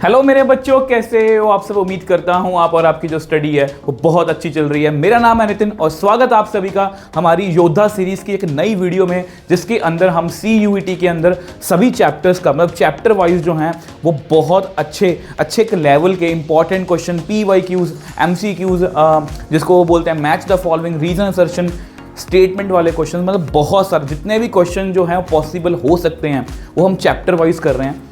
Hello मेरे बच्चों, कैसे हो आप सब। उम्मीद करता हूं आप और आपकी जो स्टडी है वो बहुत अच्छी चल रही है। मेरा नाम है नितिन और स्वागत आप सभी का हमारी योद्धा सीरीज की एक नई वीडियो में, जिसके अंदर हम CUET के अंदर सभी चैप्टर्स का मतलब चैप्टर वाइज जो हैं वो बहुत अच्छे एक लेवल के इंपॉर्टेंट क्वेश्चन, PYQs, MCQs, जिसको वो बोलते हैं match the following, reason assertion, statement वाले क्वेश्चन, मतलब बहुत सारे जितने भी क्वेश्चन जो हैं पॉसिबल हो सकते हैं वो हम चैप्टर वाइज कर रहे हैं।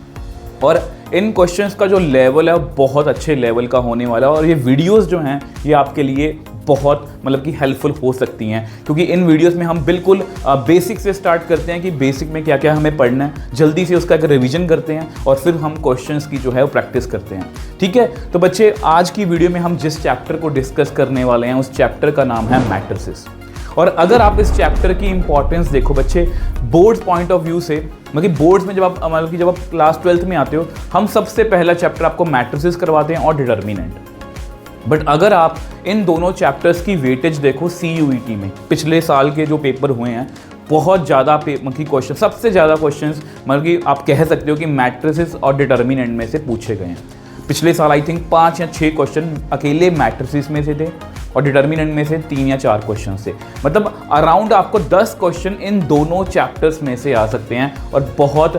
और इन क्वेश्चंस का जो लेवल है वो बहुत अच्छे लेवल का होने वाला है और ये वीडियोस जो हैं ये आपके लिए बहुत मतलब कि हेल्पफुल हो सकती हैं, क्योंकि इन वीडियोस में हम बिल्कुल बेसिक से स्टार्ट करते हैं कि बेसिक में क्या क्या हमें पढ़ना है, जल्दी से उसका एक रिवीजन करते हैं और फिर हम क्वेश्चंस की जो है वो प्रैक्टिस करते हैं। ठीक है, तो बच्चे आज की वीडियो में हम जिस चैप्टर को डिस्कस करने वाले हैं उस चैप्टर का नाम है मैट्रिसेस। और अगर आप इस चैप्टर की इंपॉर्टेंस देखो बच्चे, बोर्ड पॉइंट ऑफ व्यू से, मतलब बोर्ड्स में जब आप क्लास 12th में आते हो, हम सबसे पहला चैप्टर आपको मैट्रिसेस करवाते हैं और डिटर्मिनेंट। बट अगर आप इन दोनों चैप्टर्स की वेटेज देखो CUET में, पिछले साल के जो पेपर हुए हैं बहुत ज़्यादा क्वेश्चन, सबसे ज़्यादा क्वेश्चंस मतलब कि आप कह सकते हो कि मैट्रिसेस और डिटर्मिनेंट में से पूछे गए हैं। पिछले साल आई थिंक 5 या 6 क्वेश्चन अकेले मैट्रिसेस में से थे और डिटर्मिनेंट में से 3 या 4 क्वेश्चन से, मतलब अराउंड आपको 10 क्वेश्चन इन दोनों चैप्टर्स में से आ सकते हैं। और बहुत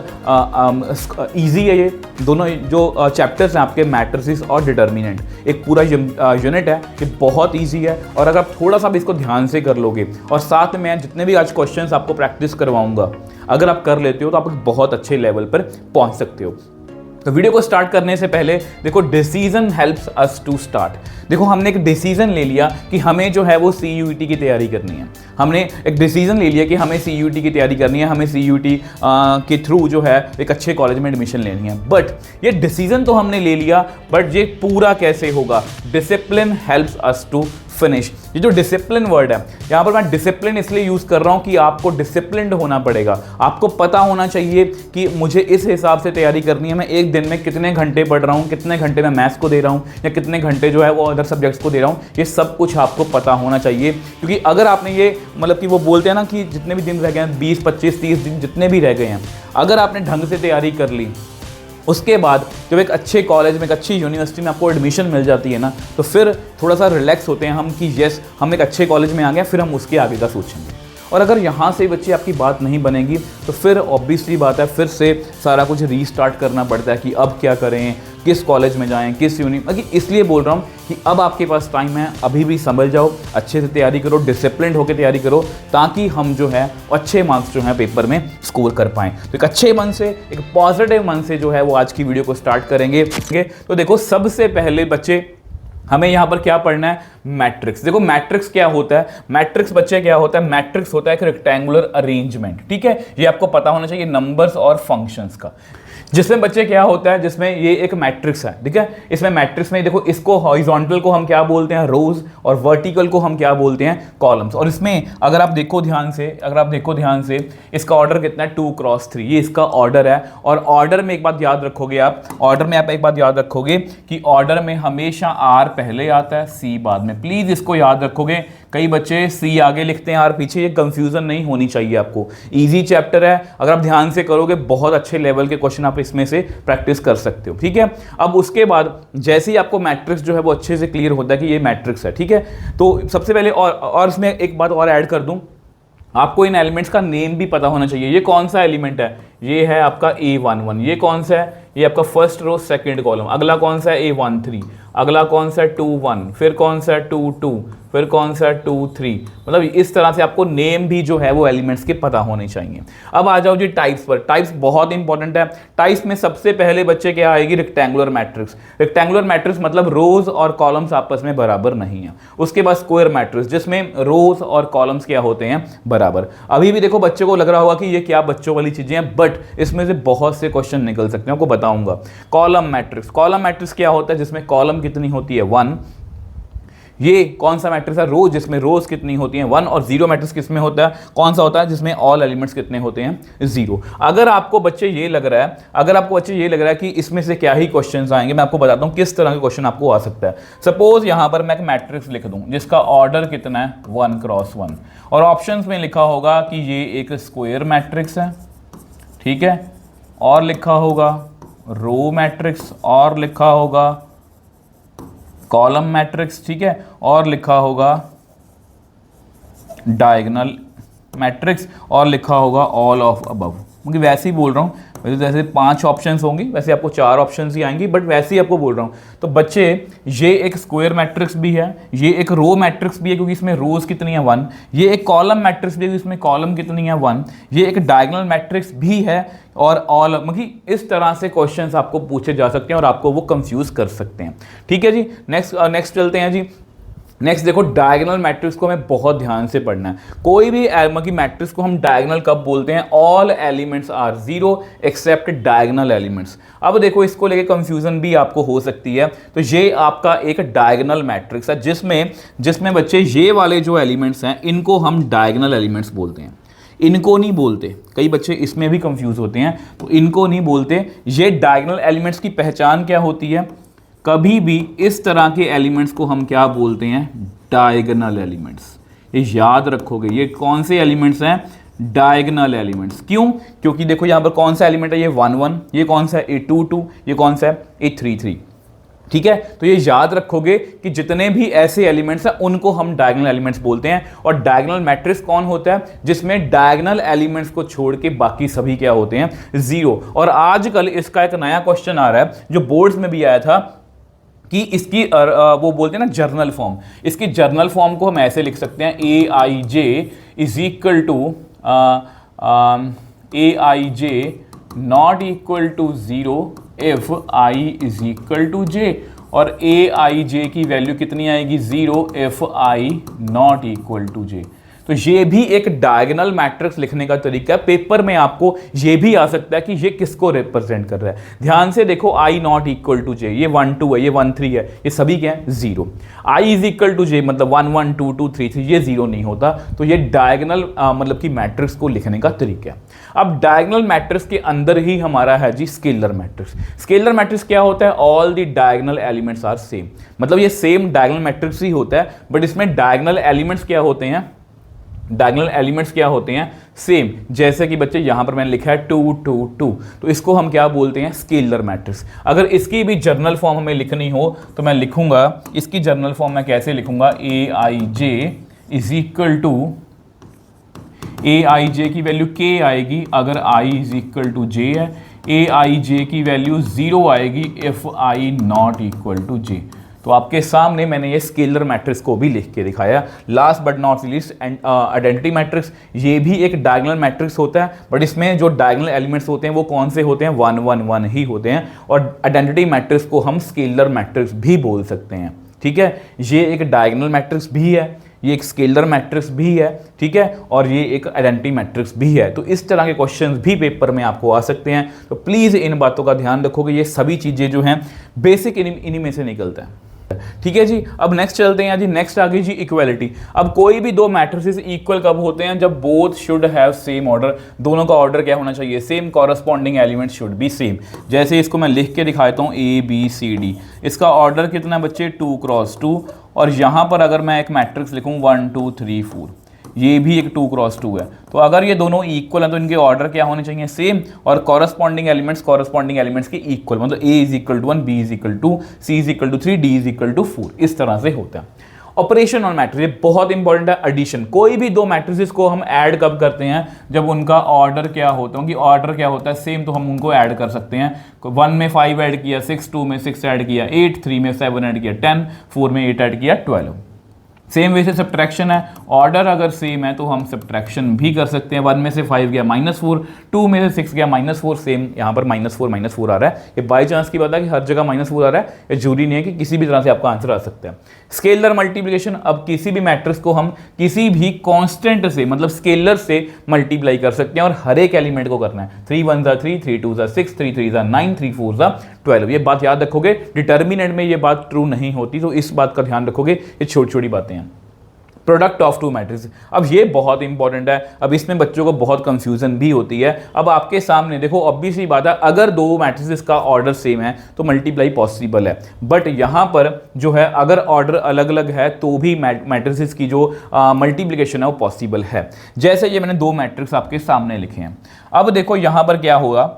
इजी है ये दोनों जो चैप्टर्स हैं आपके, मैट्रिसेस और डिटर्मिनेंट, एक पूरा यूनिट है, ये बहुत इजी है। और अगर आप थोड़ा सा भी इसको ध्यान से कर लोगे और साथ में जितने भी आज क्वेश्चंस आपको प्रैक्टिस करवाऊंगा अगर आप कर लेते हो तो आप एक बहुत अच्छे लेवल पर पहुंच सकते हो। तो वीडियो को स्टार्ट करने से पहले देखो, decision helps us to start. देखो हमने एक डिसीजन ले लिया कि हमें जो है वो CUET की तैयारी करनी है। हमने एक डिसीजन ले लिया कि हमें CUET की तैयारी करनी है, हमें CUET के थ्रू जो है एक अच्छे कॉलेज में एडमिशन लेनी है। बट ये डिसीजन तो हमने ले लिया, बट ये पूरा कैसे होगा? Discipline helps us to finish. ये जो डिसिप्लिन वर्ड है, यहाँ पर मैं डिसिप्लिन इसलिए यूज़ कर रहा हूँ कि आपको डिसिप्लिन्ड होना पड़ेगा। आपको पता होना चाहिए कि मुझे इस हिसाब से तैयारी करनी है, मैं एक दिन में कितने घंटे पढ़ रहा हूँ, कितने घंटे मैं मैथ्स को दे रहा हूँ या कितने घंटे जो है वो अदर सब्जेक्ट्स को दे रहा हूँ। ये सब कुछ आपको पता होना चाहिए, क्योंकि अगर आपने ये मतलब कि वो बोलते हैं ना कि जितने भी दिन रह गए हैं, 20, 25, 30 दिन जितने भी रह गए हैं, अगर आपने ढंग से तैयारी कर ली, उसके बाद जब एक अच्छे कॉलेज में, एक अच्छी यूनिवर्सिटी में आपको एडमिशन मिल जाती है ना, तो फिर थोड़ा सा रिलैक्स होते हैं हम कि यस हम एक अच्छे कॉलेज में आ गए, फिर हम उसके आगे का सोचेंगे। और अगर यहाँ से बच्चे आपकी बात नहीं बनेगी तो फिर ऑब्वियसली बात है, फिर से सारा कुछ रीस्टार्ट करना पड़ता है कि अब क्या करें, किस कॉलेज में जाएं, किस यूनिवर्सिटी। इसलिए बोल रहा हूँ कि अब आपके पास टाइम है, अभी भी समझ जाओ, अच्छे से तैयारी करो, डिसिप्लिन होकर तैयारी करो, ताकि हम जो है अच्छे मार्क्स जो है पेपर में स्कोर कर पाएँ। तो एक अच्छे मन से, एक पॉजिटिव मन से जो है वो आज की वीडियो को स्टार्ट करेंगे। तो देखो, सबसे पहले बच्चे हमें यहाँ पर क्या पढ़ना है? मैट्रिक्स। देखो मैट्रिक्स क्या होता है? मैट्रिक्स बच्चे क्या होता है? मैट्रिक्स होता है एक रेक्टेंगुलर अरेंजमेंट। ठीक है, ये आपको पता होना चाहिए नंबर्स और फंक्शंस का। जिसमें बच्चे क्या होता है, जिसमें ये एक मैट्रिक्स है। ठीक है, इसमें मैट्रिक्स में देखो, इसको हॉरिजॉन्टल को हम क्या बोलते हैं? रोज, और वर्टिकल को हम क्या बोलते हैं? कॉलम्स। और इसमें अगर आप देखो ध्यान से, इसका ऑर्डर कितना है? 2 क्रॉस 3, ये इसका ऑर्डर है। और ऑर्डर में एक बात याद रखोगे आप, कि ऑर्डर में हमेशा R पहले आता है, C बाद में। प्लीज इसको याद रखोगे। कई बच्चे C आगे लिखते हैं, R पीछे, ये कंफ्यूजन नहीं होनी चाहिए आपको। इजी चैप्टर है, अगर आप ध्यान से करोगे बहुत अच्छे लेवल के क्वेश्चन आप इसमें से प्रैक्टिस कर सकते हो। ठीक है, अब उसके बाद जैसे ही आपको मैट्रिक्स जो है वो अच्छे से क्लियर होता है कि ये मैट्रिक्स है। ठीक है, तो सबसे पहले और इसमें एक बात और ऐड कर दूं, आपको इन एलिमेंट्स का नेम भी पता होना चाहिए। ये कौन सा एलिमेंट है? ये है आपका A11। ये कौन सा है? ये आपका फर्स्ट रो सेकंड कॉलम। अगला कौन सा है? A13। अगला कौन सा है? 21। फिर कौन सा है? 22। फिर कौन सा है? 23। मतलब इस तरह से आपको नेम भी जो है वो एलिमेंट्स के पता होने चाहिए। अब आ जाओ जी टाइप्स पर। टाइप्स बहुत इंपॉर्टेंट है। टाइप्स में सबसे पहले बच्चे क्या आएगी? Rectangular matrix. रेक्टेंगुलर मैट्रिक्स मतलब रोज और कॉलम्स आपस में बराबर नहीं है। उसके बाद स्क्वायर मैट्रिक्स, जिसमें रोज और कॉलम्स क्या होते हैं? बराबर। अभी भी देखो बच्चों को लग रहा होगा कि ये क्या बच्चों वाली चीजें हैं, बट इसमें से बहुत से क्वेश्चन निकल सकते हैं, आपको बताऊंगा। Column matrix. कॉलम मैट्रिक्स क्या होता है? जिसमें कॉलम कितनी होती है? 1। ये कौन सा मैट्रिक्स है? रोज, जिसमें रोज कितनी होती हैं? 1। और जीरो मैट्रिक्स किसमें होता है? कौन सा होता है? जिसमें ऑल एलिमेंट्स कितने होते हैं? 0। अगर आपको बच्चे ये लग रहा है कि इसमें से क्या ही क्वेश्चंस आएंगे, मैं आपको बताता हूं किस तरह के क्वेश्चन आपको आ सकता है। सपोज यहां पर मैं एक मैट्रिक्स लिख दूं जिसका ऑर्डर कितना है? 1 क्रॉस 1, और ऑप्शंस में लिखा होगा कि ये एक स्क्वायर मैट्रिक्स है। ठीक है, और लिखा होगा रो मैट्रिक्स और लिखा होगा कॉलम मैट्रिक्स, ठीक है, और लिखा होगा डायगोनल मैट्रिक्स और लिखा होगा ऑल ऑफ अबव। क्योंकि वैसे ही बोल रहा हूँ, वैसे जैसे 5 ऑप्शंस होंगी वैसे आपको 4 ऑप्शंस ही आएंगी, बट वैसे ही आपको बोल रहा हूँ। तो बच्चे ये एक स्क्वायर मैट्रिक्स भी है, ये एक रो मैट्रिक्स भी है क्योंकि इसमें रोज कितनी है 1, ये एक कॉलम मैट्रिक्स भी है इसमें कॉलम कितनी है 1, ये एक डायगोनल मैट्रिक्स भी है और ऑल, मतलब इस तरह से क्वेश्चंस आपको पूछे जा सकते हैं और आपको वो कंफ्यूज कर सकते हैं। ठीक है जी, नेक्स्ट चलते हैं जी। नेक्स्ट देखो, डायगोनल मैट्रिक्स को हमें बहुत ध्यान से पढ़ना है। कोई भी मैट्रिक्स को हम डायगोनल कब बोलते हैं? All elements are zero except diagonal elements. अब देखो इसको लेके कंफ्यूजन भी आपको हो सकती है। तो ये आपका एक डायगोनल मैट्रिक्स है जिसमें बच्चे ये वाले जो एलिमेंट्स हैं इनको हम डायगोनल एलिमेंट्स बोलते हैं, इनको नहीं बोलते। कई बच्चे इसमें भी कंफ्यूज होते हैं, तो इनको नहीं बोलते। ये डायगोनल एलिमेंट्स की पहचान क्या होती है? कभी भी इस तरह के एलिमेंट्स को हम क्या बोलते हैं? Diagonal elements. ये याद रखोगे, ये कौन से एलिमेंट्स हैं? Diagonal elements. क्यों? क्योंकि देखो यहाँ पर कौन सा एलिमेंट है? ये 1 1, ये कौन सा है? ये 2 2, ये कौन सा है? ये 3 3। ठीक है, तो ये याद रखोगे कि जितने भी ऐसे एलिमेंट्स हैं उनको हम डायगोनल एलिमेंट्स बोलते हैं। और डायगोनल मैट्रिक्स कौन होता है? जिसमें डायगोनल एलिमेंट्स को छोड़ के बाकी सभी क्या होते हैं? जीरो। और आजकल इसका एक नया क्वेश्चन आ रहा है जो बोर्ड्स में भी आया था कि इसकी वो बोलते हैं ना जर्नल फॉर्म। इसकी जर्नल फॉर्म को हम ऐसे लिख सकते हैं, A I J is equal to A I J not equal to 0 if I is equal to J, और ए आई जे की वैल्यू कितनी आएगी? 0 if I not equal to J. तो ये भी एक डायगोनल मैट्रिक्स लिखने का तरीका है। पेपर में आपको ये भी आ सकता है कि ये किसको रिप्रेजेंट कर रहा है। ध्यान से देखो, आई नॉट इक्वल टू जे, ये 1 2 है, ये 1 3 है, ये सभी क्या है? 0। आई इज इक्वल टू जे मतलब 1 1 2 2 3 3, ये 0 नहीं होता। तो ये डायगोनल मतलब कि मैट्रिक्स को लिखने का तरीका है। अब डायगोनल मैट्रिक्स के अंदर ही हमारा है जी स्केलर मैट्रिक्स। स्केलर मैट्रिक्स क्या होता है? All the diagonal elements are same. मतलब ये सेम डायगोनल मैट्रिक्स ही होता है, बट इसमें डायगोनल एलिमेंट्स क्या होते हैं? डायगोनल एलिमेंट्स क्या होते हैं? सेम। जैसे कि बच्चे यहां पर मैंने लिखा है 2 2 2, तो इसको हम क्या बोलते हैं? Scalar matrix. अगर इसकी भी जर्नल फॉर्म हमें लिखनी हो तो मैं लिखूंगा, इसकी जर्नल फॉर्म मैं कैसे लिखूंगा? A I J is equal to, A I J की वैल्यू के आएगी अगर I is equal to J है, ए आई जे की वैल्यू 0 आएगी if I not equal to J. तो आपके सामने मैंने ये स्केलर मैट्रिक्स को भी लिख के दिखाया। Last but not least identity matrix, ये भी एक डायगोनल मैट्रिक्स होता है, बट इसमें जो डायगोनल एलिमेंट्स होते हैं वो कौन से होते हैं? 1 1 1 ही होते हैं। और आइडेंटिटी मैट्रिक्स को हम स्केलर मैट्रिक्स भी बोल सकते हैं। ठीक है, ये एक डायगोनल मैट्रिक्स भी है, ये एक स्केलर मैट्रिक्स भी है, ठीक है, और ये एक आइडेंटिटी मैट्रिक्स भी है। तो इस तरह के क्वेश्चंस भी पेपर में आपको आ सकते हैं। तो प्लीज़ इन बातों का ध्यान रखोगे, ये सभी चीज़ें जो हैं बेसिक इन्हीं में से निकलता है। ठीक है जी, अब नेक्स्ट चलते हैं जी। नेक्स्ट आ गई जी इक्वलिटी। अब कोई भी दो मैट्रिसेस इक्वल कब होते हैं? जब both should have same order. दोनों का ऑर्डर क्या होना चाहिए? Same. Corresponding element should be same. जैसे इसको मैं लिख के दिखाता हूँ ए बी सी डी। इसका ऑर्डर कितना बच्चे? 2 क्रॉस 2। और यहाँ पर अगर मैं एक मैट्रिक्स लिखूँ 1 2 3 4, ये भी एक 2 क्रॉस 2 है। तो अगर ये दोनों इक्वल हैं तो इनके ऑर्डर क्या होने चाहिए? सेम। और कॉरस्पॉन्डिंग एलिमेंट्स के इक्वल, मतलब A is equal to 1, B is equal to, C is equal to 3, D is equal to 4। इस तरह से होता है। ऑपरेशन ऑन मैट्रिक्स, ये बहुत इंपॉर्टेंट है। एडिशन, कोई भी दो मैट्रिसेस को हम ऐड कब करते हैं? जब उनका ऑर्डर क्या होता है, उनकी ऑर्डर क्या होता है? सेम। तो हम उनको ऐड कर सकते हैं। 1 में 5 ऐड किया, 6 2 में 6 ऐड किया, 8 3 में 7 ऐड किया, 10 4 में 8 ऐड किया, 12। सेम वे से सब्ट्रैक्शन है। ऑर्डर अगर सेम है तो हम सब्ट्रैक्शन भी कर सकते हैं। 1 में से 5 गया -4, 2 में से 6 गया -4, सेम यहाँ पर -4 आ रहा है। ये बाई चांस की बात है कि हर जगह -4 आ रहा है, ये जरूरी नहीं है कि किसी भी तरह से आपका आंसर आ सकता है। स्केलर मल्टीप्लिकेशन, अब किसी भी मैट्रिक्स को हम किसी भी कांस्टेंट से, मतलब स्केलर से मल्टीप्लाई कर सकते हैं और हर एक एलिमेंट को करना है। 3 1 3, 3 2 6, 3 3 9, 3 4 12। ये बात याद रखोगे, डिटर्मिनेंट में ये बात ट्रू नहीं होती, तो इस बात का ध्यान रखोगे। ये छोटी छोटी बातें हैं। प्रोडक्ट ऑफ टू मैट्रिक्स, अब ये बहुत इंपॉर्टेंट है। अब इसमें बच्चों को बहुत कंफ्यूजन भी होती है। अब आपके सामने देखो, ऑब्वियसली बात है, अगर दो मैट्रिसेस का ऑर्डर सेम है तो मल्टीप्लाई पॉसिबल है। बट यहाँ पर जो है अगर ऑर्डर अलग अलग है तो भी मैट्रिसेस की जो मल्टीप्लिकेशन है वो पॉसिबल है। जैसे ये मैंने दो मैट्रिक्स आपके सामने लिखे हैं। अब देखो यहाँ पर क्या होगा,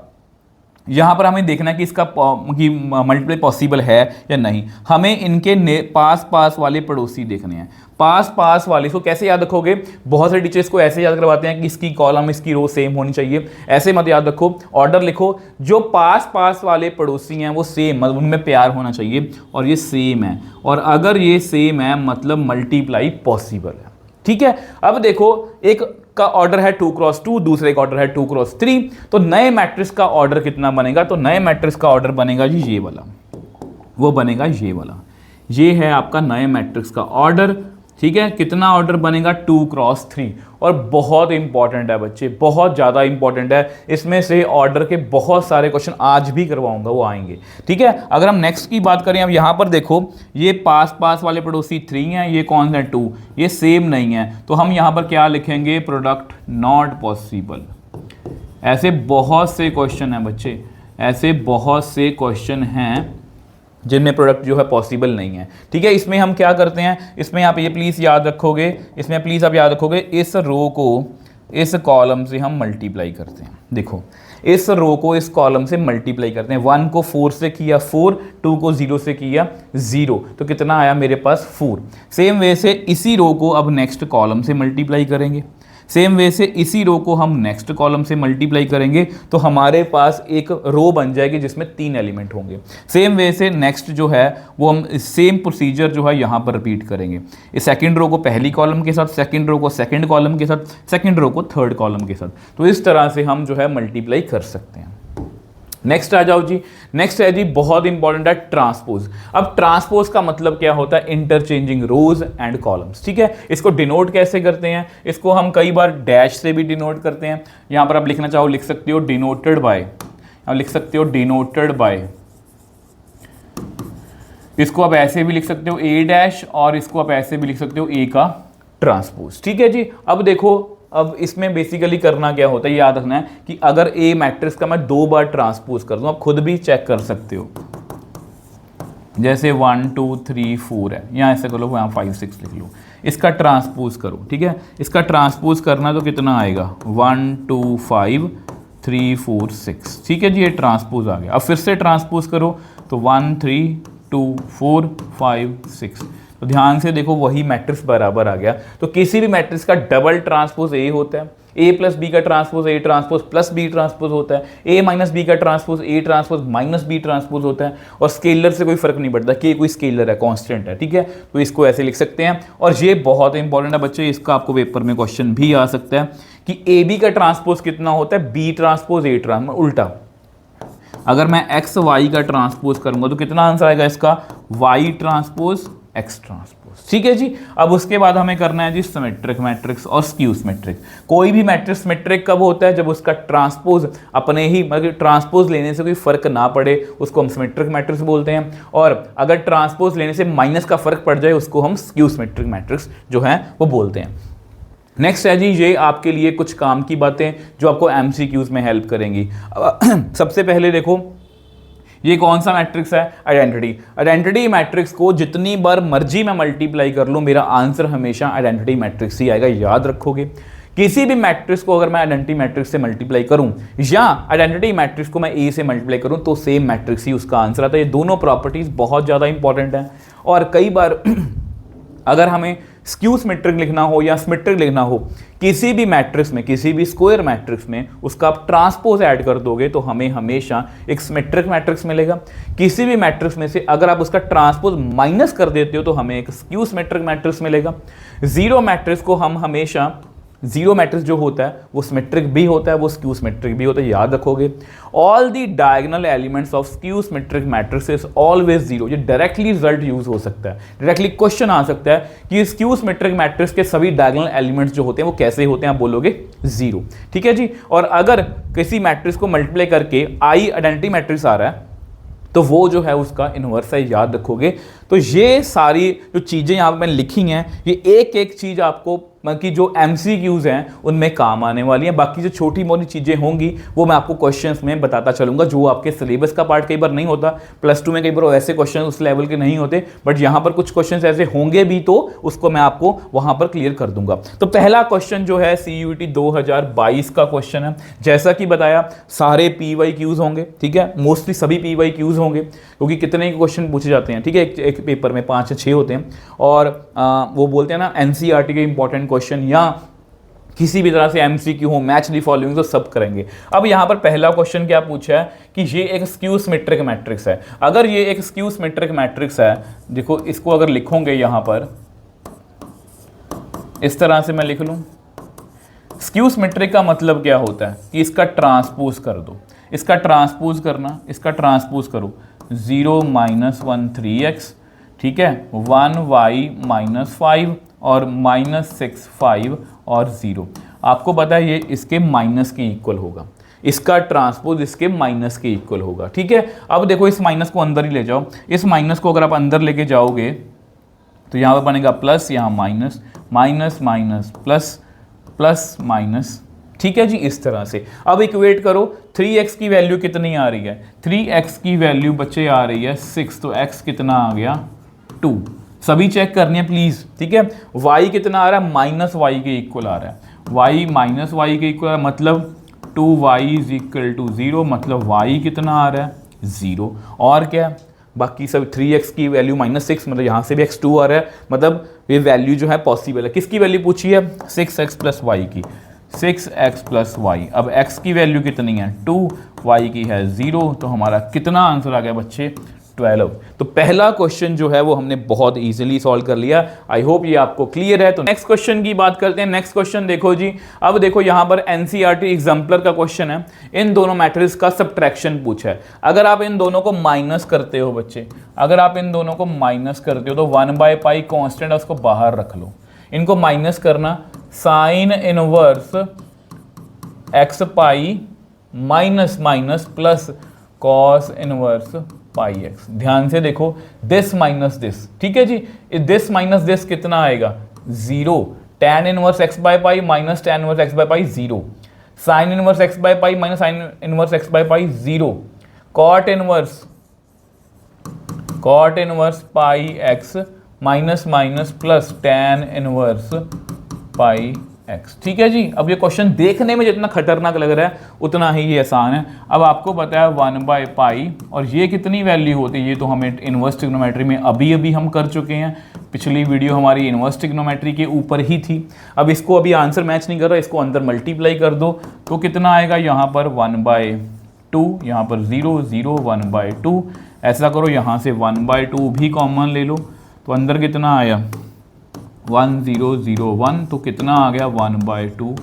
यहाँ पर हमें देखना है कि इसका मल्टीप्लाई पॉसिबल है या नहीं। हमें इनके पास पास वाले पड़ोसी देखने हैं। पास पास वाले इसको कैसे याद रखोगे, बहुत सारे टीचर्स को ऐसे याद करवाते हैं कि इसकी कॉलम इसकी रो सेम होनी चाहिए, ऐसे मत याद रखो, ऑर्डर लिखो। जो पास पास वाले पड़ोसी हैं वो सेम, मतलब उनमें प्यार होना चाहिए और ये सेम है, और अगर ये सेम है मतलब मल्टीप्लाई पॉसिबल है। ठीक है, अब देखो एक का ऑर्डर है 2 क्रॉस 2, दूसरे का ऑर्डर है 2 क्रॉस 3, तो नए मैट्रिक्स का ऑर्डर कितना बनेगा, तो नए मैट्रिक्स का ऑर्डर बनेगा जी ये वाला, वो बनेगा ये वाला, ये है आपका नए मैट्रिक्स का ऑर्डर। ठीक है, कितना ऑर्डर बनेगा 2 क्रॉस 3, और बहुत इंपॉर्टेंट है बच्चे, बहुत ज़्यादा इंपॉर्टेंट है। इसमें से ऑर्डर के बहुत सारे क्वेश्चन आज भी करवाऊंगा, वो आएंगे। ठीक है, अगर हम नेक्स्ट की बात करें, अब यहाँ पर देखो ये पास पास वाले पड़ोसी 3 हैं, ये कौन है 2, ये सेम नहीं है, तो हम यहाँ पर क्या लिखेंगे, प्रोडक्ट नॉट पॉसिबल। ऐसे बहुत से क्वेश्चन हैं बच्चे, ऐसे बहुत से क्वेश्चन हैं जिनमें प्रोडक्ट जो है पॉसिबल नहीं है। ठीक है, इसमें हम क्या करते हैं, इसमें आप ये प्लीज़ याद रखोगे, इसमें प्लीज़ आप याद रखोगे, इस रो को इस कॉलम से हम मल्टीप्लाई करते हैं। देखो इस रो को इस कॉलम से मल्टीप्लाई करते हैं। 1 को 4 से किया 4, 2 को 0 से किया 0, तो कितना आया मेरे पास 4। सेम वे से इसी रो को अब नेक्स्ट कॉलम से मल्टीप्लाई करेंगे, सेम वे से इसी रो को हम नेक्स्ट कॉलम से मल्टीप्लाई करेंगे, तो हमारे पास एक रो बन जाएगी जिसमें 3 एलिमेंट होंगे। सेम वे से नेक्स्ट जो है वो हम सेम प्रोसीजर जो है यहाँ पर रिपीट करेंगे। इस सेकंड रो को पहली कॉलम के साथ, सेकंड रो को सेकंड कॉलम के साथ, सेकंड रो को थर्ड कॉलम के साथ, तो इस तरह से हम जो है मल्टीप्लाई कर सकते हैं। नेक्स्ट आ जाओ जी, नेक्स्ट है जी बहुत इंपॉर्टेंट है ट्रांसपोज। अब ट्रांसपोज का मतलब क्या होता है, इंटरचेंजिंग रोज एंड कॉलम्स। ठीक है, इसको डिनोट कैसे करते हैं, इसको हम कई बार डैश से भी डिनोट करते हैं। यहां पर आप लिखना चाहो लिख सकते हो डिनोटेड बाय, आप लिख सकते हो डिनोटेड बाय, इसको आप ऐसे भी लिख सकते हो ए डैश, और इसको आप ऐसे भी लिख सकते हो ए का ट्रांसपोज। ठीक है जी, अब देखो अब इसमें बेसिकली करना क्या होता है, याद रखना है कि अगर ए मैट्रिक्स का मैं 2 बार ट्रांसपोज कर दूं, आप खुद भी चेक कर सकते हो, जैसे 1 2 3 4 है, यहाँ ऐसे कर लो, यहाँ 5 6 लिख लो, इसका ट्रांसपोज करो। ठीक है, इसका ट्रांसपोज करना तो कितना आएगा 1 2 5 3 4 6। ठीक है जी, ये ट्रांसपोज आ गया। अब फिर से ट्रांसपोज करो तो 1 3 2 4 5 6, तो ध्यान से देखो वही मैट्रिक्स बराबर आ गया। तो किसी भी मैट्रिक्स का डबल ट्रांसपोज ए होता है, ए प्लस बी का transpose A transpose plus B transpose होता है, ए माइनस बी का transpose A transpose minus B transpose होता है, और स्केलर से कोई फर्क नहीं पड़ता कि कोई स्केलर है, कांस्टेंट है। ठीक है, तो इसको ऐसे लिख सकते हैं। और ये बहुत इंपॉर्टेंट है बच्चे, इसका आपको पेपर में क्वेश्चन भी आ सकता है कि ए बी का ट्रांसपोज कितना होता है, बी ट्रांसपोज ए ट्रांसपोज, उल्टा। अगर मैं एक्स वाई का ट्रांसपोज करूंगा तो कितना आंसर आएगा इसका, वाई ट्रांसपोज एक्स ट्रांसपोज। ठीक है जी, अब उसके बाद हमें करना है जी सिमेट्रिक मैट्रिक्स और स्क्यू सिमेट्रिक। कोई भी मैट्रिक्स सिमेट्रिक कब होता है, जब उसका ट्रांसपोज अपने ही, मतलब ट्रांसपोज लेने से कोई फर्क ना पड़े, उसको हम सिमेट्रिक मैट्रिक्स बोलते हैं। और अगर ट्रांसपोज लेने से माइनस का फर्क पड़ जाए, उसको हम स्क्यू सिमेट्रिक मैट्रिक्स जो है वो बोलते हैं। नेक्स्ट है जी, ये आपके लिए कुछ काम की बातें जो आपको एमसीक्यूज में हेल्प करेंगी। सबसे पहले देखो ये कौन सा मैट्रिक्स है, आइडेंटिटी। आइडेंटिटी मैट्रिक्स को जितनी बार मर्जी मैं मल्टीप्लाई कर लूँ, मेरा आंसर हमेशा आइडेंटिटी मैट्रिक्स ही आएगा, याद रखोगे। किसी भी मैट्रिक्स को अगर मैं आइडेंटिटी मैट्रिक्स से मल्टीप्लाई करूं या आइडेंटिटी मैट्रिक्स को मैं ए से मल्टीप्लाई करूं, तो सेम मैट्रिक्स ही उसका आंसर आता है। ये दोनों प्रॉपर्टीज बहुत ज़्यादा इंपॉर्टेंट हैं। और कई बार अगर हमें स्क्यू सिमेट्रिक लिखना हो या सिमेट्रिक लिखना हो किसी भी मैट्रिक्स में, किसी भी स्क्वायर मैट्रिक्स में, उसका आप ट्रांसपोज ऐड कर दोगे तो हमें हमेशा एक सिमेट्रिक मैट्रिक्स मिलेगा। किसी भी मैट्रिक्स में से अगर आप उसका ट्रांसपोज माइनस कर देते हो तो हमें एक स्क्यू सिमेट्रिक मैट्रिक्स मिलेगा। जीरो मैट्रिक्स को हम हमेशा, जीरो मैट्रिक्स जो होता है वो सिमेट्रिक भी होता है, वो स्क्यू सिमेट्रिक भी होता है, याद रखोगे। All the diagonal elements of skew symmetric matrix is always zero. ये डायरेक्टली रिजल्ट यूज हो सकता है, डायरेक्टली क्वेश्चन आ सकता है कि स्क्यू सिमेट्रिक मैट्रिक्स के सभी डायगोनल एलिमेंट्स जो होते हैं वो कैसे होते हैं, आप बोलोगे जीरो। ठीक है जी। और अगर किसी मैट्रिक्स को मल्टीप्लाई करके आई आइडेंटिटी मैट्रिक्स आ रहा है तो वो जो है उसका इनवर्स है, याद रखोगे। तो ये सारी जो चीज़ें यहाँ पर मैंने लिखी हैं, ये एक एक चीज़ आपको कि जो MCQs हैं उनमें काम आने वाली हैं। बाकी जो छोटी मोटी चीज़ें होंगी वो मैं आपको क्वेश्चंस में बताता चलूँगा, जो आपके सिलेबस का पार्ट कई बार नहीं होता। प्लस 2 में कई बार ऐसे क्वेश्चन उस लेवल के नहीं होते, बट यहाँ पर कुछ क्वेश्चंस ऐसे होंगे भी तो उसको मैं आपको वहाँ पर क्लियर कर दूंगा। तो पहला क्वेश्चन जो है CUET 2022 का क्वेश्चन है। जैसा कि बताया सारे PYQs होंगे, ठीक है, मोस्टली सभी PYQs होंगे, क्योंकि कितने क्वेश्चन पूछे जाते हैं, ठीक है, एक पेपर में 5 या 6 होते हैं। और वो बोलते हैं ना NCERT के इंपॉर्टेंट क्वेश्चन या किसी भी तरह से MCQ हो, मैच दी फॉलोइंग, तो सब करेंगे। अब यहां पर पहला क्वेश्चन क्या पूछा है कि ये एक स्क्यू सिमेट्रिक मैट्रिक्स है। अगर ये एक स्क्यू सिमेट्रिक मैट्रिक्स है, देखो इसको अगर लिखोगे यहां पर इस तरह से मैं लिख लूं, स्क्यू सिमेट्रिक का मतलब क्या होता है कि इसका ट्रांसपोज कर दो, इसका ट्रांसपोज करना, इसका ट्रांसपोज करो 0 - 1 3x, ठीक है, 1y - 5 और -6 5 और 0। आपको पता है ये इसके माइनस के इक्वल होगा, इसका ट्रांसपोज इसके माइनस के इक्वल होगा, ठीक है। अब देखो इस माइनस को अंदर ही ले जाओ, इस माइनस को अगर आप अंदर लेके जाओगे तो यहाँ पर बनेगा प्लस, यहाँ minus, minus minus plus, plus minus, ठीक है जी, इस तरह से। अब इक्वेट करो, 3x की वैल्यू कितनी आ रही है, 3x की वैल्यू बच्चे आ रही है 6, तो x कितना आ गया 2। सभी चेक करनी है प्लीज, ठीक है। y कितना आ रहा है, -y के इक्वल आ रहा है, y -y के इक्वल, मतलब 2y = 0, मतलब y कितना आ रहा है 0। और क्या, बाकी सब 3x की वैल्यू -6, मतलब यहाँ से भी x2 आ रहा है, मतलब ये वैल्यू जो है पॉसिबल है। किसकी वैल्यू पूछी है, 6x + y की, 6x + y। अब x की वैल्यू कितनी है 2, y की है 0, तो हमारा कितना आंसर आ गया बच्चे 12। तो पहला क्वेश्चन जो है वो हमने बहुत इजीली सॉल्व कर लिया। आई होप ये आपको क्लियर है। तो नेक्स्ट क्वेश्चन की बात करते हैं। नेक्स्ट क्वेश्चन देखो जी, अब देखो यहाँ पर NCERT एग्जाम्पलर का क्वेश्चन है, इन दोनों मैट्रिक्स का सब्ट्रैक्शन पूछा है। अगर आप इन दोनों को माइनस करते हो बच्चे, अगर आप इन दोनों को माइनस करते हो तो 1/π कॉन्स्टेंट है, उसको बाहर रख लो। इनको माइनस करना, sine inverse x pi minus minus plus cos inverse pi x। ध्यान से देखो, दिस माइनस दिस, ठीक है जी, दिस माइनस दिस कितना आएगा 0। tan inverse x/π minus tan inverse x/π 0, sine inverse x/π minus sine inverse x/π 0, cot inverse pi x minus minus plus tan inverse pi x, ठीक है जी। अब ये question देखने में जितना खतरनाक लग रहा है उतना ही ये आसान है। अब आपको पता है 1/π और ये कितनी वैल्यू होती है, ये तो हमें इनवर्स ट्रिग्नोमेट्री में अभी अभी हम कर चुके हैं। पिछली वीडियो हमारी इनवर्स ट्रिग्नोमेट्री के ऊपर ही थी। अब इसको अभी आंसर मैच नहीं कर रहा, इसको अंदर मल्टीप्लाई कर दो तो कितना आएगा, यहाँ पर 1/2, यहाँ पर 0 0 1/2। ऐसा करो, यहाँ से 1/2 भी कॉमन ले लो तो अंदर कितना आया 1 0 0 1, तो कितना आ गया 1/2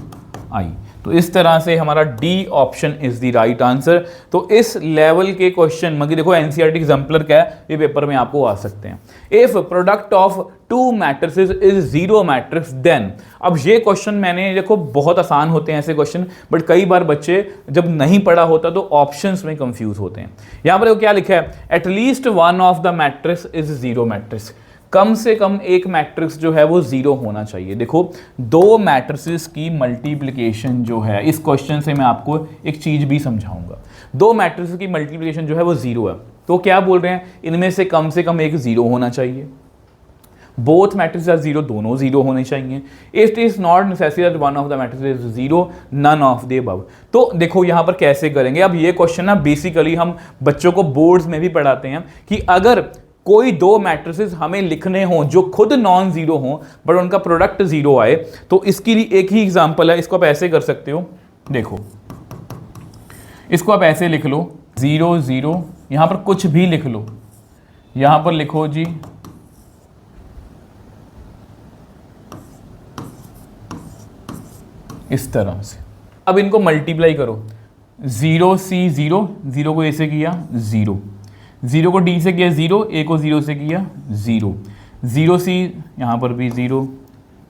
i। तो इस तरह से हमारा D option is the right answer. तो इस लेवल के क्वेश्चन मतलब देखो NCERT एग्जाम्पलर क्या है, ये पेपर में आपको आ सकते हैं। If product of 2 matrices is 0 matrix then. अब ये क्वेश्चन मैंने देखो बहुत आसान होते हैं ऐसे क्वेश्चन, बट कई बार बच्चे जब नहीं पढ़ा होता तो ऑप्शंस में कंफ्यूज होते हैं। यहाँ पर क्या लिखा है, at least one of the matrix is 0 matrix. कम से कम एक मैट्रिक्स जो है वो 0 होना चाहिए। देखो 2 मैट्रिसेस की मल्टीप्लिकेशन जो है, इस क्वेश्चन से मैं आपको एक चीज भी समझाऊंगा। 2 मैट्रिसेस की मल्टीप्लिकेशन जो है वो 0 है, तो क्या बोल रहे हैं, इनमें से कम एक 0 होना चाहिए। बोथ मैट्रिक्स आर 0, दोनों 0 होने चाहिए। It is not necessary that one of the matrix is 0, none of the above. तो देखो यहाँ पर कैसे करेंगे। अब ये क्वेश्चन ना बेसिकली हम बच्चों को बोर्ड्स में भी पढ़ाते हैं कि अगर कोई 2 मैट्रिसेस हमें लिखने हो जो खुद नॉन 0 हो बट उनका प्रोडक्ट 0 आए, तो इसके लिए एक ही एग्जांपल है। इसको आप ऐसे कर सकते हो, देखो इसको आप ऐसे लिख लो 0 0, यहां पर कुछ भी लिख लो, यहां पर लिखो जी इस तरह से। अब इनको मल्टीप्लाई करो, 0c 0, 0 को ए से किया 0, 0 को d से किया 0, a को 0 से किया 0, 0c, यहाँ पर भी 0,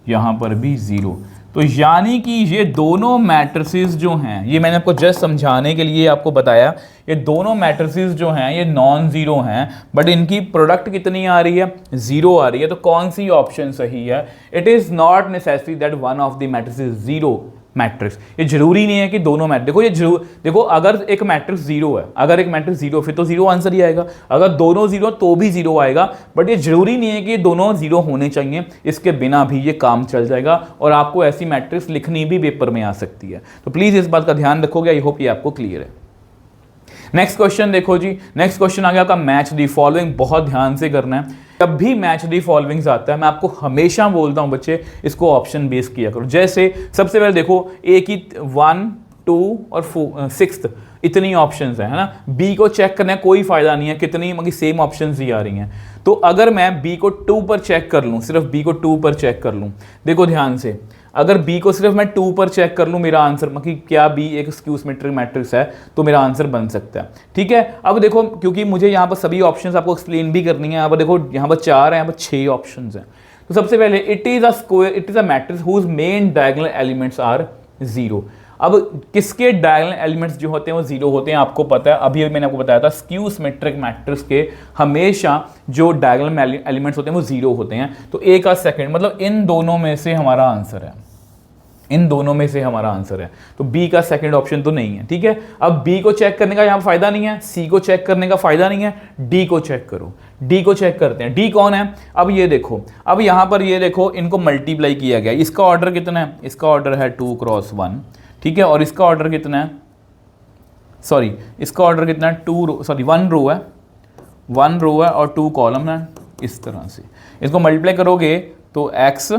यहाँ पर भी 0। तो यानी कि ये दोनों मैट्रिसेस जो हैं, ये मैंने आपको जस्ट समझाने के लिए आपको बताया, ये दोनों मैट्रिसेस जो हैं ये नॉन ज़ीरो हैं, बट इनकी प्रोडक्ट कितनी आ रही है, ज़ीरो आ रही है। तो कौन सी ऑप्शन सही है? It is not necessary that one of the matrix is zero matrix. ये जरूरी नहीं है कि दोनों मैट्रिक्स, देखो ये जरूर, देखो अगर एक मैट्रिक्स जीरो है, अगर एक मैट्रिक्स जीरो, फिर तो जीरो आंसर ही आएगा। अगर दोनों जीरो तो भी जीरो आएगा, बट ये जरूरी नहीं है कि दोनों जीरो होने चाहिए, इसके बिना भी ये काम चल जाएगा और आपको ऐसी मैट्रिक्स लिखनी भी पेपर में आ सकती है। तो प्लीज इस बात का ध्यान रखोगे। आई होप ये आपको क्लियर है। नेक्स्ट क्वेश्चन देखो जी, नेक्स्ट क्वेश्चन आ गया आपका मैच द फॉलोइंग। बहुत ध्यान से करना है, जब भी मैच द फॉलोइंग्स आता है मैं आपको हमेशा बोलता हूं बच्चे इसको ऑप्शन बेस किया करो। जैसे सबसे पहले देखो ए की 1, 2 और 6 इतनी ऑप्शंस है ना। बी को चेक करने का कोई फायदा नहीं है, कितनी मगर सेम ऑप्शंस ही आ रही हैं। तो अगर मैं बी को 2 पर चेक कर लूं, सिर्फ बी को 2 पर चेक कर लूं, देखो ध्यान से, अगर बी को सिर्फ मैं 2 पर चेक कर लूं, मेरा आंसर मतलब क्या बी एक स्क्यू सिमेट्रिक मैट्रिक्स है, तो मेरा आंसर बन सकता है। ठीक है, अब देखो क्योंकि मुझे यहाँ पर सभी ऑप्शंस आपको एक्सप्लेन भी करनी है। यहाँ पर देखो, यहाँ पर 4 है, यहाँ पर 6 ऑप्शंस हैं। तो सबसे पहले it is a square, it is a matrix whose main diagonal elements are 0। अब किसके डायगोनल एलिमेंट्स जो होते हैं वो 0 होते हैं, आपको पता है, अभी मैंने आपको बताया था स्क्यू सिमेट्रिक मैट्रिक्स के हमेशा जो डायगोनल एलिमेंट्स होते हैं वो 0 होते हैं। तो ए का सेकंड मतलब इन दोनों में से हमारा आंसर है, इन दोनों में से हमारा आंसर है। तो बी का सेकंड ऑप्शन तो नहीं है। ठीक है, अब बी को चेक करने का यहाँ फायदा नहीं है, सी को चेक करने का फायदा नहीं है, डी को चेक करो। डी को चेक करते हैं, डी कौन है? अब ये देखो, अब यहाँ पर ये देखो, इनको मल्टीप्लाई किया गया। इसका ऑर्डर कितना है? इसका ऑर्डर है 2 क्रॉस 1। ठीक है, और इसका ऑर्डर कितना है? सॉरी, इसका ऑर्डर कितना है? 1 रो है, 1 रो है और 2 कॉलम है। इस तरह से इसको मल्टीप्लाई करोगे तो x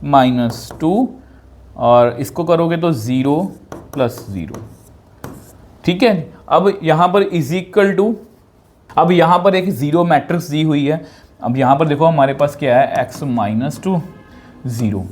-2 और इसको करोगे तो 0 + 0। ठीक है, अब यहाँ पर इज इक्वल टू, अब यहाँ पर एक 0 मैट्रिक्स दी हुई है। अब यहाँ पर देखो हमारे पास क्या है, x -2 0।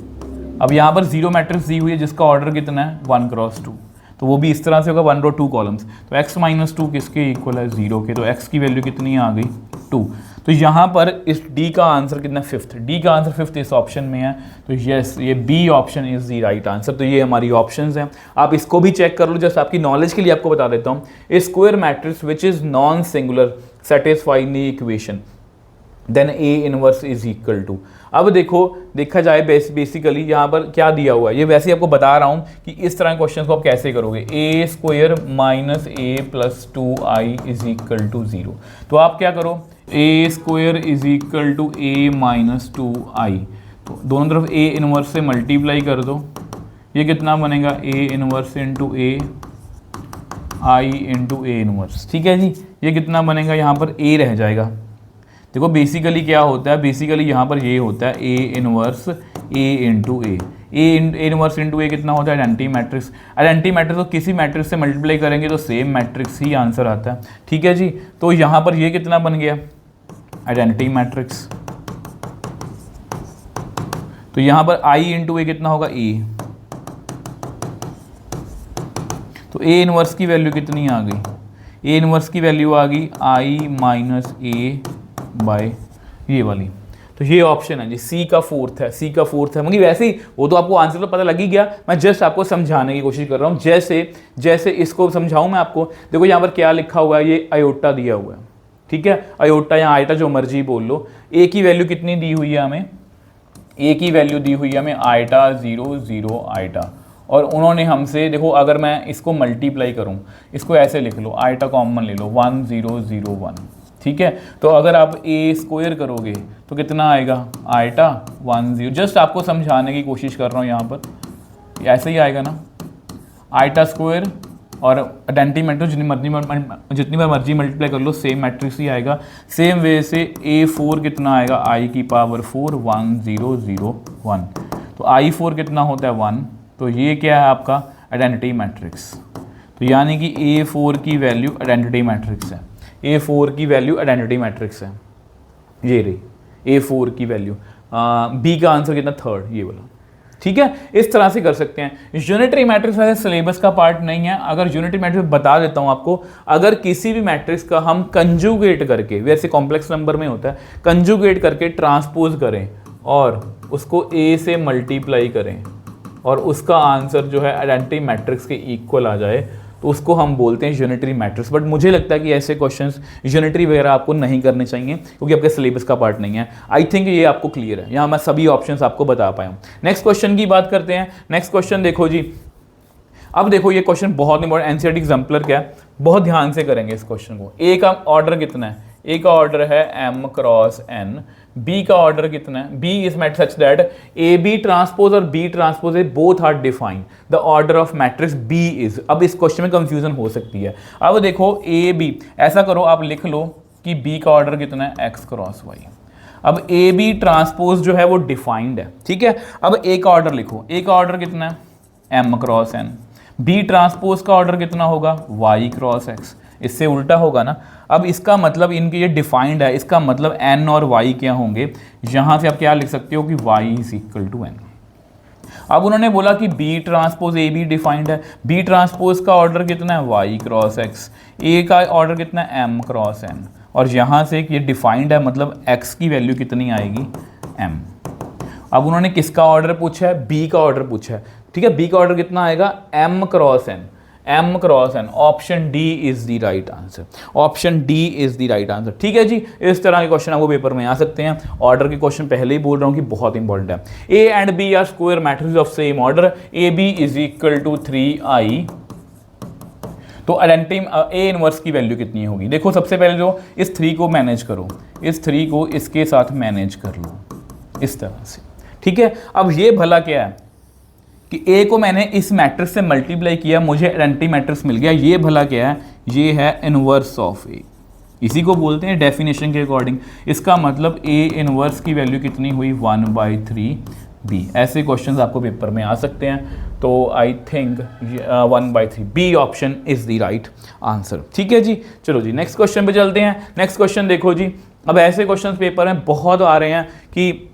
अब यहाँ पर 0 मैट्रिक्स दी हुई है जिसका ऑर्डर कितना है? 1 क्रॉस 2। तो वो भी इस तरह से होगा, 1 रो 2 कॉलम्स। तो x -2 किसके इक्वल है? 0 के। तो x की वैल्यू कितनी आ गई? 2। तो यहाँ पर इस D का आंसर कितना? 5th। D का आंसर 5th इस ऑप्शन में है। तो यस, ये B option is the right answer. तो ये हमारी ऑप्शंस हैं, आप इसको भी चेक कर लो। जस्ट आपकी नॉलेज के लिए आपको बता देता हूँ, A square matrix which is non singular satisfying the equation then A inverse is equal to. अब देखो, देखा जाए बेसिकली यहाँ पर क्या दिया हुआ है, ये वैसे ही आपको बता रहा हूँ कि इस तरह के क्वेश्चन को आप कैसे करोगे। A square minus A plus 2i is equal to 0। तो आप क्या करो, A square is equal to A minus 2i, तो दोनों तरफ ए इनवर्स से मल्टीप्लाई कर दो। ये कितना बनेगा? ए inverse into A I into A inverse. ठीक है जी, ये कितना बनेगा? यहाँ पर ए रह जाएगा। देखो बेसिकली क्या होता है, बेसिकली यहाँ पर ये होता है A inverse A into A. A inverse into A कितना होता है? Identity matrix. आइडेंटिटी मैट्रिक्स को किसी मैट्रिक्स से मल्टीप्लाई करेंगे तो सेम मैट्रिक्स ही आंसर आता है। ठीक है जी, तो यहाँ पर ये कितना बन गया? Identity matrix. तो यहाँ पर आई इंटू ए कितना होगा? ए। तो ए इनवर्स की वैल्यू कितनी आ गई? ए इनवर्स की वैल्यू आ गई आई माइनस ए बाय ये वाली। तो ये ऑप्शन है जी, सी का 4th है, सी का 4th है। मगर वैसे ही वो तो आपको आंसर तो पता लग ही गया, मैं जस्ट आपको समझाने की कोशिश कर रहा हूँ। जैसे इसको समझाऊँ मैं आपको। देखो यहाँ पर क्या लिखा हुआ है, ये आयोटा दिया हुआ है। ठीक है, आयोटा या आयटा जो मर्जी बोल लो। ए की वैल्यू कितनी दी हुई है हमें? ए की वैल्यू दी हुई है हमें आयटा 0 0 आयटा। और उन्होंने हमसे, देखो अगर मैं इसको मल्टीप्लाई करूँ, इसको ऐसे लिख लो, आयटा कॉमन ले लो, 1 0 0 1। ठीक है, तो अगर आप ए स्क्वायर करोगे तो कितना आएगा? आयटा 1 0। जस्ट आपको समझाने की कोशिश कर रहा हूँ, यहाँ पर ऐसे ही आएगा ना, आयटा स्क्वायर और आइडेंटिटी मैट्रिक्स जितनी बार मर्जी मल्टीप्लाई कर लो सेम मैट्रिक्स ही आएगा। सेम वे से A4 कितना आएगा? I की पावर 4 1 0 0 1। तो I4 कितना होता है? 1। तो ये क्या है आपका? Identity matrix. तो यानी कि A4 की वैल्यू आइडेंटिटी मैट्रिक्स है। A4 की वैल्यू आइडेंटिटी मैट्रिक्स है, ये रही A4 की वैल्यू। B का आंसर कितना? 3rd, ये वाला। ठीक है, इस तरह से कर सकते हैं। यूनिटरी मैट्रिक्स वैसे सिलेबस का पार्ट नहीं है। अगर यूनिटरी मैट्रिक्स बता देता हूं आपको, अगर किसी भी मैट्रिक्स का हम कंजुगेट करके, वैसे कॉम्प्लेक्स नंबर में होता है, कंजुगेट करके ट्रांसपोज करें और उसको A से मल्टीप्लाई करें और उसका आंसर जो है आइडेंटिटी मैट्रिक्स के इक्वल आ जाए, तो उसको हम बोलते हैं यूनिटरी मैट्रिक्स। बट मुझे लगता है कि ऐसे क्वेश्चंस यूनिटरी वगैरह आपको नहीं करने चाहिए क्योंकि आपके सिलेबस का पार्ट नहीं है। आई थिंक ये आपको क्लियर है, यहाँ मैं सभी ऑप्शंस आपको बता पाया हूँ। नेक्स्ट क्वेश्चन की बात करते हैं। नेक्स्ट क्वेश्चन देखो जी, अब देखो ये क्वेश्चन बहुत इंपॉर्टेंट, एनसीईआरटी एग्जाम्पलर क्या है, बहुत ध्यान से करेंगे इस क्वेश्चन को। ए का ऑर्डर कितना है? ए का ऑर्डर है m क्रॉस n। बी का ऑर्डर कितना है? B is mat such that A B transpose और B transpose both are defined the order of matrix B is. अब इस क्वेश्चन में कंफ्यूजन हो सकती है। अब देखो ए बी, ऐसा करो आप लिख लो कि बी का ऑर्डर कितना है? x cross y। अब ए बी ट्रांसपोज जो है वो डिफाइंड है, ठीक है। अब ए का ऑर्डर लिखो, ए का ऑर्डर कितना है? m cross n। B transpose का ऑर्डर कितना होगा? y cross x। इससे उल्टा होगा ना। अब इसका मतलब इनके ये डिफाइंड है, इसका मतलब n और y क्या होंगे? यहाँ से आप क्या लिख सकते हो कि y is equal to n। अब उन्होंने बोला कि b transpose A B defined है, b ट्रांसपोज का ऑर्डर कितना है? y cross x। a का ऑर्डर कितना है? m cross n। और यहाँ से ये डिफाइंड है, मतलब x की वैल्यू कितनी आएगी? m। अब उन्होंने किसका ऑर्डर पूछा है? b का ऑर्डर पूछा है, ठीक है। b का ऑर्डर कितना आएगा? m cross n। m cross n, option D is the right answer. Option D is the right answer, ठीक है जी। इस तरह के क्वेश्चन आपको पेपर में आ सकते हैं। ऑर्डर के क्वेश्चन पहले ही बोल रहा हूँ कि बहुत इंपॉर्टेंट है। A and B are square matrix of same order, A B is equal to 3i। तो आइडेंटिटी ए इनवर्स की वैल्यू कितनी होगी? देखो सबसे पहले जो इस 3 को मैनेज करो, इस 3 को इसके साथ मैनेज कर लो इस तरह से, ठीक है। अब ये भला क्या है कि ए को मैंने इस मैट्रिक्स से मल्टीप्लाई किया, मुझे आइडेंटिटी मैट्रिक्स मिल गया। ये भला क्या है? ये है इनवर्स ऑफ ए, इसी को बोलते हैं डेफिनेशन के अकॉर्डिंग। इसका मतलब ए इनवर्स की वैल्यू कितनी हुई? 1/3 बी। ऐसे क्वेश्चंस आपको पेपर में आ सकते हैं, तो I think 1/3 B option is the right answer, ठीक है जी। चलो जी नेक्स्ट क्वेश्चन पे चलते हैं। नेक्स्ट क्वेश्चन देखो जी, अब ऐसे क्वेश्चन पेपर में बहुत आ रहे हैं कि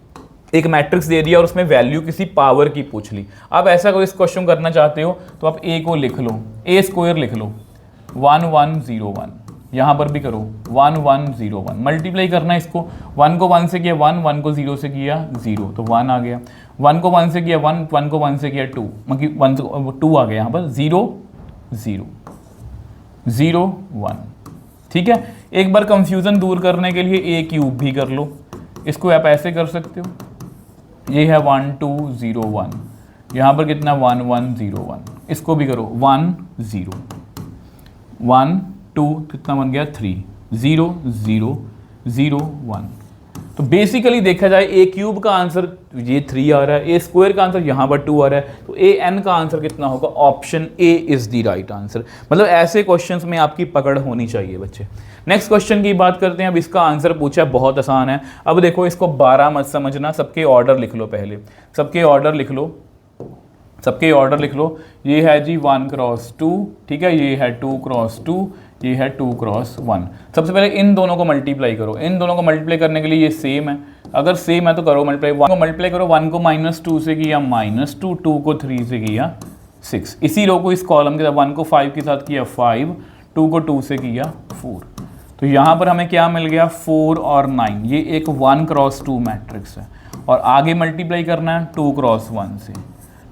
एक मैट्रिक्स दे दिया और उसमें वैल्यू किसी पावर की पूछ ली। अब ऐसा कोई इस क्वेश्चन करना चाहते हो तो आप ए को लिख लो, ए स्क्वायर लिख लो 1101। यहाँ पर भी करो 1101, मल्टीप्लाई करना है इसको। 1 को 1 से किया 1, 1 को 0 से किया 0, तो 1 आ गया। 1 को 1 से किया 1, 1 को 1 से किया 2, मतलब 1 2 आ गया यहाँ पर। 0 0 0 1, ठीक है। एक बार कंफ्यूजन दूर करने के लिए ए क्यूब भी कर लो, इसको आप ऐसे कर सकते हो। ये है 1201, यहाँ पर कितना 1101, इसको भी करो 1 0 1 2, कितना बन गया 3 0 0 0 1। तो बेसिकली देखा जाए ए क्यूब का आंसर ये 3 आ रहा है, ए स्क्वायर का आंसर यहाँ पर 2 आ रहा है, तो ए एन का आंसर कितना होगा? Option A is the right answer. मतलब ऐसे क्वेश्चंस में आपकी पकड़ होनी चाहिए बच्चे। नेक्स्ट क्वेश्चन की बात करते हैं। अब इसका आंसर पूछा, बहुत आसान है। अब देखो इसको 12 मत समझना, सबके ऑर्डर लिख लो पहले, सबके ऑर्डर लिख लो, सबके ऑर्डर लिख लो। ये है जी 1 क्रॉस 2, ठीक है। ये है 2 क्रॉस 2, ये है 2 क्रॉस 1। सबसे पहले इन दोनों को मल्टीप्लाई करो। इन दोनों को मल्टीप्लाई करने के लिए ये सेम है, अगर सेम है तो करो मल्टीप्लाई। 1 को मल्टीप्लाई करो, 1 को -2 से किया -2, 2 को 3 से किया 6। इसी रो को इस कॉलम के साथ 1 को 5 के साथ किया 5, 2 को 2 से किया 4। तो यहाँ पर हमें क्या मिल गया? 4 और 9। ये एक 1 क्रॉस 2 मैट्रिक्स है और आगे मल्टीप्लाई करना है 2 क्रॉस 1 से,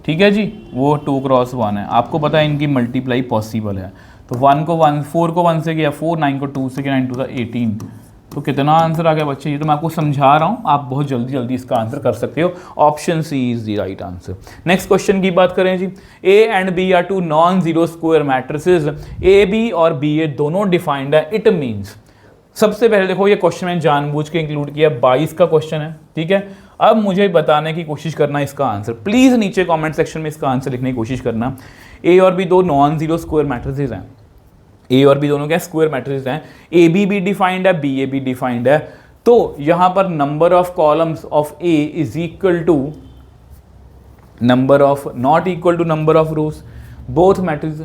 ठीक है जी। वो 2 क्रॉस 1 है, आपको पता है इनकी मल्टीप्लाई पॉसिबल है। तो 1 को 1, 4 को 1 से किया 4, 9 को 2 से किया 9 2 18। तो कितना आंसर आ गया बच्चे? ये तो मैं आपको समझा रहा हूँ, आप बहुत जल्दी जल्दी इसका आंसर कर सकते हो। Option C is the right answer. Next question की बात करें जी। A and B are 2 non zero square matrices, A B और बी ए दोनों डिफाइंड है। इट मीन्स, सबसे पहले देखो ये क्वेश्चन मैंने जानबूझ के इंक्लूड किया, 22 का क्वेश्चन है, ठीक है। अब मुझे बताने की कोशिश करना इसका आंसर। प्लीज नीचे कमेंट सेक्शन में इसका आंसर लिखने की कोशिश करना। ए और बी दो नॉन जीरो स्क्वायर मैट्रिसेस हैं, ए और बी दोनों क्या स्क्वायर मैट्रिसेस हैं। ए बी भी डिफाइंड है, बी ए भी डिफाइंड है। तो यहां पर number of columns of A is equal to number of, not equal to number of rows, both matrix.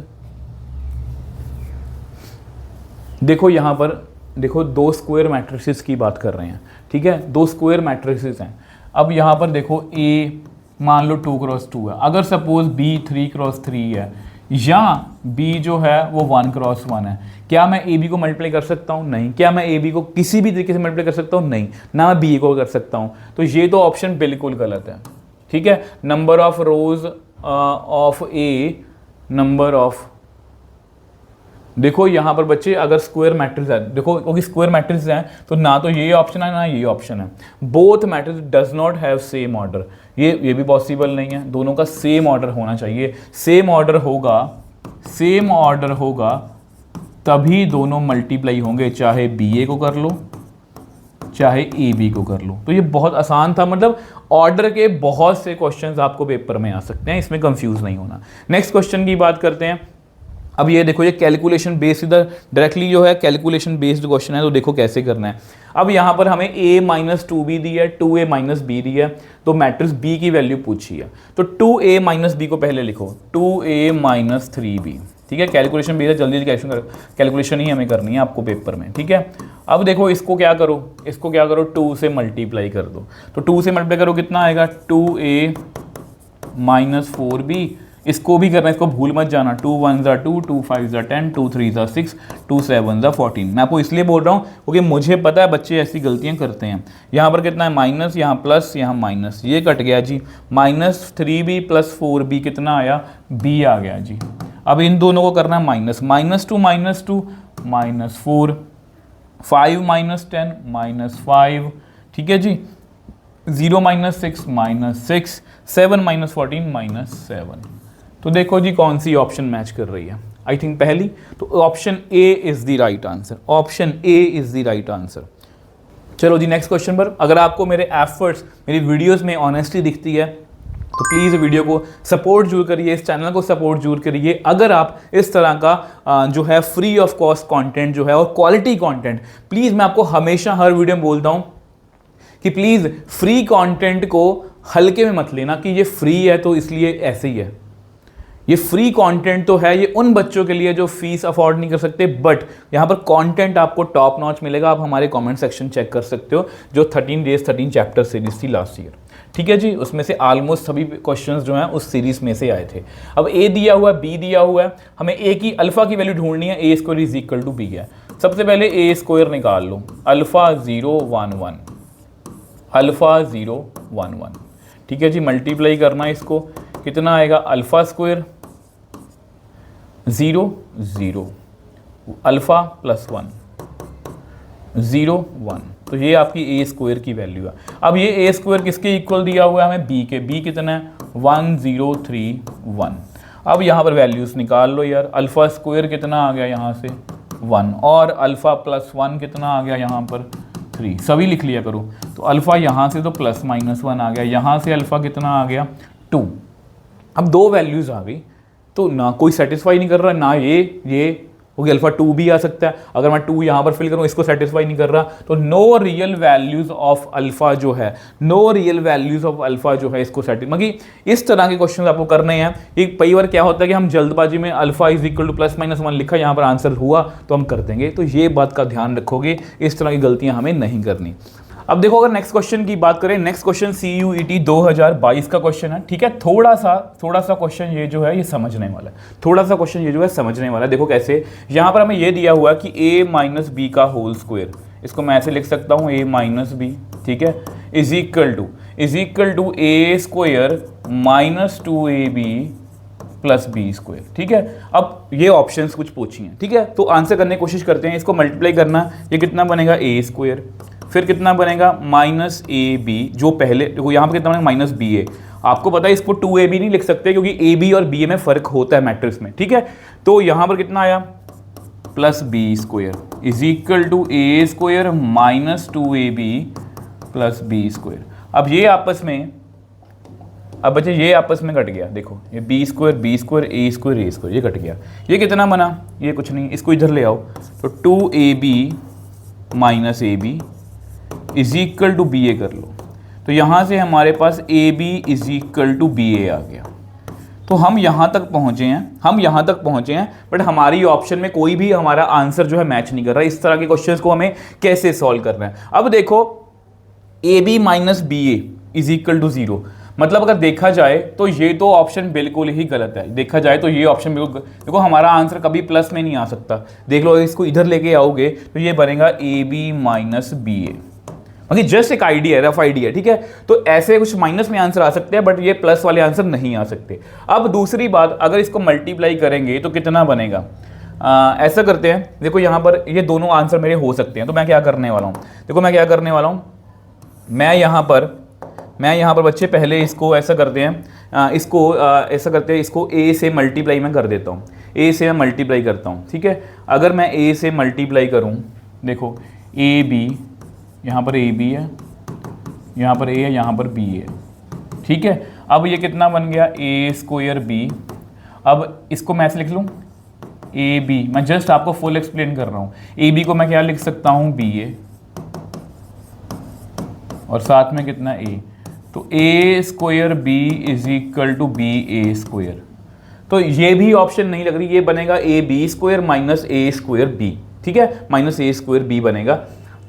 देखो यहां पर देखो 2 स्क्वायर मैट्रिसेस की बात कर रहे हैं, ठीक है। 2 स्क्वायर मैट्रिसेस हैं। अब यहाँ पर देखो ए मान लो 2 क्रॉस 2 है, अगर सपोज बी 3 क्रॉस 3 है, या बी जो है वो 1 क्रॉस 1 है। क्या मैं ए बी को मल्टीप्लाई कर सकता हूँ? नहीं। क्या मैं ए बी को किसी भी तरीके से मल्टीप्लाई कर सकता हूँ? नहीं। ना मैं बी को कर सकता हूँ। तो ये तो ऑप्शन बिल्कुल गलत है, ठीक है। Number of rose of A, number of, देखो यहां पर बच्चे अगर स्क्वायर मैट्रिक्स है, देखो क्योंकि स्क्वायर मैट्रिक्स है तो ना तो ये ऑप्शन है ना ये ऑप्शन है। Both matrix does not have same order, ये भी पॉसिबल नहीं है। दोनों का सेम ऑर्डर होना चाहिए। सेम ऑर्डर होगा तभी दोनों मल्टीप्लाई होंगे, चाहे बी ए को कर लो चाहे ए बी को कर लो। तो ये बहुत आसान था, मतलब ऑर्डर के बहुत से क्वेश्चंस आपको पेपर में आ सकते हैं, इसमें कंफ्यूज नहीं होना। नेक्स्ट क्वेश्चन की बात करते हैं। अब ये देखो, ये कैलकुलेशन बेस्ड, इधर डायरेक्टली जो है कैलकुलेशन बेस्ड क्वेश्चन है। तो देखो कैसे करना है। अब यहाँ पर हमें a माइनस 2b दी है, 2a माइनस b दी है, तो मैट्रिक्स b की वैल्यू पूछी है। तो 2a माइनस b को पहले लिखो, 2a माइनस 3b, ठीक है। कैलकुलेशन बेस्ड, जल्दी कैलकुलेशन ही हमें करनी है आपको पेपर में, ठीक है। अब देखो इसको क्या करो, 2 से मल्टीप्लाई कर दो। तो 2 से मल्टीप्लाई करो कितना आएगा, 2a माइनस 4b। इसको भी करना है, इसको भूल मत जाना। 2 1 ज़ा 2, 2 5 ज़ा 10, 2 3 ज़ा 6, 2 7 ज़ा 14। मैं आपको इसलिए बोल रहा हूँ क्योंकि मुझे पता है बच्चे ऐसी गलतियाँ करते हैं। यहाँ पर कितना है, माइनस, यहाँ प्लस, यहाँ माइनस, ये कट गया जी। माइनस 3b प्लस 4b कितना आया, b आ गया जी। अब इन दोनों को करना है माइनस, -2 माइनस 4, 5 माइनस 10 माइनस 5, ठीक है जी। 0 माइनस 6 माइनस 6, 7 माइनस 14 माइनस 7। तो देखो जी कौन सी ऑप्शन मैच कर रही है। आई थिंक पहली, तो option A is the right answer. Option A is the right answer. चलो जी नेक्स्ट क्वेश्चन पर। अगर आपको मेरे एफर्ट्स, मेरी वीडियोस में ऑनेस्टी दिखती है तो प्लीज़ वीडियो को सपोर्ट जरूर करिए, इस चैनल को सपोर्ट जरूर करिए। अगर आप इस तरह का जो है फ्री ऑफ कॉस्ट कंटेंट जो है और क्वालिटी कंटेंट, प्लीज़ मैं आपको हमेशा हर वीडियो में बोलता हूँ कि प्लीज़ फ्री कंटेंट को हल्के में मत लेना कि ये फ्री है तो इसलिए ऐसे ही है। ये फ्री कंटेंट तो है, ये उन बच्चों के लिए जो फीस अफोर्ड नहीं कर सकते, बट यहाँ पर कंटेंट आपको टॉप नॉच मिलेगा। आप हमारे कमेंट सेक्शन चेक कर सकते हो, जो 13 डेज 13 चैप्टर सीरीज थी लास्ट ईयर, ठीक है जी। उसमें से ऑलमोस्ट सभी क्वेश्चंस जो हैं उस सीरीज में से आए थे। अब ए दिया हुआ है, बी दिया हुआ है, हमें ए की अल्फा की वैल्यू ढूंढनी है। A square is equal to B है। सबसे पहले ए स्क्वायर निकाल लो, अल्फा 0 1 1, अल्फा 0 1 1, ठीक है जी। मल्टीप्लाई करना है इसको, कितना आएगा, अल्फा स्क्वायर 0 0, अल्फा प्लस 1 0 1, तो ये आपकी ए स्क्वायर की वैल्यू है। अब ये ए स्क्वायर किसके इक्वल दिया हुआ है हमें, बी के। बी कितना है, 1 0 3 1। अब यहाँ पर वैल्यूज निकाल लो यार। अल्फा स्क्वायर कितना आ गया यहाँ से 1, और अल्फा प्लस 1 कितना आ गया यहाँ पर 3, सभी लिख लिया करो। तो अल्फा यहाँ से तो प्लस -1 आ गया, यहाँ से अल्फा कितना आ गया 2। अब दो वैल्यूज आ गई, तो ना कोई सेटिस्फाई नहीं कर रहा, ना ये क्योंकि अल्फा 2 भी आ सकता है। अगर मैं 2 यहाँ पर फिल करूँ, इसको सेटिस्फाई नहीं कर रहा, तो no real values of alpha जो है, no real values of alpha जो है इसको मतलब इस तरह के क्वेश्चन आपको करने हैं। ये कई बार क्या होता है कि हम जल्दबाजी में अल्फा इज इक्वल टू +-1 लिखा, यहाँ पर आंसर हुआ तो हम कर देंगे। तो ये बात का ध्यान रखोगे, इस तरह की गलतियाँ हमें नहीं करनी। अब देखो अगर नेक्स्ट क्वेश्चन की बात करें, नेक्स्ट क्वेश्चन CUET 2022 का क्वेश्चन है, ठीक है। थोड़ा सा क्वेश्चन ये जो है ये समझने वाला है, थोड़ा सा क्वेश्चन ये जो है समझने वाला है। देखो कैसे, यहाँ पर हमें ये दिया हुआ है कि a माइनस बी का होल स्क्वायर, इसको मैं ऐसे लिख सकता हूँ a माइनस बी, ठीक है, is equal to a square minus 2ab plus B square, ठीक है। अब ये ऑप्शंस कुछ पूछी हैं, ठीक है, तो आंसर करने की कोशिश करते हैं। इसको मल्टीप्लाई करना, ये कितना बनेगा a स्क्वायर, फिर कितना बनेगा -ab, जो पहले देखो यहाँ पर कितना बनेगा -ba। आपको पता है इसको 2ab नहीं लिख सकते क्योंकि ab और ba में फर्क होता है मैट्रिक्स में, ठीक है। तो यहाँ पर कितना आया plus B square is equal to a square minus 2ab plus B square. अब ये आपस में, अब बच्चे ये आपस में कट गया, देखो ये b स्क्वायर a स्क्वायर ये कट गया। ये कितना बना, ये कुछ नहीं, इसको इधर ले आओ, तो 2ab minus ab is equal to B A कर लो। तो यहाँ से हमारे पास A B is equal to B A आ गया। तो हम यहाँ तक पहुँचे हैं, बट हमारी ऑप्शन में कोई भी हमारा आंसर जो है मैच नहीं कर रहा। इस तरह के क्वेश्चंस को हमें कैसे सॉल्व करना है। अब देखो A B minus B A is equal to 0, मतलब अगर देखा जाए तो ये तो ऑप्शन बिल्कुल ही गलत है। देखा जाए तो ये ऑप्शन बिल्कुल, देखो हमारा आंसर कभी प्लस में नहीं आ सकता। देख लो, अगर इसको इधर लेके आओगे तो ये बनेगा ए बी माइनस बी ए। बाकी जस्ट एक आइडिया है, रफ आइडिया, ठीक है। तो ऐसे कुछ माइनस में आंसर आ सकते हैं, बट ये प्लस वाले आंसर नहीं आ सकते। अब दूसरी बात, अगर इसको मल्टीप्लाई करेंगे तो कितना बनेगा? ऐसा करते हैं, देखो यहाँ पर ये दोनों आंसर मेरे हो सकते हैं। तो मैं क्या करने वाला हूँ, देखो मैं क्या करने वाला हूँ, मैं यहाँ पर बच्चे पहले इसको ऐसा करते हैं, ऐसा करते हैं, इसको ए से मल्टीप्लाई मैं कर देता हूँ। ए से मैं मल्टीप्लाई करता हूँ, ठीक है। अगर मैं ए से मल्टीप्लाई करूँ, देखो ए बी, यहाँ पर ए बी है, यहाँ पर ए है, यहाँ पर बी है, ठीक है। अब ये कितना बन गया? ए स्क्वायर बी। अब इसको मैं ऐसे लिख लूँ ए बी, मैं जस्ट आपको फुल एक्सप्लेन कर रहा हूँ। ए बी को मैं क्या लिख सकता हूँ? बी ए, और साथ में कितना? ए। तो A square B is equal to B A square. तो ये भी ऑप्शन नहीं लग रही, ये बनेगा A B square minus A square B, ठीक है, माइनस ए स्क्वायर बी बनेगा।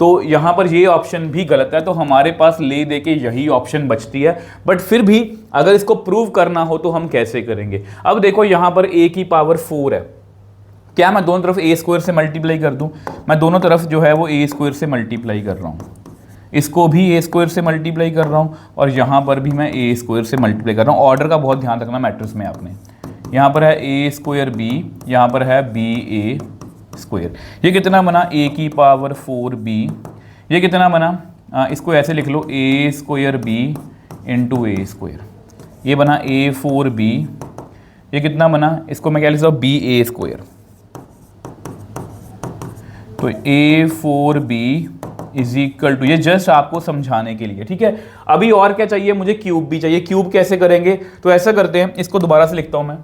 तो यहाँ पर ये ऑप्शन भी गलत है। तो हमारे पास ले दे के यही ऑप्शन बचती है। बट फिर भी अगर इसको प्रूव करना हो तो हम कैसे करेंगे? अब देखो यहाँ पर ए की पावर 4 है, क्या मैं दोनों तरफ ए स्क्वायर से मल्टीप्लाई कर दूं? मैं दोनों तरफ जो है वो ए स्क्वायर से मल्टीप्लाई कर रहा हूँ, इसको भी ए स्क्वायर से मल्टीप्लाई कर रहा हूँ, और यहाँ पर भी मैं ए स्क्वायर से मल्टीप्लाई कर रहा हूँ। ऑर्डर का बहुत ध्यान रखना मैट्रिक्स में आपने। यहाँ पर है ए स्क्वायर बी, यहाँ पर है बी ए स्क्वायर। ये कितना बना? ए की पावर 4 बी। ये कितना बना? इसको ऐसे लिख लो, ए स्क्वायर बी इंटू ए स्क्वायर। ये बना ए 4 बी। ये कितना बना? इसको मैं क्या लिख सकता हूँ? B A square. तो ए 4 बी इज इक्वल टू, ये जस्ट आपको समझाने के लिए, ठीक है। अभी और क्या चाहिए मुझे? क्यूब भी चाहिए। क्यूब कैसे करेंगे? तो ऐसा करते हैं, इसको दोबारा से लिखता हूँ मैं,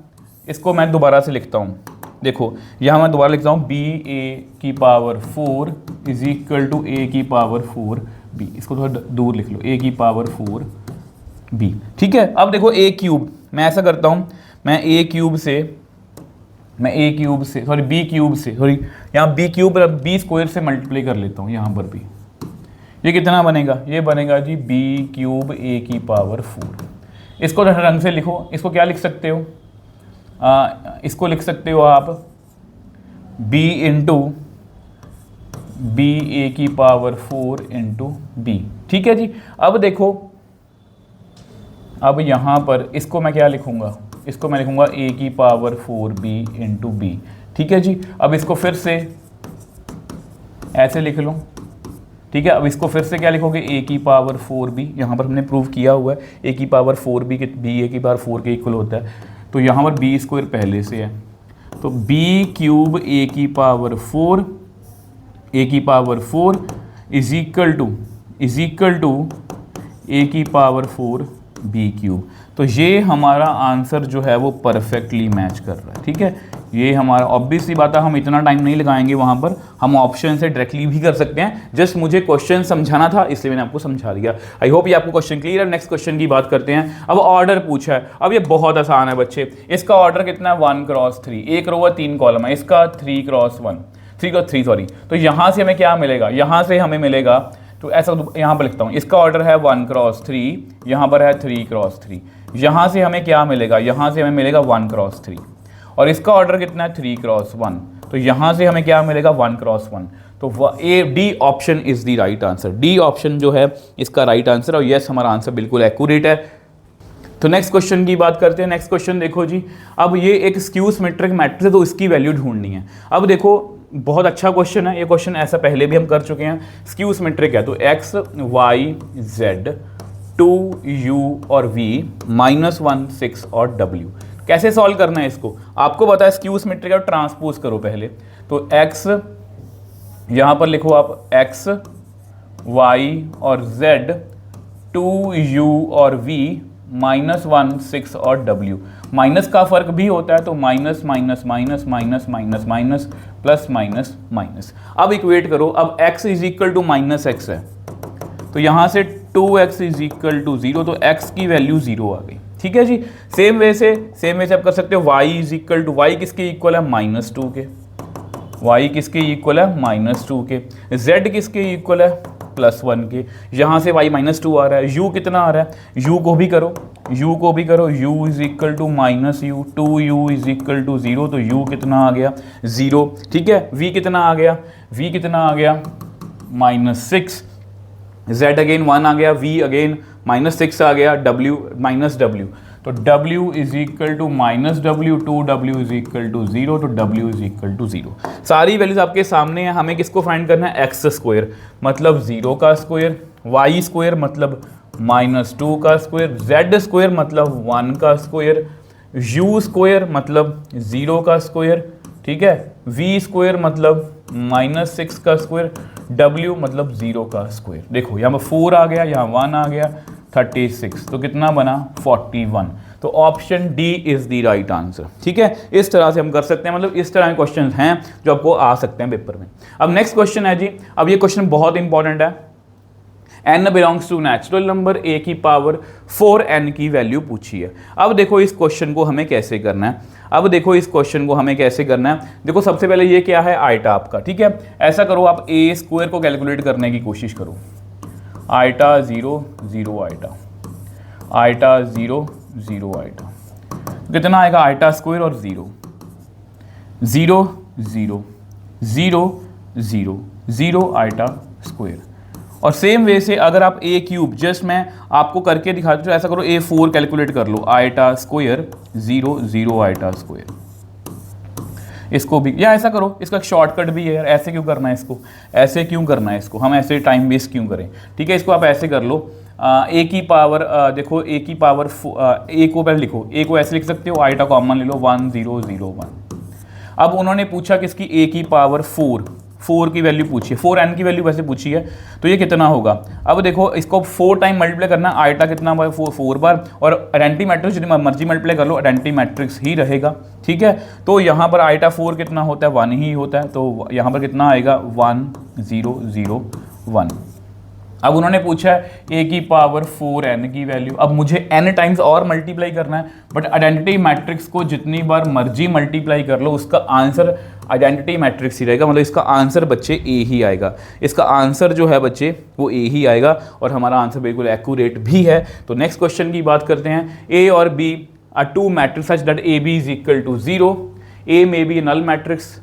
इसको मैं दोबारा से लिखता हूँ। देखो यहाँ मैं दोबारा लिखता हूँ, बी ए की पावर 4 इज इक्वल टू ए की पावर 4 बी। इसको थोड़ा दूर लिख लो, ए की पावर 4 बी, ठीक है। अब देखो ए क्यूब, मैं ऐसा करता हूँ, मैं बी क्यूब से यहाँ बी स्क्वायर से मल्टीप्लाई कर लेता हूँ यहाँ पर भी। ये कितना बनेगा? ये बनेगा जी बी क्यूब ए की पावर 4। इसको रंग से लिखो, इसको क्या लिख सकते हो? इसको लिख सकते हो आप बी इंटू बी ए की पावर 4 इंटू बी, ठीक है जी। अब देखो, अब यहाँ पर इसको मैं क्या लिखूंगा? इसको मैं लिखूंगा ए की पावर 4 बी इंटू बी, ठीक है जी। अब इसको फिर से ऐसे लिख लो, ठीक है। अब इसको फिर से क्या लिखोगे? ए की पावर 4 बी। यहाँ पर हमने प्रूव किया हुआ है ए की पावर 4 बी बी ए की पावर 4 के इक्वल होता है। तो यहाँ पर बी स्क्वायर पहले से है, तो बी क्यूब ए की पावर 4 इज इक्वल टू ए की पावर 4 बी क्यूब। तो ये हमारा आंसर जो है वो परफेक्टली मैच कर रहा है, ठीक है। ये हमारा ऑब्वियस सी बात है, हम इतना टाइम नहीं लगाएंगे वहाँ पर, हम ऑप्शन से डायरेक्टली भी कर सकते हैं। जस्ट मुझे क्वेश्चन समझाना था इसलिए मैंने आपको समझा दिया। आई होप ये आपको क्वेश्चन क्लियर है। नेक्स्ट क्वेश्चन की बात करते हैं। अब ऑर्डर पूछा है, अब ये बहुत आसान है बच्चे। इसका ऑर्डर कितना है? 1x3, एक रो है 3 कॉलम है, इसका 3x3 सॉरी। तो यहाँ से हमें क्या मिलेगा? यहाँ से हमें मिलेगा, तो ऐसा यहाँ पर लिखता हूँ, इसका ऑर्डर है 1x3, यहाँ पर है 3x3। यहाँ से हमें क्या मिलेगा? यहाँ से हमें मिलेगा 1x3, और इसका ऑर्डर कितना है? 3x1। तो यहाँ से हमें क्या मिलेगा? 1x1। तो A D option is the right answer. D option जो है इसका राइट आंसर, और यस हमारा आंसर बिल्कुल एक्यूरेट है। तो नेक्स्ट क्वेश्चन की बात करते हैं। नेक्स्ट क्वेश्चन देखो जी, अब ये एक स्क्यू सिमेट्रिक मैट्रिक्स है, तो इसकी वैल्यू ढूंढनी है। अब देखो बहुत अच्छा क्वेश्चन है ये क्वेश्चन, ऐसा पहले भी हम कर चुके हैं। स्क्यू सिमेट्रिक है तो x y z 2 u और v -1 6 और w। कैसे सॉल्व करना है इसको? आपको पता है स्क्यू सिमेट्रिक है, ट्रांसपोज करो पहले। तो x यहाँ पर लिखो आप, x y और z 2 u और v -1 6 और w। माइनस का फर्क भी होता है, तो minus minus minus minus minus minus plus minus minus. अब इक्वेट करो, अब x is equal to minus x है, तो यहाँ से 2x इज इक्वल टू 0, तो x की वैल्यू 0 आ गई, ठीक है जी। सेम वे से आप कर सकते हो y is equal to, y किसके इक्वल है? -2 के। y किसके इक्वल है? -2 के। z किसके इक्वल है? +1 के, यहाँ से y -2 आ रहा है, u कितना आ रहा है, u को भी करो, u is equal to -u, 2u is equal to 0, तो u कितना आ गया 0, ठीक है। v कितना आ गया, -6, z अगेन 1 आ गया, v अगेन -6 आ गया, w, तो w is equal to -w, 2w is equal to 0, तो w इज इक्वल टू 0। सारी वैल्यूज आपके सामने है, हमें किसको फाइंड करना है, x² मतलब 0 का स्क्वायर, y² मतलब -2 का स्क्वायर, z² मतलब 1 का स्क्वायर, u² मतलब 0 का स्क्वायर, ठीक है, v² मतलब -6 का स्क्वायर, w मतलब 0 का स्क्वायर। देखो यहाँ पर 4 आ गया, यहाँ 1 आ गया, 36, तो कितना बना 41। तो option D is the right answer, ठीक है। इस तरह से हम कर सकते हैं, मतलब इस तरह के क्वेश्चन हैं जो आपको आ सकते हैं पेपर में। अब नेक्स्ट क्वेश्चन है जी, अब ये क्वेश्चन बहुत इंपॉर्टेंट है, n belongs to natural number a की पावर 4n की वैल्यू पूछी है। अब देखो इस क्वेश्चन को हमें कैसे करना है, देखो सबसे पहले ये क्या है, आइटा आपका, ठीक है। ऐसा करो आप a² को कैलकुलेट करने की कोशिश करो, आइटा 0 0 आइटा 0 0 आइटा, कितना आएगा आइटा स्क्वायर और 0 0 0 0 0 0 आइटा स्क्वायर। और सेम वे से अगर आप a³ जस्ट मैं आपको करके दिखा दूँ, तो ऐसा करो a4 कैलकुलेट कर लो, आइटा स्क्वायर 0 0 आइटा स्क्वायर, इसको भी, या ऐसा करो, इसका शॉर्टकट भी है यार, ऐसे क्यों करना है इसको, हम ऐसे टाइम वेस्ट क्यों करें, ठीक है। इसको आप ऐसे कर लो, a की पावर देखो a की पावर a को पहले लिखो, a को ऐसे लिख सकते हो, आइटा कॉमन ले लो, 1 0 0 1। अब उन्होंने पूछा किसकी, a की पावर 4 की वैल्यू पूछी है, 4n की वैल्यू वैसे पूछी है, तो ये कितना होगा। अब देखो इसको 4 टाइम मल्टीप्लाई करना, आइटा कितना बार 4 बार, और आइडेंटिटी मैट्रिक्स जितनी मर्जी मल्टीप्लाई कर लो, आइडेंटिटी मैट्रिक्स ही रहेगा, ठीक है। तो यहाँ पर आइटा 4 कितना होता है, 1 ही होता है, तो यहाँ पर कितना आएगा 1 0 0 1। अब उन्होंने पूछा है a की पावर 4n की वैल्यू, अब मुझे n टाइम्स और मल्टीप्लाई करना है, बट आइडेंटिटी मैट्रिक्स को जितनी बार मर्जी मल्टीप्लाई कर लो, उसका आंसर आइडेंटिटी मैट्रिक्स ही रहेगा, मतलब इसका आंसर बच्चे a ही आएगा, इसका आंसर जो है बच्चे वो a ही आएगा, और हमारा आंसर बिल्कुल एक्यूरेट भी है। तो नेक्स्ट क्वेश्चन की बात करते हैं, a और b are two matrix such that ab is equal to 0, a may be null matrix,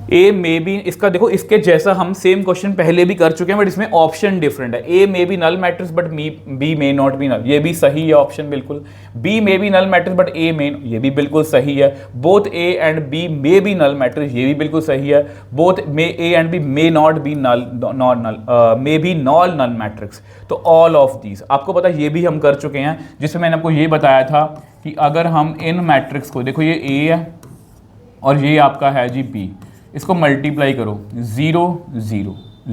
A may be, इसका देखो इसके जैसा हम सेम क्वेश्चन पहले भी कर चुके हैं, बट इसमें ऑप्शन डिफरेंट है, A may be null matrix but B may not be null, ये भी सही है ऑप्शन बिल्कुल, B may be null matrix but A may, ये भी बिल्कुल सही है, both A and B may be null matrix, ये भी बिल्कुल सही है, both may A and B may not be null may be null null matrix. तो ऑल ऑफ दीज आपको पता है, ये भी हम कर चुके हैं, जिसमें मैंने आपको ये बताया था कि अगर हम इन मैट्रिक्स को, देखो ये ए है और ये आपका है जी बी, इसको मल्टीप्लाई करो, 0 0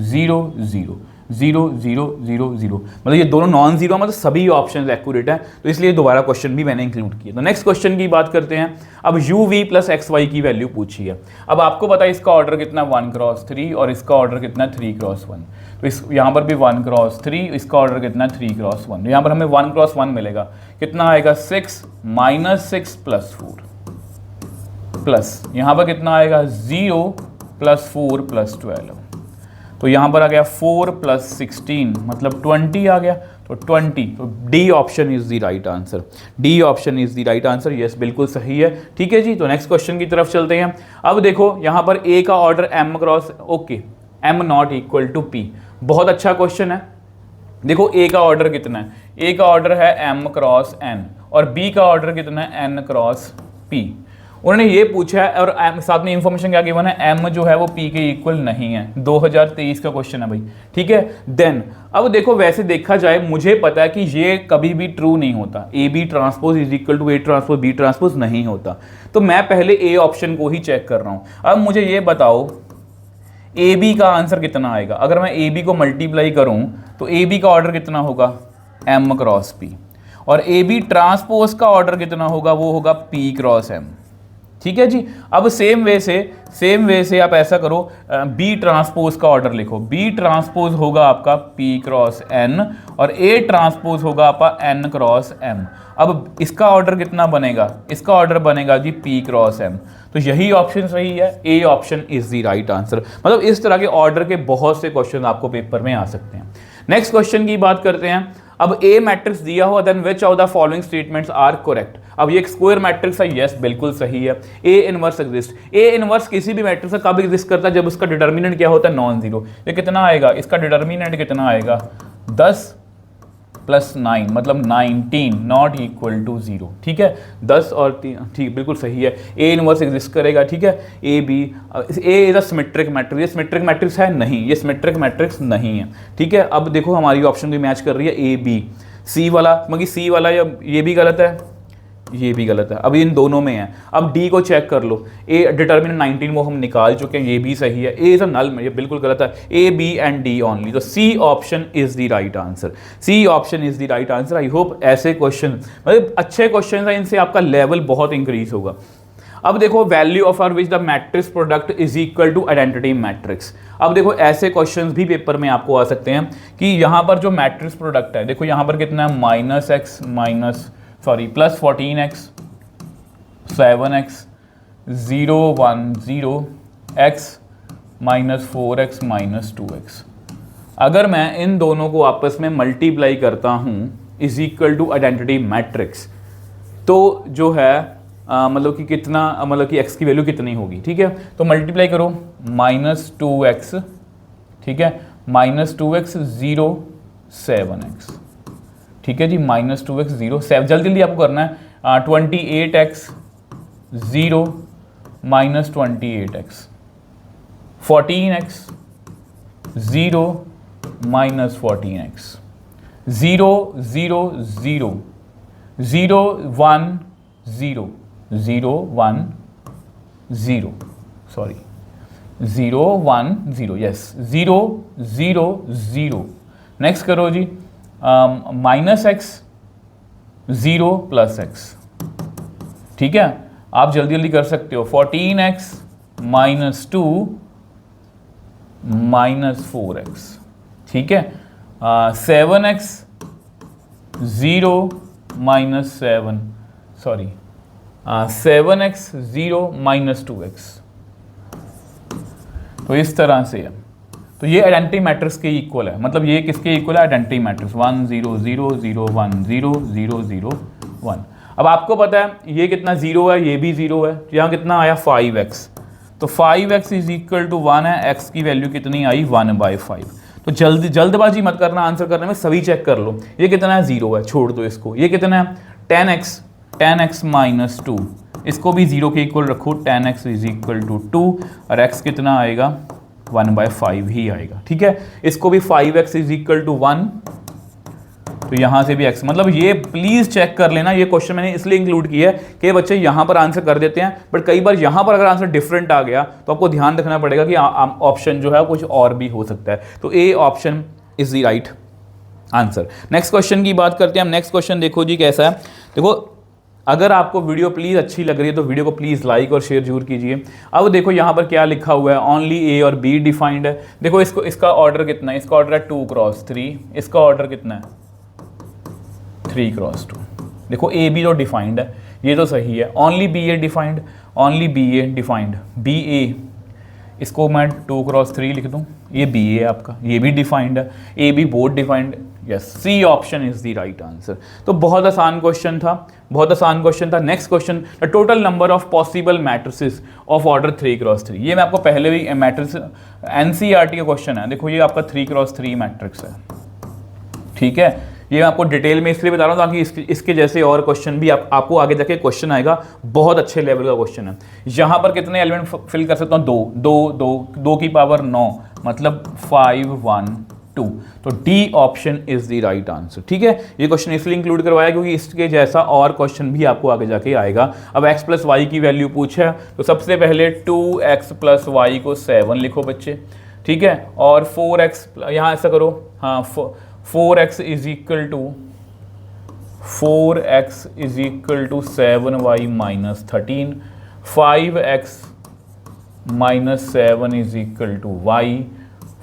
0 0 0 0 0 0, मतलब ये दोनों नॉन जीरो, मतलब सभी ऑप्शन एक्यूरेट है, तो इसलिए दोबारा क्वेश्चन भी मैंने इंक्लूड किया। तो नेक्स्ट क्वेश्चन की बात करते हैं, अब uv प्लस xy की वैल्यू पूछी है। अब आपको पता है इसका ऑर्डर कितना 1 क्रॉस 3 और इसका ऑर्डर कितना 3 क्रॉस 1, तो इस यहाँ पर भी 1 क्रॉस 3, इसका ऑर्डर कितना 3 क्रॉस 1, यहाँ पर हमें 1 क्रॉस 1 मिलेगा, कितना आएगा 6 -6 + 4 प्लस यहाँ पर कितना आएगा 0 + 4 + 12, तो यहाँ पर आ गया 4 + 16 मतलब 20 आ गया, तो 20, तो D option is the right answer, D option is the right answer, yes बिल्कुल सही है, ठीक है जी। तो नेक्स्ट क्वेश्चन की तरफ चलते हैं। अब देखो यहाँ पर ए का order m cross, okay, m not equal to p, बहुत अच्छा क्वेश्चन है। देखो ए का ऑर्डर कितना है, ए का ऑर्डर है m क्रॉस n और बी का ऑर्डर कितना है n क्रॉस p। उन्होंने ये पूछा है और साथ में इंफॉर्मेशन क्या गिवन है, m जो है वो p के इक्वल नहीं है, 2023 का क्वेश्चन है भाई, ठीक है। देन अब देखो वैसे देखा जाए, मुझे पता है कि ये कभी भी ट्रू नहीं होता, A B transpose is equal to A transpose B transpose नहीं होता, तो मैं पहले ए ऑप्शन को ही चेक कर रहा हूँ। अब मुझे ये बताओ ए बी का आंसर कितना आएगा, अगर मैं ए बी को मल्टीप्लाई करूँ तो ए बी का ऑर्डर कितना होगा m क्रॉस p, और ए बी ट्रांसपोज का ऑर्डर कितना होगा, वो होगा p क्रॉस m, ठीक है जी। अब सेम वे से आप ऐसा करो, बी ट्रांसपोज का ऑर्डर लिखो। बी ट्रांसपोज होगा आपका पी क्रॉस एन और ए ट्रांसपोज होगा आपका एन क्रॉस एम। अब इसका ऑर्डर कितना बनेगा? इसका ऑर्डर बनेगा जी पी क्रॉस एम। तो यही ऑप्शन सही है, A option is the right answer. मतलब इस तरह के ऑर्डर के बहुत से क्वेश्चन आपको पेपर में आ सकते हैं। नेक्स्ट क्वेश्चन की बात करते हैं। अब ए मैट्रिक्स दिया हो, then which of the following statements are correct. अब ये एक स्क्वायर मैट्रिक्स है, यस बिल्कुल सही है। A inverse exist. A inverse किसी भी मैट्रिक्स का कब एग्जिस्ट करता है? जब उसका डिटर्मिनेंट क्या होता है? Non zero. ये कितना आएगा? इसका डिटर्मिनेंट कितना आएगा? 10 + 9 मतलब 19 नॉट इक्वल टू 0। ठीक है, 10 और 3, ठीक बिल्कुल सही है। ए इनवर्स एग्जिस्ट करेगा। ठीक है, A B, A is a symmetric matrix. ये सिमेट्रिक मैट्रिक्स है? नहीं, ये सिमेट्रिक मैट्रिक्स नहीं है। ठीक है, अब देखो हमारी ऑप्शन भी मैच कर रही है, ए बी। सी वाला, मगर सी वाला ये भी गलत है, ये भी गलत है। अब इन दोनों में है। अब डी को चेक कर लो। ए डिटर्मिनेंट 19 वो हम निकाल चुके हैं, ये भी सही है। ए इज अ नल, ये बिल्कुल गलत है। A B and D only. तो C option is the right answer. C option is the right answer. I hope ऐसे क्वेश्चन, मतलब अच्छे क्वेश्चन हैं, इनसे आपका लेवल बहुत इंक्रीज होगा। अब देखो, value of r which the matrix product is equal to identity matrix. अब देखो ऐसे क्वेश्चंस भी पेपर में आपको आ सकते हैं कि यहाँ पर जो मैट्रिक्स प्रोडक्ट है, देखो यहाँ पर कितना है? Plus 14x 7x 0 1 0 x -4x -2x। अगर मैं इन दोनों को आपस में मल्टीप्लाई करता हूँ is equal to identity matrix, तो जो है मतलब कि कितना, मतलब कि x की वैल्यू कितनी होगी? ठीक है, तो मल्टीप्लाई करो -2x, ठीक है, -2x 0 7x। ठीक है जी, -2x 0 7, जल्दी जल्दी आपको करना है। 28x 0 -28x, 14x 0 -14x, 0 0 0 0 1 0 0 1 0 sorry 0 1 0 yes 0 0 0। Next करो जी, -x 0 + x। ठीक है, आप जल्दी जल्दी कर सकते हो। 14x -2 -4x। ठीक है, 7x 0 -7 सॉरी 7x 0 -2x। तो इस तरह से है। तो ये आइडेंटिटी मैट्रिक्स के इक्वल है, मतलब ये किसके इक्वल है? Identity matrix 1 0 0 0 1 0 0 0 1। अब आपको पता है ये कितना 0 है, ये भी 0 है। यहाँ कितना आया? 5x। तो 5x इज इक्वल टू 1 है। x की वैल्यू कितनी आई? 1/5। तो जल्दबाजी मत करना, आंसर करने में सभी चेक कर लो। ये कितना है? 0 है, छोड़ दो इसको। ये कितना है? 10x -2, इसको भी 0 के इक्वल रखो। 10x इज इक्वल टू 2 और x कितना आएगा? 1/5 ही आएगा। ठीक है, इसको भी 5x इज इक्वल टू 1, तो यहाँ से भी x, मतलब ये प्लीज़ चेक कर लेना। ये क्वेश्चन मैंने इसलिए इंक्लूड किया है कि बच्चे यहाँ पर आंसर कर देते हैं, बट कई बार यहाँ पर अगर आंसर डिफरेंट आ गया तो आपको ध्यान रखना पड़ेगा कि ऑप्शन जो है कुछ और भी हो सकता है। तो A option is the right answer. Next question की बात करते हैं हम। नेक्स्ट क्वेश्चन देखो जी कैसा है। देखो, अगर आपको वीडियो प्लीज़ अच्छी लग रही है तो वीडियो को प्लीज़ लाइक और शेयर जरूर कीजिए। अब देखो यहाँ पर क्या लिखा हुआ है, ओनली ए और बी डिफाइंड है। देखो इसका ऑर्डर कितना है? इसका ऑर्डर है 2 × 3। इसका ऑर्डर कितना है? 3 × 2। देखो ए बी तो डिफाइंड है, ये तो सही है। ओनली बी ए डिफाइंड, ओनली बी ए डिफाइंड, बी ए, इसको मैं 2 × 3 लिख दूँ, ये बी ए आपका, ये भी डिफाइंड है। A B both defined, yes C option is the right answer. तो बहुत आसान क्वेश्चन था, बहुत आसान क्वेश्चन था। Next question, the total number of possible matrices of order 3 × 3। ये मैं आपको पहले भी मैट्रिक्स एनसीईआरटी का क्वेश्चन है। देखो ये आपका 3 × 3 मैट्रिक्स है। ठीक है, ये मैं आपको डिटेल में इसलिए बता रहा हूँ ताकि इसके जैसे और क्वेश्चन भी आपको आगे जाके क्वेश्चन आएगा। बहुत अच्छे लेवल का क्वेश्चन है। यहाँ पर कितने एलिमेंट फिल कर सकता हूँ? 2 की पावर 9 मतलब 5 1 2। तो D option is the right answer. ठीक है, ये क्वेश्चन इसलिए इंक्लूड करवाया क्योंकि इसके जैसा और क्वेश्चन भी आपको आगे जाके आएगा। अब x + y की वैल्यू पूछा तो सबसे पहले 2x + y को 7 लिखो बच्चे। ठीक है, और 4x यहाँ ऐसा करो, हाँ 4x is equal to 7y - 13 5x minus 7 is equal to y,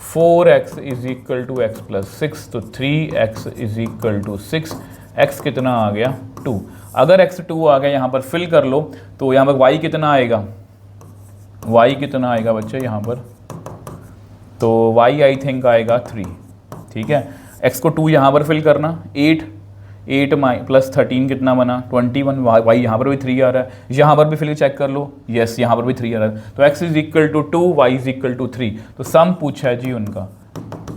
4x is equal to x plus 6, तो 3x is equal to 6, x कितना आ गया 2। अगर x 2 आ गया यहाँ पर फिल कर लो, तो यहाँ पर y कितना आएगा, y कितना आएगा बच्चे यहाँ पर, तो y आई थिंक आएगा 3। ठीक है, x को 2 यहाँ पर फिल करना, 8 प्लस 13 कितना बना 21, y यहाँ पर भी 3 आ रहा है, यहाँ पर भी फिर चेक कर लो, यस यहाँ पर भी 3 आ रहा है, तो x is equal to 2, y is equal to 3। तो सम पूछा है जी उनका,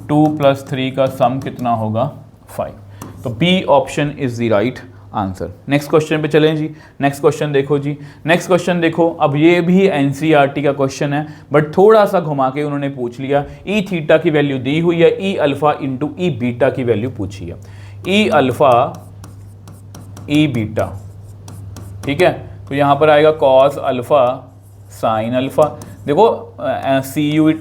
2 प्लस 3 का सम कितना होगा 5। तो B option is the right answer. Next question पे चलें जी। नेक्स्ट क्वेश्चन देखो जी, नेक्स्ट क्वेश्चन देखो। अब ये भी एनसीईआरटी का क्वेश्चन है, बट थोड़ा सा घुमा के उन्होंने पूछ लिया। ई थीटा की वैल्यू दी हुई है, ई अल्फा इंटू ई बीटा की वैल्यू पूछी है, ई अल्फा ई बीटा। ठीक है, तो यहाँ पर आएगा कॉस अल्फा साइन अल्फा। देखो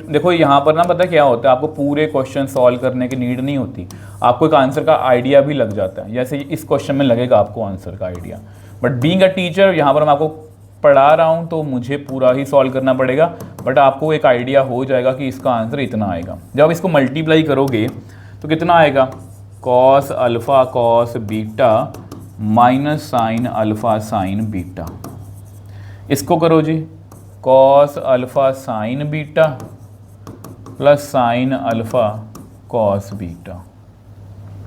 देखो यहाँ पर ना पता क्या होता है, आपको पूरे क्वेश्चन सॉल्व करने की नीड नहीं होती, आपको एक आंसर का आइडिया भी लग जाता है। जैसे इस क्वेश्चन में लगेगा आपको आंसर का idea, but being a teacher यहाँ पर मैं आपको पढ़ा रहा हूँ तो मुझे पूरा ही सॉल्व करना पड़ेगा, बट आपको एक आइडिया हो जाएगा कि इसका आंसर इतना आएगा। जब इसको मल्टीप्लाई करोगे तो कितना आएगा, cos alpha cos beta minus sine alpha sine beta. इसको करो जी, cos alpha sine beta plus sine alpha cos beta.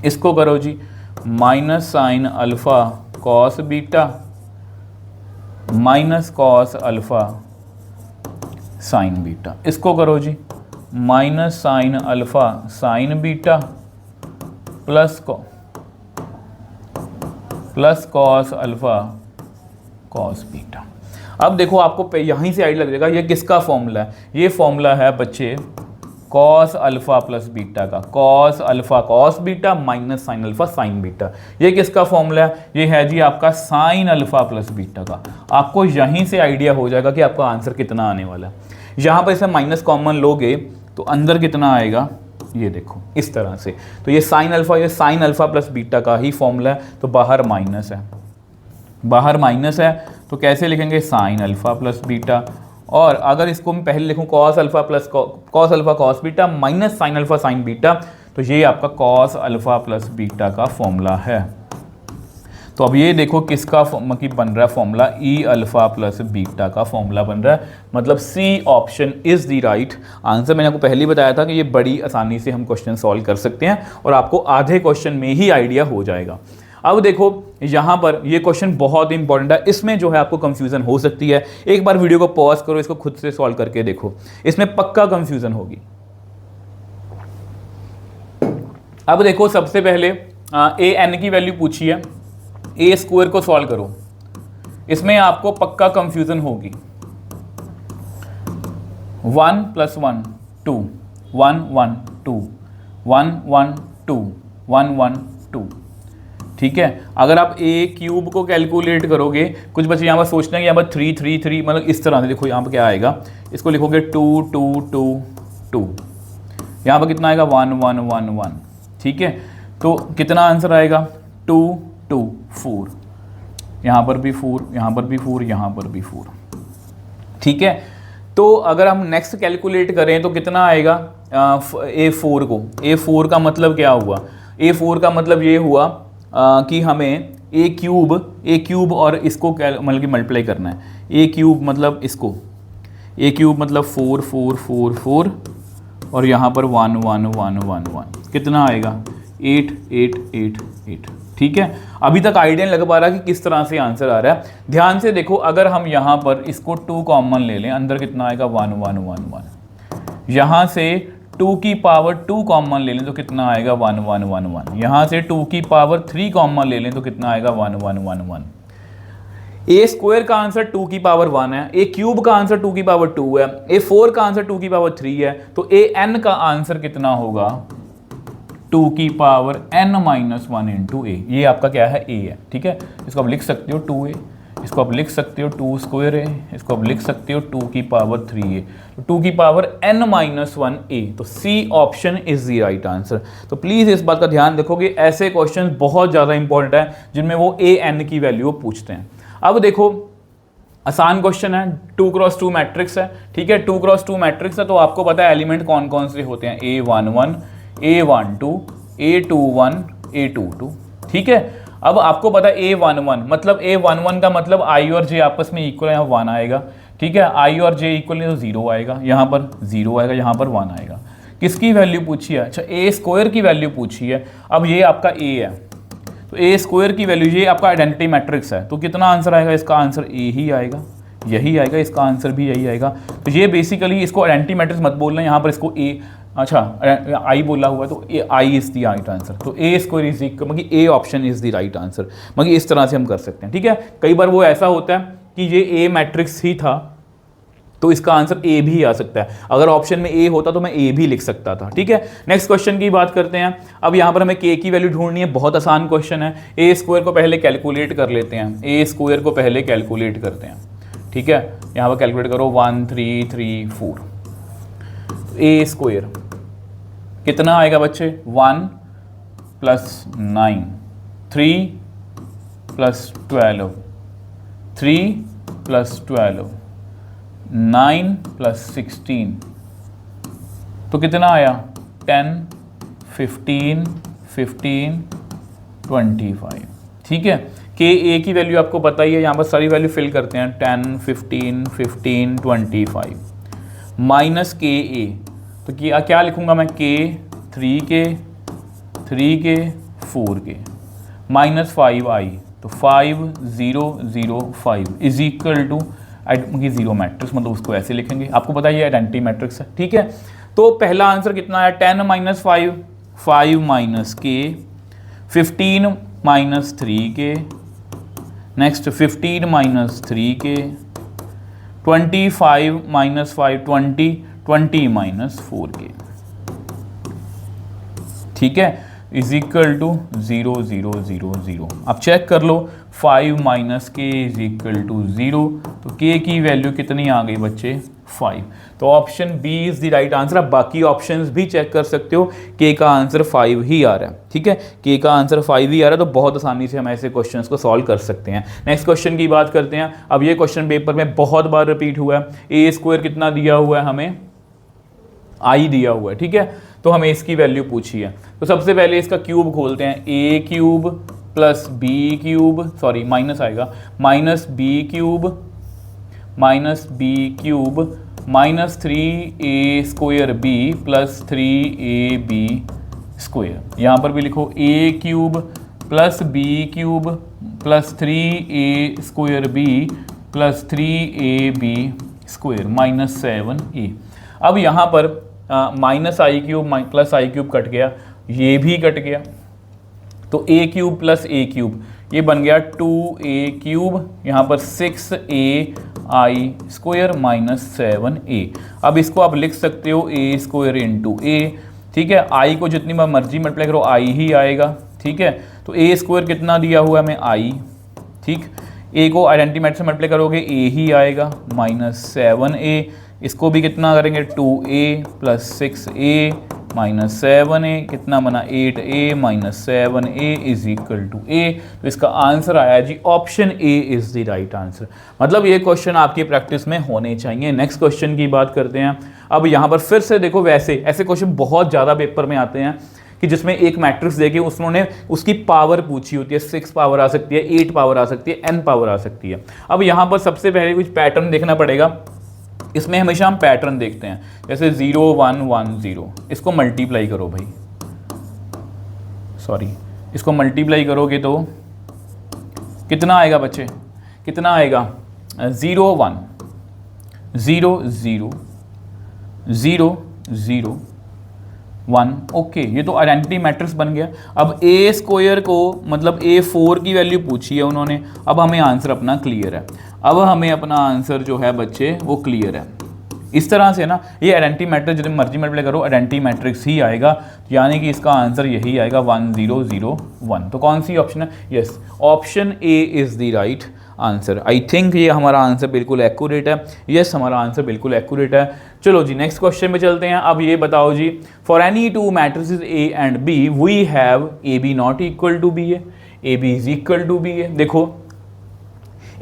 इसको करो जी, minus sine alpha cos beta minus cos alpha sine beta. इसको करो जी, minus sine alpha sine beta plus cos alpha cos beta. अब देखो आपको यहीं से आइडिया लग जाएगा ये किसका फॉर्मूला है। ये फॉर्मूला है बच्चे कॉस अल्फा प्लस बीटा का, cos alpha cos beta minus sine alpha sine beta. ये किसका फॉर्मूला है, ये है जी आपका साइन अल्फा प्लस बीटा का। आपको यहीं से आइडिया हो जाएगा कि आपका आंसर कितना आने वाला है। यहाँ पर इसे माइनस कॉमन लोगे तो अंदर कितना आएगा, ये देखो इस तरह से। तो ये साइन अल्फा प्लस बीटा का ही फॉर्मूला है, तो बाहर माइनस है, बाहर माइनस है तो कैसे लिखेंगे, साइन अल्फा प्लस बीटा। और अगर इसको मैं पहले लिखूं cos alpha cos beta minus sine alpha sine beta, तो ये आपका कॉस अल्फा प्लस बीटा का फॉर्मूला है। तो अब ये देखो किसका बन रहा है फॉर्मूला, ई अल्फा प्लस बीटा का फॉर्मूला बन रहा है। मतलब C option is the right answer. मैंने आपको पहले ही बताया था कि ये बड़ी आसानी से हम क्वेश्चन सॉल्व कर सकते हैं और आपको आधे क्वेश्चन में ही आइडिया हो जाएगा। अब देखो यहाँ पर ये क्वेश्चन बहुत इंपॉर्टेंट है, इसमें जो है आपको कंफ्यूजन हो सकती है। एक बार वीडियो को पॉज करो, इसको खुद से सॉल्व करके देखो, इसमें पक्का कंफ्यूजन होगी। अब देखो सबसे पहले ए एन की वैल्यू पूछी है, ए स्क्वायर को सॉल्व करो, इसमें आपको पक्का कंफ्यूजन होगी। 1 + 1 2 1 1 2 1 1 2 1 1 2। ठीक है, अगर आप ए क्यूब को कैलकुलेट करोगे, कुछ बच्चे यहाँ पर सोचते हैं कि यहाँ पर 3 3 3, मतलब इस तरह से देखो यहाँ पर क्या आएगा, इसको लिखोगे 2 2 2 2, यहाँ पर कितना आएगा 1 1 1 1। ठीक है, तो कितना आंसर आएगा 2 2 4, यहाँ पर भी 4, यहाँ पर भी 4, यहाँ पर भी 4। ठीक है, तो अगर हम नेक्स्ट कैलकुलेट करें तो कितना आएगा, A4 को, A4 का मतलब क्या हुआ, A4 का मतलब ये हुआ कि हमें ए क्यूब और इसको मतलब कि मल्टीप्लाई करना है। ए क्यूब मतलब इसको, ए क्यूब मतलब 4 4 4 4 और यहाँ पर 1 1 1 1 1, कितना आएगा 8 8 8 8। ठीक है, अभी तक आइडिया नहीं लग पा रहा कि किस तरह से आंसर आ रहा है। ध्यान से देखो, अगर हम यहाँ पर इसको 2 कॉमन ले लें, अंदर कितना आएगा 1 1 1 1। यहाँ से 2 की पावर 2 कॉमन ले लें तो कितना आएगा 1 1 1 1। यहाँ से 2 की पावर 3 कॉमन ले लें तो कितना आएगा 1 1 1 1। ए स्क्वायर का आंसर 2 की पावर 1 है, ए क्यूब का आंसर 2 की पावर 2 है, ए 4 का आंसर 2 की पावर 3 है, तो ए एन का आंसर कितना होगा 2 की पावर n-1 इंटू ए। ये आपका क्या है, ए है। ठीक है, इसको आप लिख सकते हो 2a, इसको आप लिख सकते हो 2 स्क्वायर है, इसको आप लिख सकते हो 2 की पावर 3a, तो 2 की पावर n-1a। तो C option is the right answer. तो प्लीज़ इस बात का ध्यान रखोगे, ऐसे क्वेश्चन बहुत ज़्यादा इंपॉर्टेंट है जिनमें वो a n की वैल्यू पूछते हैं। अब देखो आसान क्वेश्चन है, 2x2 मैट्रिक्स है, ठीक है, 2x2 मैट्रिक्स है, तो आपको पता है एलिमेंट कौन कौन से होते हैं, A11, A12, A21, A22, ठीक है। अब आपको पता है A11 मतलब A11 का मतलब I और J आपस में इक्वल है, यहाँ 1 आएगा, ठीक है, I और J इक्वल नहीं तो 0 आएगा, यहाँ पर 0 आएगा, यहाँ पर 1 आएगा। किसकी वैल्यू पूछी है, अच्छा A स्क्वायर की वैल्यू पूछी है। अब ये आपका A है, तो A स्क्वायर की वैल्यू, ये आपका आइडेंटिटी मैट्रिक्स है, तो कितना आंसर आएगा, इसका आंसर A ही आएगा, यही आएगा, इसका आंसर भी यही आएगा। तो ये बेसिकली, इसको आइडेंटिटी मैट्रिक्स मत बोलना, यहाँ पर इसको A, अच्छा आई बोला हुआ है, तो ए I is the right answer, तो ए स्क्वायर इज इक्वल, मतलब A option is the right answer, मतलब इस तरह से हम कर सकते हैं, ठीक है। कई बार वो ऐसा होता है कि ये ए मैट्रिक्स ही था तो इसका आंसर ए भी आ सकता है, अगर ऑप्शन में ए होता तो मैं ए भी लिख सकता था, ठीक है। नेक्स्ट क्वेश्चन की बात करते हैं। अब यहाँ पर हमें के की वैल्यू ढूंढनी है, बहुत आसान क्वेश्चन है। ए स्क्वायर को पहले कैलकुलेट कर लेते हैं, ए स्क्वायर को पहले कैलकुलेट करते हैं, ठीक है। यहाँ पर कैलकुलेट करो 1 3 3 4, ए स्क्वायर कितना आएगा बच्चे, 1 + 9, 3 + 12, 3 + 12, 9 + 16, तो कितना आया 10 15 15 25, ठीक है। के ए की वैल्यू आपको पता ही है, यहाँ पर सारी वैल्यू फिल करते हैं, 10 15 15 25 माइनस के ए, तो क्या लिखूंगा मैं, के 3 के 4 के माइनस 5i, तो 5 0 0 5 इज इक्वल टू 0 मैट्रिक्स, मतलब उसको ऐसे लिखेंगे, आपको पता है ये आइडेंटिटी मैट्रिक्स है, ठीक है। तो पहला आंसर कितना है, 10 - 5 5 - के, 15 - 3 के, नेक्स्ट 15 - 3 के, 25 - 5 20 20 - 4 के, ठीक है, इज इक्वल टू 0 0 0 0। अब चेक कर लो, 5 - के इज इक्वल टू 0, तो के की वैल्यू कितनी आ गई बच्चे, 5, तो option B is the right answer. अब बाकी ऑप्शंस भी चेक कर सकते हो, के का आंसर 5 ही आ रहा है, ठीक है, के का आंसर 5 ही आ रहा है, तो बहुत आसानी से हम ऐसे क्वेश्चंस को सॉल्व कर सकते हैं। नेक्स्ट क्वेश्चन की बात करते हैं। अब ये क्वेश्चन पेपर में बहुत बार रिपीट हुआ है, ए स्क्वायर कितना दिया हुआ है हमें, आई दिया हुआ है, ठीक है, तो हमें इसकी वैल्यू पूछी है। तो सबसे पहले इसका क्यूब खोलते हैं, A cube plus B cube, sorry minus आएगा, minus B cube minus 3a square B plus 3ab square. यहाँ पर भी लिखो a cube plus B cube plus 3a square B plus 3ab square minus 7a। अब यहाँ पर minus I cube plus I cube cut गया, ये भी कट गया, तो A cube plus A cube ये बन गया 2a क्यूब, यहाँ पर 6ai स्क्वायर माइनस 7a। अब इसको आप लिख सकते हो a स्क्वायर इंटू a, ठीक है, i को जितनी बार मर्जी मल्टीप्लाई करो i ही आएगा, ठीक है। तो a स्क्वायर कितना दिया हुआ है हमें i, ठीक, a को आइडेंटिटी मैट्रिक्स से मल्टीप्लाई करोगे a ही आएगा माइनस 7a, इसको भी कितना करेंगे 2a plus 6a minus 7a, कितना बना 8a minus 7a is equal to a। तो इसका आंसर आया जी option A is the right answer. मतलब ये क्वेश्चन आपकी प्रैक्टिस में होने चाहिए। नेक्स्ट क्वेश्चन की बात करते हैं। अब यहाँ पर फिर से देखो, वैसे ऐसे क्वेश्चन बहुत ज़्यादा पेपर में आते हैं कि जिसमें एक मैट्रिक्स देके उन्होंने उसकी पावर पूछी होती है, 6 पावर आ सकती है, 8 पावर आ सकती है, n पावर आ सकती है। अब यहाँ पर सबसे पहले कुछ पैटर्न देखना पड़ेगा, इसमें हमेशा हम पैटर्न देखते हैं, जैसे 0 1 1 0, इसको मल्टीप्लाई करो भाई, सॉरी इसको मल्टीप्लाई करोगे तो कितना आएगा बच्चे, कितना आएगा 0 1 0 0 0 0 1, ओके, ये तो आइडेंटिटी मैट्रिक्स बन गया। अब ए स्क्वायर को मतलब A4 की वैल्यू पूछी है उन्होंने, अब हमें आंसर अपना क्लियर है, अब हमें अपना आंसर जो है बच्चे वो क्लियर है। इस तरह से ना ये आइडेंटिटी मैट्रिक्स जितने मर्जी मल्टीप्लाई करो आइडेंटिटी मैट्रिक्स ही आएगा, यानी कि इसका आंसर यही आएगा 1 0 0 1। तो कौन सी ऑप्शन है, yes option A is the right answer. I think ये हमारा आंसर बिल्कुल एक्यूरेट है, यस हमारा आंसर बिल्कुल एक्यूरेट है। चलो जी नेक्स्ट क्वेश्चन पे चलते हैं। अब ये बताओ जी, for any two matrices A and B we have A B not equal to B A B is equal to B A. देखो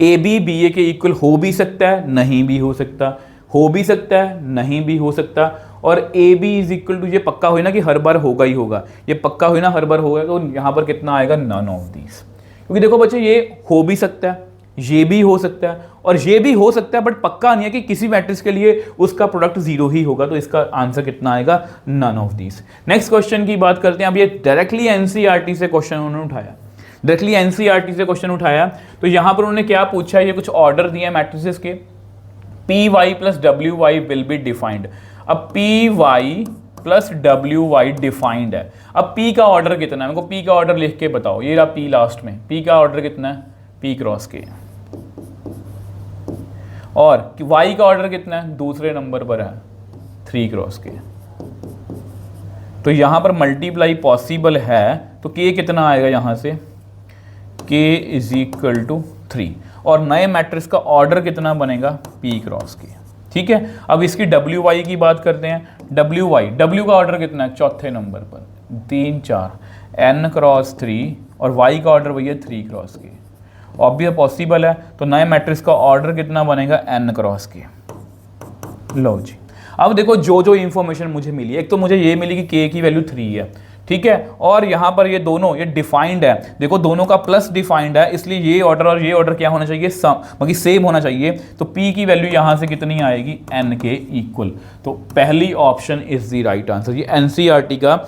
ए बी बी ए के इक्वल हो भी सकता है, नहीं भी हो सकता, हो भी सकता है, नहीं भी हो सकता। और A B is equal to, ये पक्का हुई ना कि हर बार होगा ही होगा, ये पक्का हुई ना हर बार होगा, तो यहाँ पर कितना आएगा, नन ऑफ दीज। क्योंकि देखो बच्चे ये हो भी सकता है, ये भी हो सकता है और ये भी हो सकता है, बट पक्का नहीं है कि किसी मैट्रिक्स के लिए उसका प्रोडक्ट जीरो ही होगा, तो इसका आंसर कितना आएगा, none of these. Next question की बात करते हैं। अब ये डायरेक्टली एनसीईआरटी से क्वेश्चन उन्होंने उठाया, डायरेक्टली एनसीईआरटी से क्वेश्चन उठाया। तो यहाँ पर उन्होंने क्या पूछा है, ये कुछ ऑर्डर दिए मैट्रिसेस के, P Y plus W Y will be defined. अब P Y plus W Y defined है। अब पी का ऑर्डर कितना है, मेरे को पी का ऑर्डर लिख के बताओ। ये रहा पी लास्ट में, पी का ऑर्डर कितना है, पी क्रॉस के। और वाई का ऑर्डर कितना है, दूसरे नंबर पर है, 3 क्रॉस के। तो यहां पर मल्टीप्लाई पॉसिबल है, तो के कितना आएगा यहां से, के इज इक्वल टू 3। और नए मैट्रिक्स का ऑर्डर कितना बनेगा, पी क्रॉस के। ठीक है, अब इसकी डब्ल्यू वाई की बात करते हैं। डब्ल्यू वाई, डब्ल्यू का ऑर्डर कितना है, चौथे नंबर पर, 3 4, एन क्रॉस 3, और वाई का ऑर्डर वही है 3 क्रॉस के। ऑब्वियस पॉसिबल है, तो नए मैट्रिक्स का ऑर्डर कितना बनेगा, एन क्रॉस के। लो जी, अब देखो जो जो इंफॉर्मेशन मुझे मिली, एक तो मुझे ये मिली कि के की वैल्यू 3 है, ठीक है, और यहाँ पर ये दोनों ये डिफाइंड है, देखो दोनों का प्लस डिफाइंड है, इसलिए ये ऑर्डर और ये ऑर्डर क्या होना चाहिए, मतलब सेम होना चाहिए। तो p की वैल्यू यहाँ से कितनी आएगी, n के इक्वल। तो पहली option is the right answer. ये एनसीईआरटी का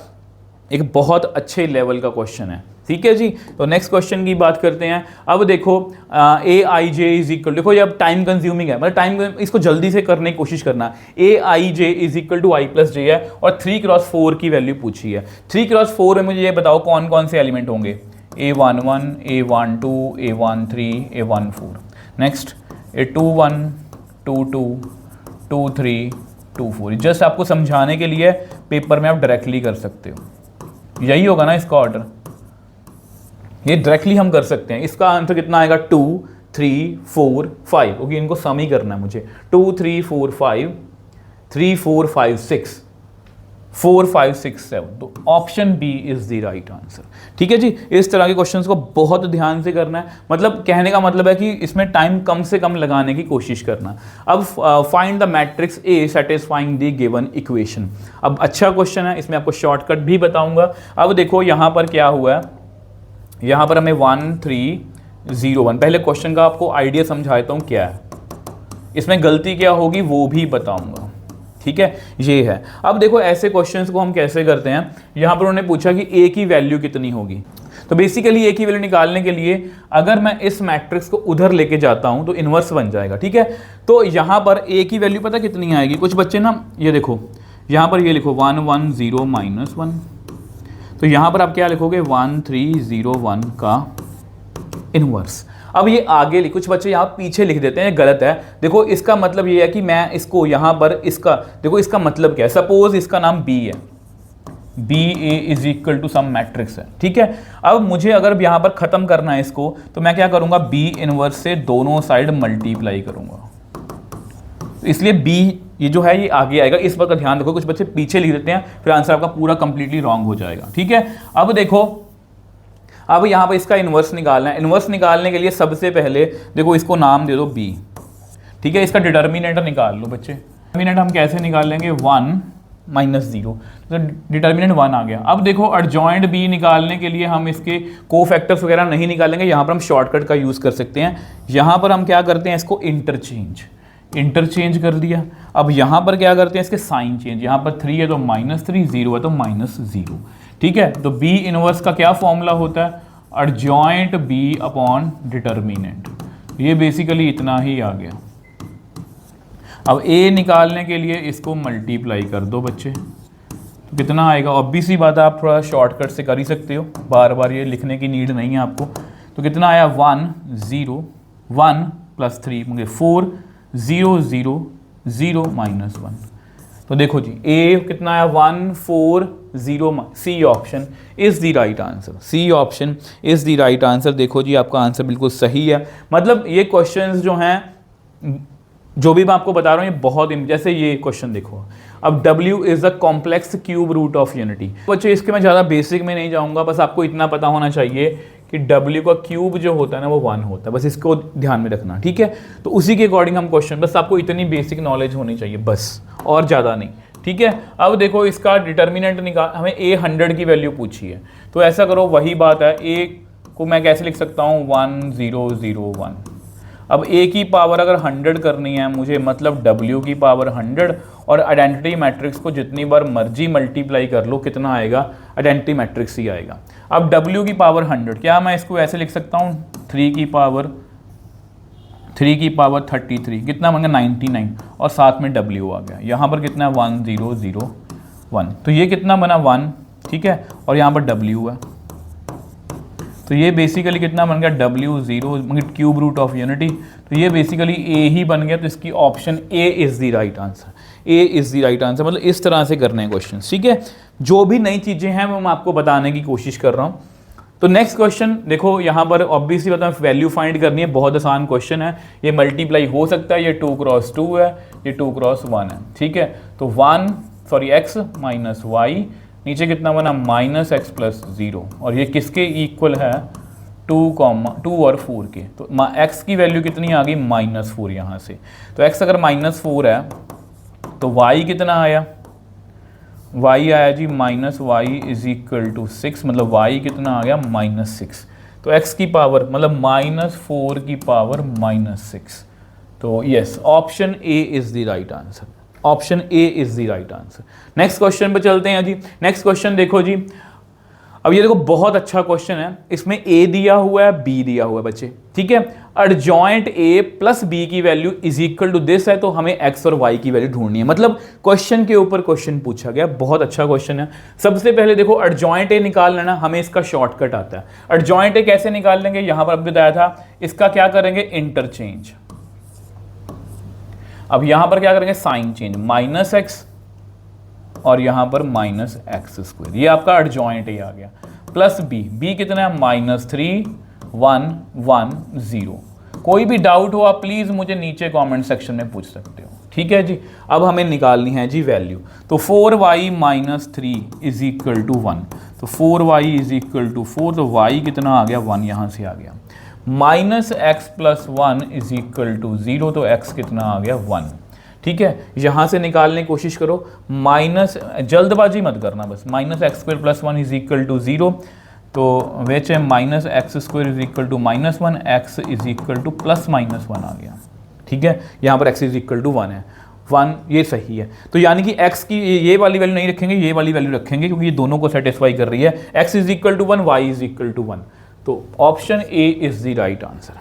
एक बहुत अच्छे लेवल का क्वेश्चन है, ठीक है जी। तो नेक्स्ट क्वेश्चन की बात करते हैं। अब देखो ए आई जे इज इक्वल, देखो ये अब टाइम कंज्यूमिंग है, मतलब टाइम इसको जल्दी से करने की कोशिश करना। A I J is equal to I plus J है, और 3 क्रॉस 4 की वैल्यू पूछी है। 3 क्रॉस 4 में मुझे ये बताओ कौन कौन से एलिमेंट होंगे, A11, A12, A13, A14। Next A21, 22, 23, 24। Just आपको समझाने के लिए पेपर में आप डायरेक्टली कर सकते हो, यही होगा ना इसका ऑर्डर, ये डायरेक्टली हम कर सकते हैं। इसका आंसर कितना आएगा, 2 3 4 5, क्योंकि इनको सम ही करना है मुझे। 2 3 4 5, 3 4 5 6, 4 5 6 7। तो option B is the right answer, ठीक है जी। इस तरह के क्वेश्चंस को बहुत ध्यान से करना है, मतलब कहने का मतलब है कि इसमें टाइम कम से कम लगाने की कोशिश करना। अब find the matrix A satisfying the given equation. अब अच्छा क्वेश्चन है, इसमें आपको शॉर्टकट भी बताऊंगा। अब देखो यहाँ पर क्या हुआ है, यहाँ पर हमें 1 3 0 1, पहले क्वेश्चन का आपको आइडिया समझाता हूँ क्या है, इसमें गलती क्या होगी वो भी बताऊंगा, ठीक है। ये है, अब देखो ऐसे क्वेश्चंस को हम कैसे करते हैं। यहाँ पर उन्होंने पूछा कि ए की वैल्यू कितनी होगी, तो बेसिकली ए की वैल्यू निकालने के लिए अगर मैं इस मैट्रिक्स को उधर लेके जाता हूँ तो इन्वर्स बन जाएगा, ठीक है। तो यहाँ पर ए की वैल्यू पता कितनी आएगी, कुछ बच्चे ना ये देखो यहाँ पर ये लिखो 1 1 0 -1, तो यहाँ पर आप क्या लिखोगे 1 3 0 1 का इनवर्स। अब ये आगे कुछ बच्चे यहाँ पीछे लिख देते हैं, ये गलत है। देखो इसका मतलब ये है कि मैं इसको यहाँ पर इसका देखो इसका मतलब क्या है, सपोज इसका नाम बी है, B A is equal to some matrix है, ठीक है। अब मुझे अगर यहाँ पर खत्म करना है इसको, तो मैं क्या करूँगा, बी इनवर्स से दोनों साइड मल्टीप्लाई करूँगा, इसलिए बी ये जो है ये आगे आएगा। इस बात का ध्यान रखो, कुछ बच्चे पीछे लिख देते हैं, फिर आंसर आपका पूरा कंप्लीटली रॉन्ग हो जाएगा, ठीक है। अब देखो, अब यहाँ पर इसका इन्वर्स निकालना है। इन्वर्स निकालने के लिए सबसे पहले देखो इसको नाम दे दो b, ठीक है। इसका डिटर्मिनेंट निकाल लो बच्चे। डिटर्मिनेंट हम कैसे निकाल लेंगे, 1 -0, तो डिटर्मिनेंट 1 आ गया। अब देखो एडजॉइंट b निकालने के लिए हम इसके कोफैक्टर्स वगैरह नहीं निकालेंगे, यहाँ पर हम शॉर्टकट का यूज़ कर सकते हैं। यहाँ पर हम क्या करते हैं, इसको इंटरचेंज कर दिया। अब यहाँ पर क्या करते हैं, इसके साइन चेंज, यहाँ पर 3 है तो -3, 0 है तो -0, ठीक है। तो b इनवर्स का क्या फॉर्मूला होता है, एडजॉइंट b अपॉन डिटर्मिनेंट, ये बेसिकली इतना ही आ गया। अब a निकालने के लिए इसको मल्टीप्लाई कर दो बच्चे, तो कितना आएगा, ऑब्वियस सी बात है, आप थोड़ा शॉर्टकट से कर ही सकते हो, बार बार ये लिखने की नीड नहीं है आपको। तो कितना आया, 1 0 1 + 3 मुझे 4 0 0 0 -1। तो देखो जी a कितना आया, 1 4 0, C option is the right answer, C option is the right answer. देखो जी आपका आंसर बिल्कुल सही है। मतलब ये क्वेश्चंस जो हैं, जो भी मैं आपको बता रहा हूँ, ये बहुत जैसे ये क्वेश्चन देखो, अब W is the complex cube root of unity. बच्चे इसके मैं ज़्यादा बेसिक में नहीं जाऊँगा, बस आपको इतना पता होना चाहिए कि W का क्यूब जो होता है ना वो 1 होता है, बस इसको ध्यान में रखना, ठीक है। तो उसी के अकॉर्डिंग हम क्वेश्चन, बस आपको इतनी बेसिक नॉलेज होनी चाहिए बस, और ज़्यादा नहीं, ठीक है। अब देखो इसका डिटर्मिनेंट निकाल, हमें a 100 की वैल्यू पूछी है, तो ऐसा करो वही बात है, a को मैं कैसे लिख सकता हूँ 1001। अब a की पावर अगर 100 करनी है मुझे, मतलब w की पावर 100, और आइडेंटिटी मैट्रिक्स को जितनी बार मर्जी मल्टीप्लाई कर लो कितना आएगा, आइडेंटिटी मैट्रिक्स ही आएगा। अब w की पावर 100, क्या मैं इसको ऐसे लिख सकता हूँ 3 की पावर 33, कितना बन गया 99, और साथ में w आ गया, यहाँ पर कितना है 1001, तो ये कितना बना 1, ठीक है, और यहाँ पर w है, तो ये बेसिकली कितना बन गया w0 मतलब क्यूब रूट ऑफ यूनिटी, तो ये बेसिकली a ही बन गया, तो इसकी option a is the right answer, a is the right answer. मतलब इस तरह से करने हैं क्वेश्चन, ठीक है। जो भी नई चीज़ें हैं वो मैं आपको बताने की कोशिश कर रहा हूँ। तो नेक्स्ट क्वेश्चन देखो, यहाँ पर ऑब्वियसली बता वैल्यू फाइंड करनी है, बहुत आसान क्वेश्चन है, ये मल्टीप्लाई हो सकता है, ये 2 क्रॉस 2 है, ये 2 क्रॉस 1 है, ठीक है। तो x माइनस वाई, नीचे कितना बना -x प्लस 0, और ये किसके इक्वल है 2 और 4 के, तो x की वैल्यू कितनी आ गई -4 यहाँ से, तो x अगर -4 है तो y कितना आया, y आया जी -y इज इक्वल टू 6, मतलब y कितना आ गया -6, तो x की पावर मतलब -4 की पावर -6, तो yes option A is the right answer, option A is the right answer. Next question पे चलते हैं जी। नेक्स्ट क्वेश्चन देखो जी, अब ये देखो बहुत अच्छा क्वेश्चन है, इसमें a दिया हुआ है, b दिया हुआ है बच्चे, ठीक है। एडजॉइंट a प्लस b की value is equal to this है, तो हमें x और y की वैल्यू ढूंढनी है, मतलब क्वेश्चन के ऊपर क्वेश्चन पूछा गया, बहुत अच्छा क्वेश्चन है। सबसे पहले देखो एडजॉइंट a निकाल लेना, हमें इसका शॉर्टकट आता है। एडजॉइंट a कैसे निकाल लेंगे, यहां पर अभी बताया था, इसका क्या करेंगे इंटरचेंज, अब यहां पर क्या करेंगे साइन चेंज, -x और यहां पर -x², ये आपका एडजॉइंट a आ गया, प्लस b कितना है -3 1 1 0। कोई भी डाउट हो आप प्लीज मुझे नीचे कमेंट सेक्शन में पूछ सकते हो, ठीक है जी। अब हमें निकालनी है जी वैल्यू, तो 4y - 3 इज इक्वल टू 1, तो 4y इज इक्वल टू 4, तो y कितना आ गया 1, यहां से आ गया, -x plus 1 is equal to 0, तो x कितना आ गया 1, ठीक है। यहां से निकालने की कोशिश करो, जल्दबाजी मत करना, बस -x² plus 1 is equal to 0, तो वेच है -x² is equal to -1, x is equal to plus -1 आ गया, ठीक है। यहाँ पर x इज इक्वल टू 1 है, 1 ये सही है, तो यानी कि x की ये वाली वैल्यू नहीं रखेंगे, ये वाली वैल्यू रखेंगे, क्योंकि ये दोनों को सेटिस्फाई कर रही है, x is equal to 1 y is equal to 1, तो option A is the right answer,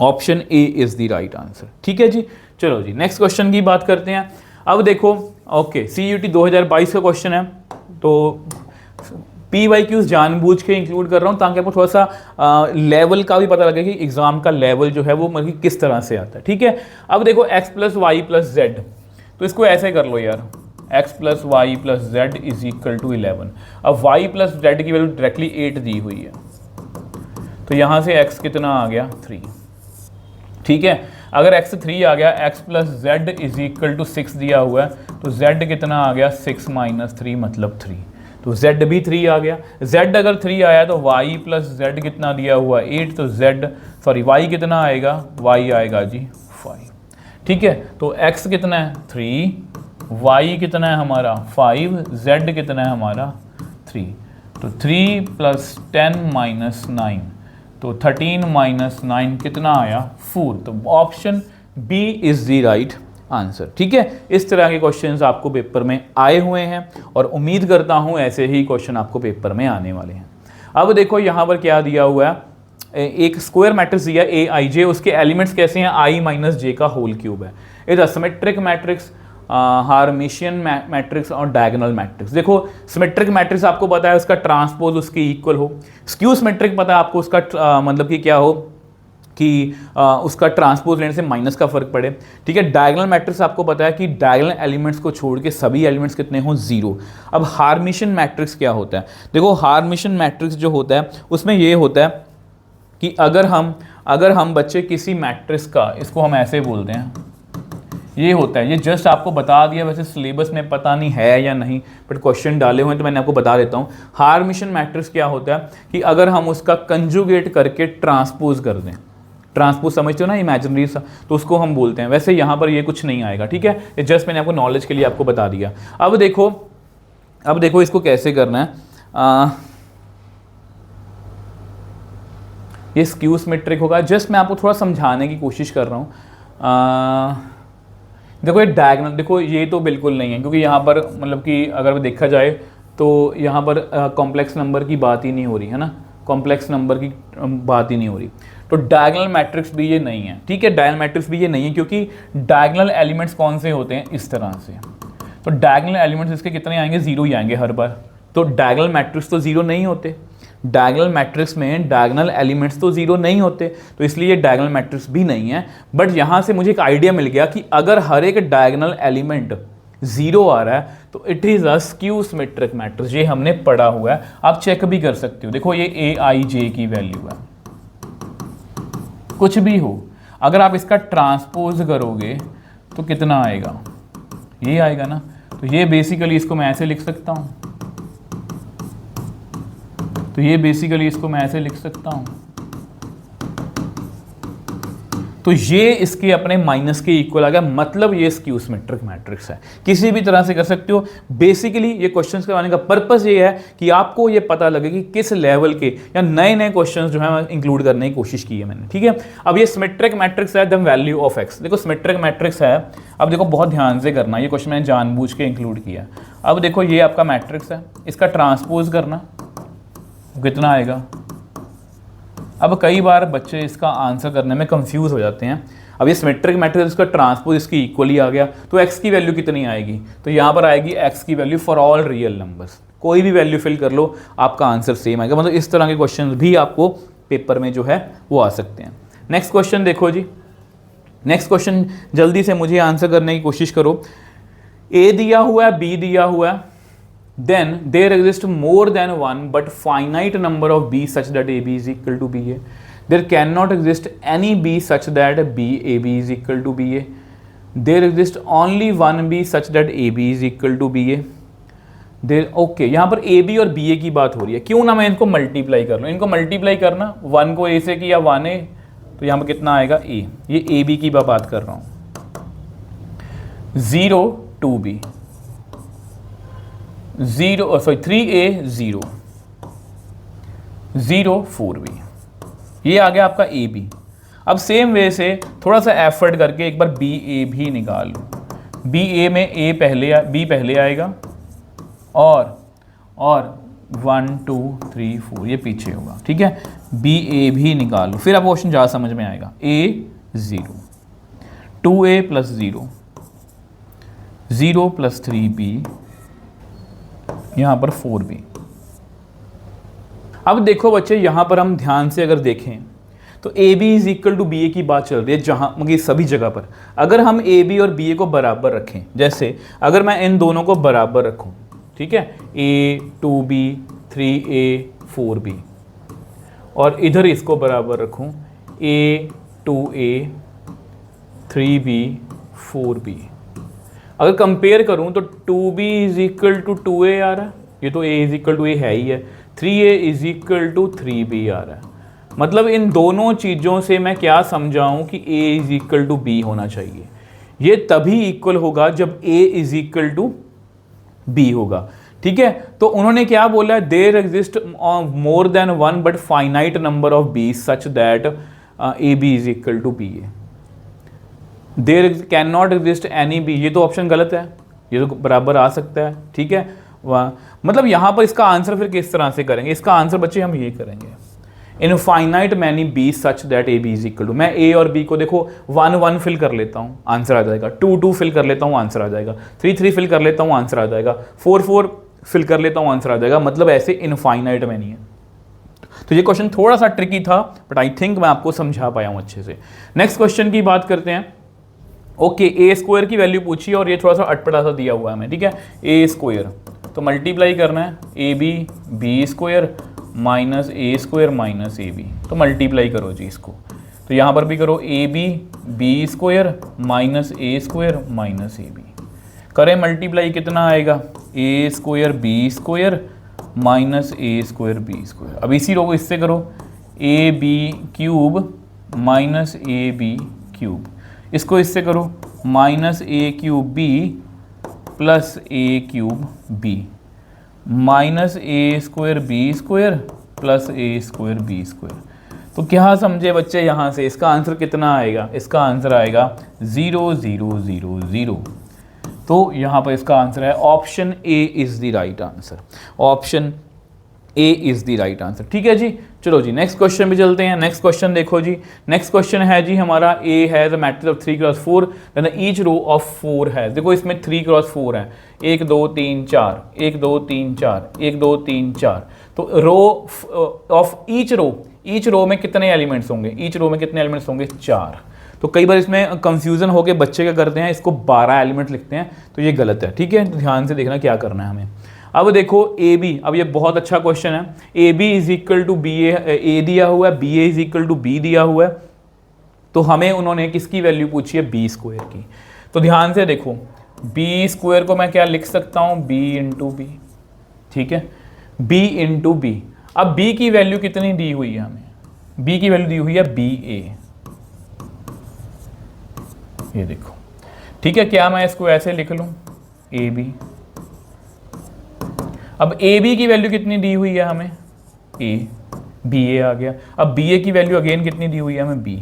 option A is the right answer, ठीक है जी। चलो जी नेक्स्ट क्वेश्चन की बात करते हैं। अब देखो ओके, CUET 2022 का क्वेश्चन है, तो PYQs जानबूझ के इंक्लूड कर रहा हूँ ताकि आपको थोड़ा सा लेवल का भी पता लगे कि एग्जाम का लेवल जो है वो मतलब किस तरह से आता है, ठीक है। अब देखो x plus y plus z, तो इसको ऐसे कर लो यार, x plus y plus z is equal to 11। अब y प्लस जेड की वैल्यू डायरेक्टली 8 दी हुई है, तो यहाँ से x कितना आ गया 3, ठीक है। अगर x 3 आ गया, x plus z is equal to 6 दिया हुआ है, तो z कितना आ गया 6 माइनस 3 मतलब 3, तो z भी 3 आ गया। z अगर 3 आया तो y प्लस जेड कितना दिया हुआ 8, तो y कितना आएगा, y आएगा जी 5, ठीक है। तो x कितना है 3, y कितना है हमारा 5, z कितना है हमारा 3, तो 3 प्लस 10 माइनस 9, तो 13 माइनस 9 कितना आया 4, तो option B is the right answer, ठीक है। इस तरह के क्वेश्चंस आपको पेपर में आए हुए हैं और उम्मीद करता हूं ऐसे ही क्वेश्चन आपको पेपर में आने वाले हैं। अब देखो यहां पर क्या दिया हुआ है, एक स्क्वायर मैट्रिक्स दिया AIJ, उसके एलिमेंट्स कैसे हैं I माइनस जे का होल क्यूब है। Is a symmetric matrix, hermitian matrix और डायगोनल मैट्रिक्स। देखो सिमेट्रिक मैट्रिक्स आपको पता है उसका ट्रांसपोज उसके इक्वल हो, स्क्यू सिमेट्रिक पता है आपको उसका मतलब कि क्या हो कि उसका ट्रांसपोज लेने से माइनस का फर्क पड़े, ठीक है। डायगोनल मैट्रिक्स आपको पता है कि डायगोनल एलिमेंट्स को छोड़ के सभी एलिमेंट्स कितने हों 0। अब हार्मिशियन मैट्रिक्स क्या होता है, देखो हार्मिशियन मैट्रिक्स जो होता है उसमें ये होता है कि अगर हम बच्चे किसी मैट्रिक्स का, इसको हम ऐसे बोलते हैं ये होता है, ये जस्ट आपको बता दिया, वैसे सिलेबस में पता नहीं है या नहीं, बट क्वेश्चन डाले हुए हैं तो मैंने आपको बता देता हूँ। हार्मिशन मैट्रिक्स क्या होता है कि अगर हम उसका कंजुगेट करके ट्रांसपोज कर दें, ट्रांसपोज समझते हो ना, इमेजिनरी सा, तो उसको हम बोलते हैं। वैसे यहाँ पर ये कुछ नहीं आएगा, ठीक है, ये जस्ट मैंने आपको नॉलेज के लिए आपको बता दिया। अब देखो इसको कैसे करना है। ये स्क्यू सिमेट्रिक होगा, जस्ट मैं आपको थोड़ा समझाने की कोशिश कर रहा हूँ। देखो ये डायगोनल, देखो ये तो बिल्कुल नहीं है, क्योंकि यहाँ पर मतलब कि अगर देखा जाए तो यहाँ पर कॉम्प्लेक्स नंबर की बात ही नहीं हो रही है ना, कॉम्प्लेक्स नंबर की बात ही नहीं हो रही, तो डायगोनल मैट्रिक्स भी ये नहीं है, ठीक है, डायगोनल मैट्रिक्स भी ये नहीं है, क्योंकि डायगोनल एलिमेंट्स कौन से होते हैं, इस तरह से। तो डायगोनल एलिमेंट्स इसके कितने आएंगे, 0 ही आएंगे हर बार, तो डायगोनल मैट्रिक्स तो 0 नहीं होते, डायगोनल मैट्रिक्स में डायगोनल एलिमेंट्स तो 0 नहीं होते, तो इसलिए ये डायगोनल मैट्रिक्स भी नहीं है। बट यहाँ से मुझे एक आइडिया मिल गया कि अगर हर एक डायगोनल एलिमेंट 0 आ रहा है तो it is a skew symmetric matrix, ये हमने पढ़ा हुआ है, आप चेक भी कर सकते हो। देखो ये aij की वैल्यू है, कुछ भी हो, अगर आप इसका ट्रांसपोज करोगे तो कितना आएगा, ये आएगा ना, तो ये बेसिकली इसको मैं ऐसे लिख सकता हूँ, तो ये बेसिकली इसको मैं ऐसे लिख सकता हूँ, तो ये इसके अपने माइनस के इक्वल आ गया, मतलब ये स्क्यू सिमेट्रिक मैट्रिक्स है। किसी भी तरह से कर सकते हो। बेसिकली ये क्वेश्चंस करवाने का पर्पस ये है कि आपको ये पता लगे कि किस लेवल के या नए नए क्वेश्चंस जो है इंक्लूड करने की कोशिश की है मैंने, ठीक है। अब ये सिमेट्रिक मैट्रिक्स है, द वैल्यू ऑफ एक्स, देखो सिमेट्रिक मैट्रिक्स है। अब देखो बहुत ध्यान से करना, ये क्वेश्चन मैंने जानबूझ के इंक्लूड किया। अब देखो ये आपका मैट्रिक्स है, इसका ट्रांसपोज करना, कितना आएगा। अब कई बार बच्चे इसका आंसर करने में कंफ्यूज हो जाते हैं। अब ये सिमेट्रिक मैट्रिक्स, इसका ट्रांसपोज इसकी इक्वली आ गया, तो x की वैल्यू कितनी आएगी, तो यहाँ पर आएगी x की value for all real numbers, कोई भी वैल्यू फिल कर लो आपका आंसर सेम आएगा। मतलब इस तरह के क्वेश्चन भी आपको पेपर में जो है वो आ सकते हैं। नेक्स्ट क्वेश्चन देखो जी, नेक्स्ट क्वेश्चन जल्दी से मुझे आंसर करने की कोशिश करो। a दिया हुआ है, b दिया हुआ है, then there exists more than one but finite number of b such that ab is equal to ba. There cannot exist any b such that ab is equal to ba. There exists only one b such that ab is equal to ba. There okay, यहाँ पर ab और ba की बात हो रही है, क्यों ना मैं इनको मल्टीप्लाई कर लूँ। इनको मल्टीप्लाई करना, 1 को a से किया 1a, तो यहाँ पर कितना आएगा a, ये ab की बात कर रहा हूँ। 0 2b 3a 0 0 4b, ये आ गया आपका ए बी। अब सेम वे से थोड़ा सा एफर्ट करके एक बार बी ए भी निकाल लो। बी ए में बी पहले आएगा और 1 2 3 4 ये पीछे होगा, ठीक है। बी ए भी निकाल लो, फिर आप क्वेश्चन ज़्यादा समझ में आएगा। a 0 2a + 0 0 + 3b यहाँ पर 4b। अब देखो बच्चे, यहाँ पर हम ध्यान से अगर देखें तो ab is equal to B A की बात चल रही है, जहाँ मतलब सभी जगह पर अगर हम ab और ba को बराबर रखें, जैसे अगर मैं इन दोनों को बराबर रखूँ, ठीक है, a 2b 3a 4b, और इधर इसको बराबर रखूँ a 2a 3b 4b, अगर कंपेयर करूं तो 2b is equal to 2a आ रहा है, ये तो a is equal to a है ही है, 3a is equal to 3b आ रहा है। मतलब इन दोनों चीज़ों से मैं क्या समझाऊं कि a is equal to b होना चाहिए। ये तभी इक्वल होगा जब a is equal to b होगा, ठीक है। तो उन्होंने क्या बोला, there exist more than one but finite number of b such that ab is equal to ba। There can not exist any B, ये तो ऑप्शन गलत है, ये तो बराबर आ सकता है, ठीक है। वाह, मतलब यहाँ पर इसका आंसर फिर किस तरह से करेंगे, इसका आंसर बच्चे हम ये करेंगे, infinite many B such that A B is equal to, मैं ए और बी को देखो 1 1 फिल कर लेता हूँ, आंसर आ जाएगा, 2 2 फिल कर लेता हूँ, आंसर आ जाएगा, 3 3 फिल कर लेता हूँ, आंसर आ जाएगा, 4 4 फिल कर लेता हूँ, आंसर आ जाएगा। मतलब ऐसे इनफाइनाइट मैनी है। तो ये क्वेश्चन थोड़ा सा ट्रिकी था, बट आई थिंक मैं आपको समझा पाया हूँ अच्छे से। नेक्स्ट क्वेश्चन की बात करते हैं। ओके, ए स्क्वायर की वैल्यू पूछी और ये थोड़ा सा अटपटा सा दिया हुआ है हमें, ठीक है। ए स्क्वायर तो मल्टीप्लाई करना है, A B square minus A square minus A B, तो मल्टीप्लाई करो जी इसको। तो यहाँ पर भी करो A B B square minus A square minus A B, करें मल्टीप्लाई कितना आएगा A square B square minus A square B square. अब इसी रो को इससे करो A B cube minus A B cube, इसको इससे करो minus A cube B plus A cube B minus A square B square plus A square B square. तो क्या समझे बच्चे यहाँ से, इसका आंसर कितना आएगा, इसका आंसर आएगा 0 0 0 0। तो यहाँ पर इसका आंसर है option A is the right answer, option A is the right answer. ठीक है जी, चलो जी नेक्स्ट क्वेश्चन भी चलते हैं। नेक्स्ट क्वेश्चन देखो जी, नेक्स्ट क्वेश्चन है जी हमारा ए है the matrix of 3 cross 4 then each row of 4 है। देखो इसमें 3 क्रॉस 4 है, 1 2 3 4 1 2 3 4 1 2 3 4। तो रो ऑफ ईच रो में कितने एलिमेंट्स होंगे, ईच रो में कितने एलिमेंट्स होंगे 4। तो कई बार इसमें कंफ्यूजन हो के बच्चे क्या करते हैं, इसको 12 एलिमेंट लिखते हैं, तो ये गलत है। ठीक है, ध्यान से देखना क्या करना है हमें। अब देखो ए बी, अब ये बहुत अच्छा क्वेश्चन है। A B is equal to B A दिया हुआ है, B A is equal to B दिया हुआ है। तो हमें उन्होंने किसकी वैल्यू पूछी है, बी स्क्वायर की। तो ध्यान से देखो बी स्क्वायर को मैं क्या लिख सकता हूँ, बी इंटू बी। ठीक है, बी इंटू बी। अब बी की वैल्यू कितनी दी हुई है हमें, बी की वैल्यू दी हुई है बी ए, ये देखो। ठीक है, क्या मैं इसको ऐसे लिख लूँ ए बी। अब ए बी की वैल्यू कितनी दी हुई है हमें, ए, बी ए आ गया। अब बी ए की वैल्यू अगेन कितनी दी हुई है हमें, बी।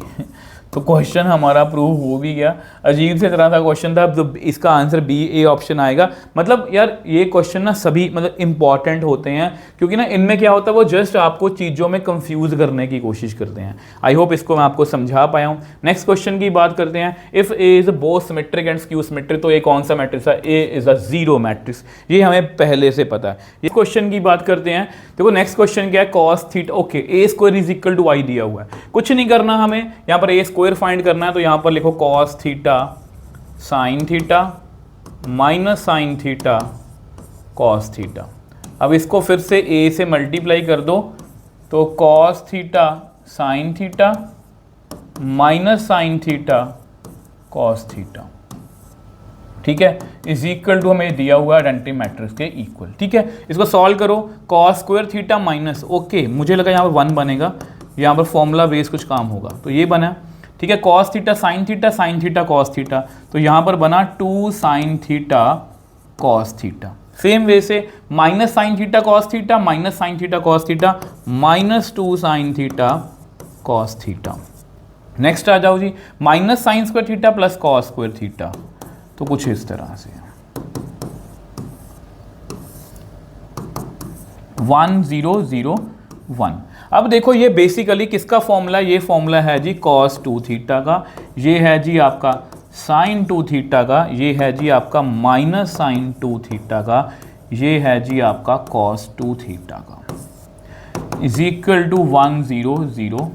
तो क्वेश्चन हमारा प्रूव हो भी गया। अजीब से तरह का क्वेश्चन था, तो इसका आंसर बी ए ऑप्शन आएगा। मतलब यार ये क्वेश्चन ना सभी मतलब इंपॉर्टेंट होते हैं, क्योंकि ना इनमें क्या होता है वो जस्ट आपको चीज़ों में कंफ्यूज करने की कोशिश करते हैं। आई होप इसको मैं आपको समझा पाया हूँ। नेक्स्ट क्वेश्चन की बात करते हैं। If A is both symmetric and skew symmetric, तो ए कौन सा मैट्रिक्स है, ए इज अ जीरो मैट्रिक्स। ये हमें पहले से पता है। ये क्वेश्चन की बात करते हैं। देखो नेक्स्ट क्वेश्चन क्या है, cos theta. Okay, A square is equal to y दिया हुआ है, कुछ नहीं करना हमें, यहाँ पर ए स्क्वायर फाइंड करना है। तो यहां पर लिखो cos theta sine theta minus sine theta cos theta. अब इसको फिर से ए से मल्टीप्लाई कर दो, तो cos theta sine theta minus sine theta cos theta. ठीक है, इज इक्वल टू हमें दिया हुआ आइडेंटिटी मैट्रिक्स के इक्वल। ठीक है, इसको सॉल्व करो, cos square theta minus, okay मुझे लगा यहाँ पर 1 बनेगा, यहाँ पर फॉर्मूला बेस कुछ काम होगा, तो ये बना। ठीक है, cos theta sine theta cos theta, तो यहाँ पर बना 2 sine theta cos theta. Same way से minus sine theta cos theta minus sine theta cos theta minus 2 sine theta cos theta. Next आ जाओ जी, minus sine square theta plus cos square theta, तो कुछ इस तरह से 1 0 0 1। अब देखो ये बेसिकली किसका फॉर्मूला, ये फॉर्मूला है जी cos 2 थीटा का, ये है जी आपका sin 2 थीटा का, ये है जी आपका माइनस sin 2 थीटा का, ये है जी आपका cos 2 थीटा का, इज इक्वल टू 1 0 0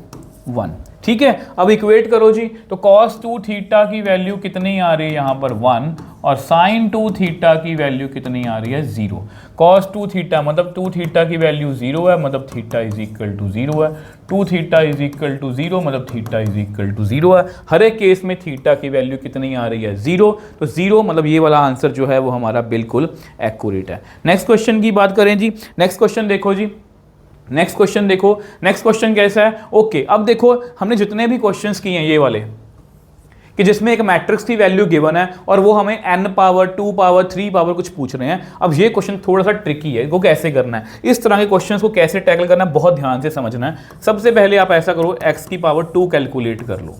1। ठीक है, अब इक्वेट करो जी, तो cos 2 थीटा की वैल्यू कितनी आ रही है यहाँ पर 1, और sin 2 थीटा की वैल्यू कितनी आ रही है 0। cos 2 थीटा मतलब 2 थीटा की वैल्यू 0 है, मतलब थीटा इज इक्वल टू 0 है। 2 थीटा इज इक्वल टू 0 मतलब थीटा इज इक्वल टू 0 है। हर एक केस में थीटा की वैल्यू कितनी आ रही है 0, तो 0 मतलब ये वाला आंसर जो है वो हमारा बिल्कुल एक्यूरेट है। नेक्स्ट क्वेश्चन की बात करें जी, नेक्स्ट क्वेश्चन देखो जी, नेक्स्ट क्वेश्चन देखो, नेक्स्ट क्वेश्चन कैसा है। ओके, अब देखो हमने जितने भी क्वेश्चंस किए हैं ये वाले, कि जिसमें एक मैट्रिक्स की वैल्यू गिवन है और वो हमें n पावर 2 पावर 3 पावर कुछ पूछ रहे हैं। अब ये क्वेश्चन थोड़ा सा ट्रिकी है, वो कैसे करना है, इस तरह के क्वेश्चंस को कैसे टैकल करना है, बहुत ध्यान से समझना है। सबसे पहले आप ऐसा करो, x की पावर 2 कैलकुलेट कर लो।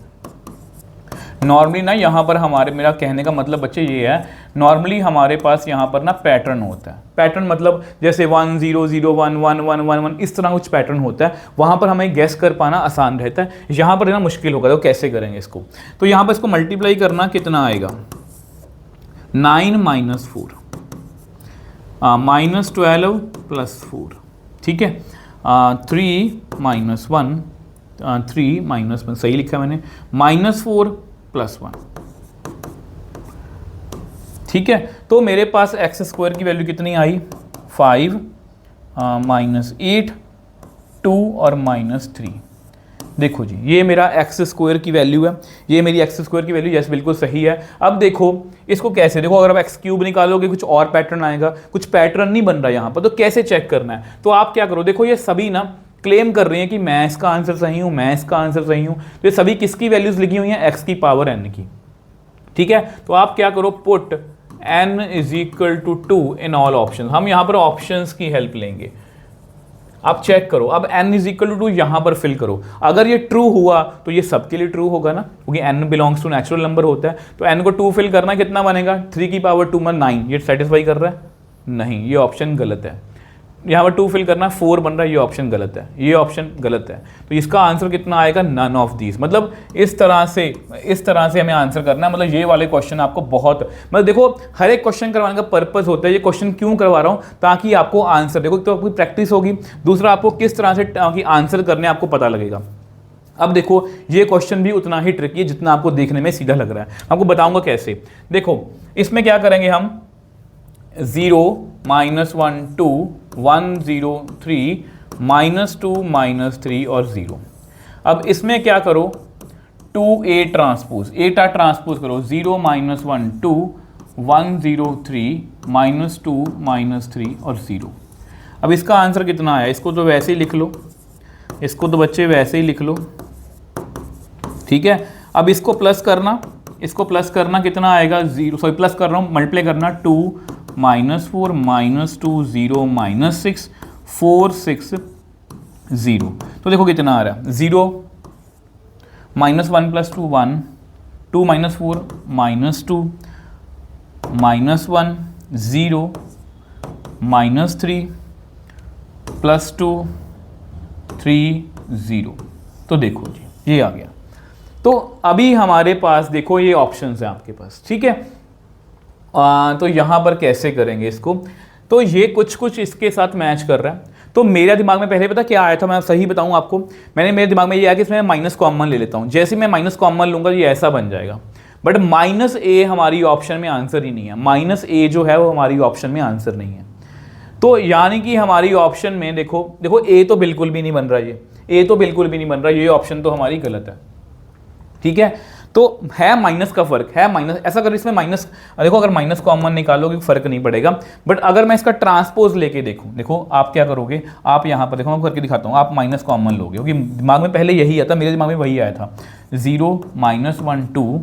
नॉर्मली ना यहाँ पर हमारे, मेरा कहने का मतलब बच्चे ये है, नॉर्मली हमारे पास यहाँ पर ना पैटर्न होता है। पैटर्न मतलब जैसे 1 0 0 1 1 1 1 1 इस तरह कुछ पैटर्न होता है, वहाँ पर हमें गेस कर पाना आसान रहता है। यहाँ पर ना मुश्किल होगा, तो कैसे करेंगे इसको, तो यहाँ पर इसको मल्टीप्लाई करना कितना आएगा, 9 माइनस 4 माइनस 12 प्लस 4। ठीक है, 3 माइनस 1 3 माइनस 1 सही लिखा मैंने, माइनस 4 प्लस 1। ठीक है, तो मेरे पास एक्स स्क्वायर की वैल्यू कितनी आई, 5 माइनस 8 2 और माइनस 3, देखो जी, ये मेरा एक्स स्क्वायर की वैल्यू है, ये मेरी एक्स स्क्वायर की वैल्यू, यस बिल्कुल सही है। अब देखो इसको कैसे, देखो अगर आप एक्स क्यूब निकालोगे कुछ और पैटर्न आएगा, कुछ पैटर्न नहीं बन रहा यहाँ पर, तो कैसे चेक करना है? तो आप क्या करो, देखो ये सभी ना क्लेम कर रही हैं कि मैं इसका आंसर सही हूँ, मैं इसका आंसर सही हूँ, तो ये सभी किसकी वैल्यूज लिखी हुई हैं? एक्स की पावर एन की, ठीक है। तो आप क्या करो, put n is equal to 2 in all option. हम यहाँ पर ऑप्शंस की हेल्प लेंगे, आप चेक करो। अब n इज इक्वल टू 2 यहाँ पर फिल करो, अगर ये ट्रू हुआ तो ये सबके लिए ट्रू होगा ना, क्योंकि n belongs to natural number होता है। तो n को 2 फिल करना, कितना बनेगा? 3 की पावर 2 में 9। ये सेटिस्फाई कर रहा है? नहीं, ये ऑप्शन गलत है। यहाँ पर 2 फिल करना, 4 बन रहा है, ये ऑप्शन गलत है, ये ऑप्शन गलत है। तो इसका आंसर कितना आएगा? None of these. मतलब इस तरह से हमें आंसर करना है। मतलब ये वाले क्वेश्चन आपको बहुत, मतलब देखो हर एक क्वेश्चन करवाने का पर्पस होता है। ये क्वेश्चन क्यों करवा रहा हूँ? ताकि आपको आंसर, देखो तो आपकी प्रैक्टिस होगी, दूसरा आपको किस तरह से आंसर करने आपको पता लगेगा। अब देखो ये क्वेश्चन भी उतना ही ट्रिकी है जितना आपको देखने में सीधा लग रहा है। आपको बताऊंगा कैसे। देखो इसमें क्या करेंगे हम, 0 -1 2 1 0 3 -2 -3 और 0। अब इसमें क्या करो, 2a ट्रांसपोज, एटा ट्रांसपोज करो, 0 -1 2 1 0 3 -2 -3 और 0। अब इसका आंसर कितना आया? इसको तो वैसे ही लिख लो, इसको तो बच्चे वैसे ही लिख लो, ठीक है। अब इसको प्लस करना, इसको प्लस करना कितना आएगा? 0, सॉरी प्लस कर रहा हूँ, मल्टीप्लाई करना, 2 -4 -2 0 -6 4 6 0। तो देखो कितना आ रहा है, 0 -1 + 2 1 2 -4 -2 -1 0 -3 +2 3 0। तो देखो जी ये आ गया। तो अभी हमारे पास देखो ये ऑप्शंस हैं आपके पास, ठीक है। तो यहाँ पर कैसे करेंगे इसको? तो ये कुछ इसके साथ मैच कर रहा है। तो मेरे दिमाग में पहले पता क्या आया था, मैं सही बताऊँ आपको, मेरे दिमाग में ये आया कि इसमें माइनस कॉमन ले लेता हूँ। जैसे मैं माइनस कॉमन लूँगा ये ऐसा बन जाएगा, बट -a हमारी ऑप्शन में आंसर ही नहीं है। -a जो है वो हमारी ऑप्शन में आंसर नहीं है। तो यानी कि हमारी ऑप्शन में देखो a तो बिल्कुल भी नहीं बन रहा, ये a तो बिल्कुल भी नहीं बन रहा, ये ऑप्शन तो हमारी गलत है, ठीक है। तो है माइनस का फर्क है, माइनस ऐसा कर, इसमें माइनस, देखो अगर माइनस कॉमन निकालोगे फर्क नहीं पड़ेगा, बट अगर मैं इसका ट्रांसपोज लेके देखो आप क्या करोगे, आप यहाँ पर देखो मैं करके दिखाता हूँ, आप माइनस कॉमन लोगे, क्योंकि दिमाग में पहले यही आता, मेरे दिमाग में वही आया था। 0 -1 2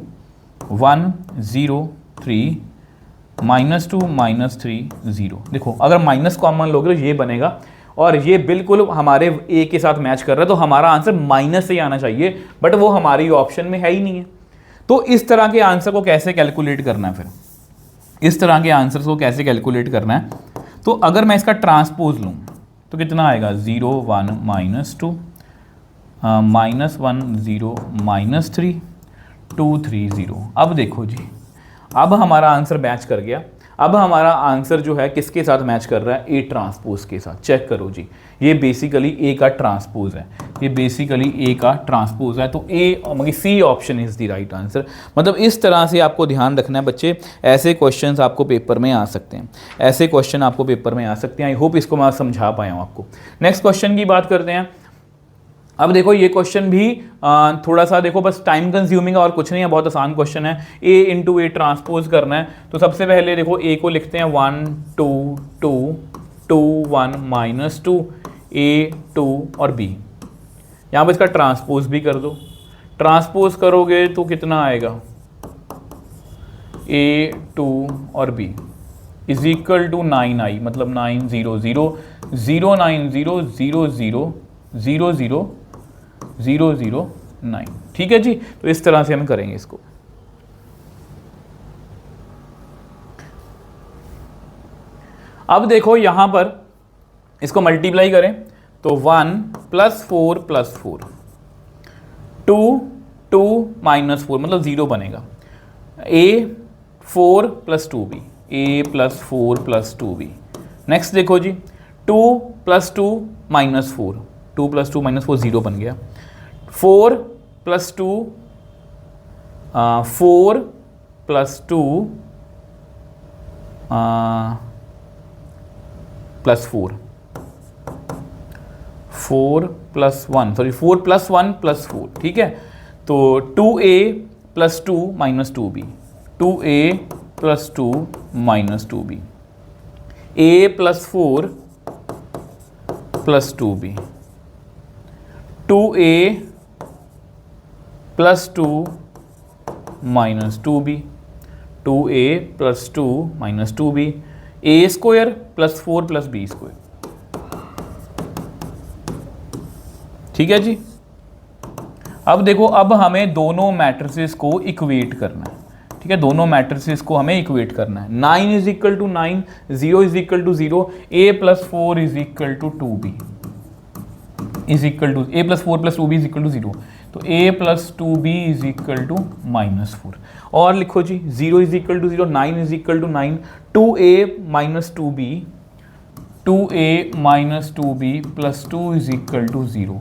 1 0 3 -2 -3 0। देखो अगर माइनस कॉमन लोगे तो ये बनेगा, और ये बिल्कुल हमारे ए के साथ मैच कर रहा है, तो हमारा आंसर माइनस से ही आना चाहिए, बट वो हमारी ऑप्शन में है ही नहीं है। तो इस तरह के आंसर को कैसे कैलकुलेट करना है? फिर इस तरह के आंसर्स को कैसे कैलकुलेट करना है? तो अगर मैं इसका ट्रांसपोज लूँ तो कितना आएगा? 0 1 -2 -1 0 -3 2 3 0। अब देखो जी, अब हमारा आंसर मैच कर गया। अब हमारा आंसर जो है किसके साथ मैच कर रहा है? ए ट्रांसपोज के साथ। चेक करो जी, ये बेसिकली ए का ट्रांसपोज है, ये बेसिकली ए का ट्रांसपोज है। तो ए मतलब C option is the right answer. मतलब इस तरह से आपको ध्यान रखना है बच्चे, ऐसे क्वेश्चंस आपको पेपर में आ सकते हैं, ऐसे क्वेश्चन आपको पेपर में आ सकते हैं। आई होप इसको मैं समझा पाया हूँ आपको। नेक्स्ट क्वेश्चन की बात करते हैं। अब देखो ये क्वेश्चन भी थोड़ा सा देखो बस टाइम कंज्यूमिंग है और कुछ नहीं है, बहुत आसान क्वेश्चन है। a × a ट्रांसपोज करना है। तो सबसे पहले देखो a को लिखते हैं 1 2 2 2 1 -2 a 2 और b। यहाँ पर इसका ट्रांसपोज भी कर दो। ट्रांसपोज करोगे तो कितना आएगा? a 2 और b is equal to 9i, मतलब 9 0 0 0 9 0 0 0 0 0 0 0 9। ठीक है जी, तो इस तरह से हम करेंगे इसको। अब देखो यहां पर इसको मल्टीप्लाई करें तो 1 + 4 + 4 2 2 -4 मतलब 0 बनेगा। a 4 + 2b a + 4 + 2b। Next देखो जी 2 + 2 -4 2 + 2 -4 0 बन गया। 4 + 2 4 + 2 +4 4 + 1 सॉरी 4 + 1 + 4, ठीक है। तो 2a + 2 - 2b, 2a + 2 - 2b, a + 4 + 2b, 2a + 2 - 2b, 2a + 2 - 2b, a² + 4 + b², ठीक है जी। अब देखो, अब हमें दोनों मैट्रिसेस को इक्वेट करना है, ठीक है। दोनों मैट्रिसेस को हमें इक्वेट करना है। 9 = 9, 0 = 0, a + 4 = 2b a + 4 + 2b = 0, तो a + 2b = -4। और लिखो जी, 0 = 0, 9 = 9, 2a - 2b, 2a - 2b + 2 = 0,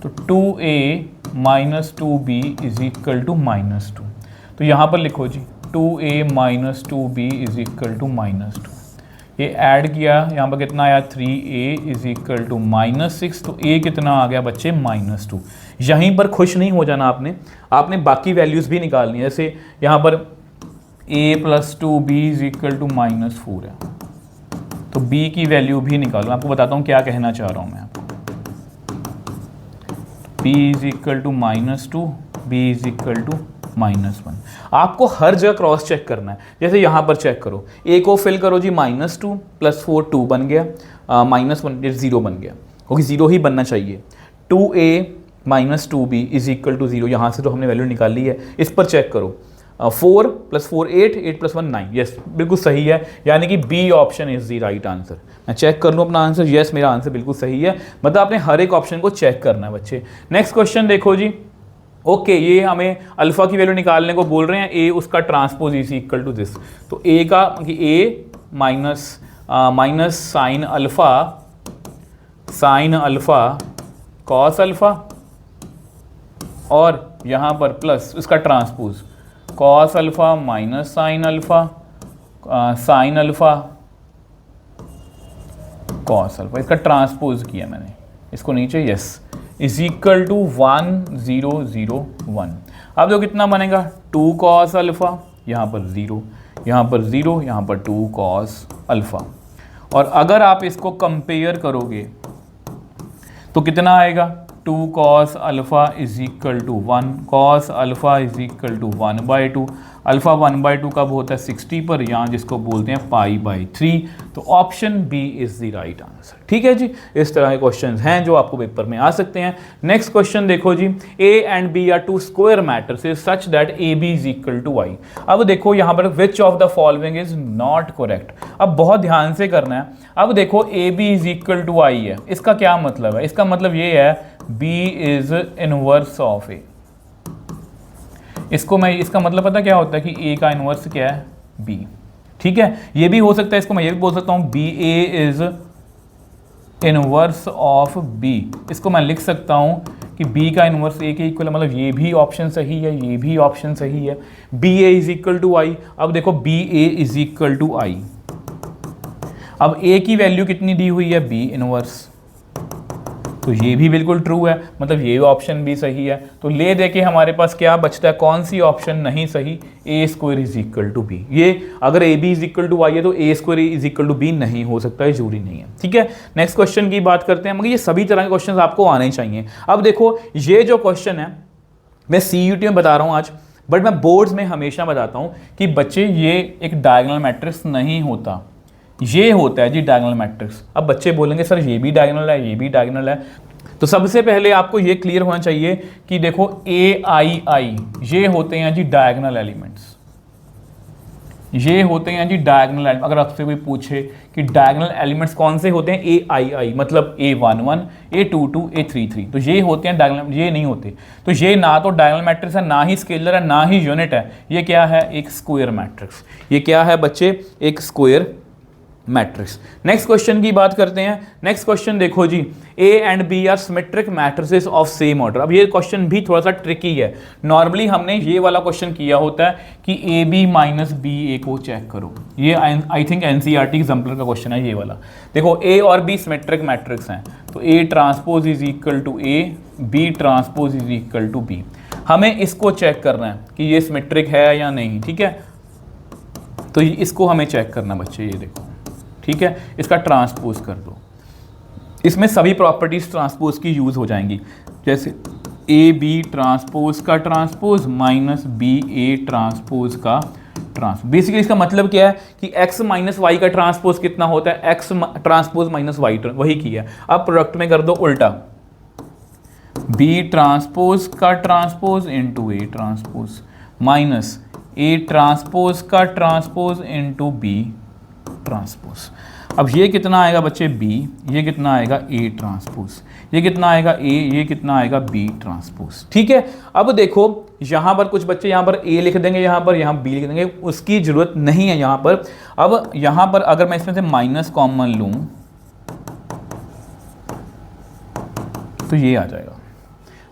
तो 2a - 2b = -2। तो यहाँ पर लिखो जी, 2a - 2b = -2। ये ऐड किया, यहाँ पर कितना आया, 3a = -6, तो a कितना आ गया बच्चे, -2। यहीं पर खुश नहीं हो जाना आपने बाकी वैल्यूज़ भी निकालनी है। जैसे यहाँ पर a + 2b = -4 है, तो b की वैल्यू भी निकालो। मैं आपको बताता हूँ क्या कहना चाह रहा हूँ मैं आपको। b = -2, b = -1। आपको हर जगह क्रॉस चेक करना है। जैसे यहाँ पर चेक करो, a को फिल करो जी, -2 + 4 2 बन गया, -1 0 बन गया, क्योंकि 0 ही बनना चाहिए। 2a - 2b = 0, यहाँ से तो हमने वैल्यू निकाल ली है। इस पर चेक करो, 4 + 4 8, 8 + 1 9, यस बिल्कुल सही है, यानी कि B option is the right answer. मैं चेक कर लूँ अपना आंसर, यस मेरा आंसर बिल्कुल सही है। मतलब आपने हर एक ऑप्शन को चेक करना है बच्चे। नेक्स्ट क्वेश्चन देखो जी। ओके, ये हमें अल्फा की वैल्यू निकालने को बोल रहे हैं, ए उसका transpose is equal to this. तो ए का कि A minus sine alpha cos alpha, और यहाँ पर प्लस इसका transpose cos alpha minus sine alpha cos alpha, इसका ट्रांसपोज किया मैंने इसको नीचे, यस = 1 0 0 1। अब जो कितना बनेगा, 2 cos अल्फा, यहाँ पर 0, यहाँ पर 0, यहाँ पर 2 cos अल्फा। और अगर आप इसको कंपेयर करोगे तो कितना आएगा, 2 cos alpha = 1, cos alpha = 1/2। Alpha 1/2 कब होता है, 60 पर, यहाँ जिसको बोलते हैं π/3। तो option B is the right answer, ठीक है जी। इस तरह के क्वेश्चंस हैं जो आपको पेपर में आ सकते हैं। नेक्स्ट क्वेश्चन देखो जी, a and b are two square matrices such that ab = y। अब देखो यहाँ पर which of the following is not correct। अब बहुत ध्यान से करना है। अब देखो ab = y है, इसका क्या मतलब है, इसका मतलब ये है b is inverse of a। इसका मतलब पता क्या होता है कि a का इन्वर्स क्या है, b, ठीक है। ये भी हो सकता है, इसको मैं ये भी बोल सकता हूँ BA is inverse of B। इसको मैं लिख सकता हूँ कि B का इनवर्स A के इक्वल है, मतलब ये भी ऑप्शन सही है, ये भी ऑप्शन सही है। BA = I। अब देखो BA = I। अब A की वैल्यू कितनी दी हुई है, B इनवर्स, तो ये भी बिल्कुल ट्रू है, मतलब ये ऑप्शन भी सही है। तो ले दे के हमारे पास क्या बचता है, कौन सी ऑप्शन नहीं सही, a² = b। ये अगर ab = y है तो a² = b नहीं हो सकता है, जरूरी नहीं है, ठीक है। नेक्स्ट क्वेश्चन की बात करते हैं, मगर ये सभी तरह के क्वेश्चन आपको आने चाहिए। अब देखो ये जो क्वेश्चन है मैं CUT में बता रहा हूँ आज, बट मैं बोर्ड्स में हमेशा बताता हूँ कि बच्चे ये एक डायगोनल मैट्रिक्स नहीं होता, ये होता है जी डायगोनल मैट्रिक्स। अब बच्चे बोलेंगे सर ये भी डायगोनल है, ये भी डायगोनल है। तो सबसे पहले आपको ये क्लियर होना चाहिए कि देखो AII ये होते हैं जी डायगोनल एलिमेंट्स, ये होते हैं जी डायगोनल एलिमेंट। अगर आपसे कोई पूछे कि डायगोनल एलिमेंट्स कौन से होते हैं, AII मतलब A11 A22 A33, तो ये होते हैं डायगोनल, ये नहीं होते। तो ये ना तो डायगोनल मैट्रिक्स है, ना ही स्केलर है, ना ही यूनिट है। ये क्या है, एक स्क्वायर मैट्रिक्स। ये क्या है बच्चे, एक स्क्वायर मैट्रिक्स। नेक्स्ट क्वेश्चन की बात करते हैं। नेक्स्ट क्वेश्चन देखो जी, A and B are symmetric matrices of same order. अब ये क्वेश्चन भी थोड़ा सा ट्रिकी है। नॉर्मली हमने ये वाला क्वेश्चन किया होता है कि ए बी माइनस बी ए को चेक करो। ये आई थिंक एनसीईआरटी एग्जाम्पल का क्वेश्चन है ये वाला। देखो ए और बी सिमेट्रिक मैट्रिक्स हैं, तो A transpose is equal to A, B transpose is equal to B. हमें इसको चेक करना है कि ये सिमेट्रिक है या नहीं, ठीक है। तो इसको हमें चेक करना बच्चे, ये देखो, ठीक है। इसका ट्रांसपोज कर दो, इसमें सभी प्रॉपर्टीज ट्रांसपोज की यूज हो जाएंगी, जैसे ए बी ट्रांसपोज का transpose minus B A transpose का ट्रांसपोज। बेसिकली इसका मतलब क्या है कि x माइनस वाई का ट्रांसपोज कितना होता है, x ट्रांसपोज माइनस वाई, वही किया। अब प्रोडक्ट में कर दो उल्टा, बी ट्रांसपोज का ट्रांसपोज इंटू ए ट्रांसपोज माइनस ए ट्रांसपोज का ट्रांसपोज इंटू बी ट्रांसपोज। अब ये कितना आएगा बच्चे b, ये कितना आएगा a ट्रांसपोज, ये कितना आएगा a, ये कितना आएगा b ट्रांसपोज, ठीक है। अब देखो यहाँ पर कुछ बच्चे यहाँ पर a लिख देंगे, यहाँ b लिख देंगे, उसकी जरूरत नहीं है यहाँ पर। अब यहाँ पर अगर मैं इसमें से माइनस कॉमन लूँ तो ये आ जाएगा।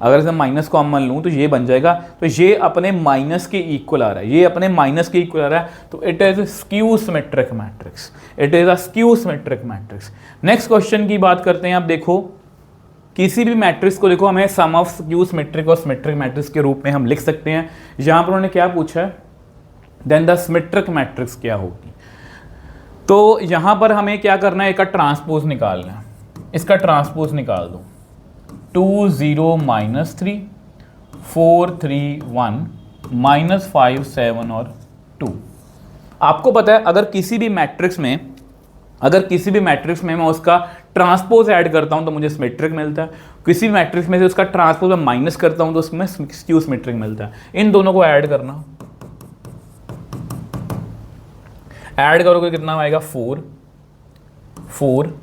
अगर इसमें माइनस कॉमन लूँ तो ये बन जाएगा। तो ये अपने माइनस के इक्वल आ रहा है, ये अपने माइनस के इक्वल आ रहा है, तो it is skew symmetric matrix, it is a skew symmetric matrix. Next question की बात करते हैं। आप देखो किसी भी मैट्रिक्स को देखो हमें सम ऑफ स्क्यू सिमेट्रिक और सिमेट्रिक मैट्रिक्स के रूप में हम लिख सकते हैं। यहाँ पर उन्होंने क्या पूछा है, देन द सिमेट्रिक मैट्रिक्स क्या होगी। तो यहाँ पर हमें क्या करना है, इसका ट्रांसपोज निकालना है। इसका ट्रांसपोज निकाल दो, 2 0 माइनस 3 4 3 1 माइनस 5 7 और 2। आपको पता है अगर किसी भी मैट्रिक्स में मैं उसका ट्रांसपोज ऐड करता हूं तो मुझे सिमेट्रिक मिलता है, किसी भी मैट्रिक्स में से उसका ट्रांसपोज मैं माइनस करता हूं तो उसमें स्क्यू सिमेट्रिक मिलता है। इन दोनों को ऐड करना, ऐड करोगे कितना आएगा, 4 4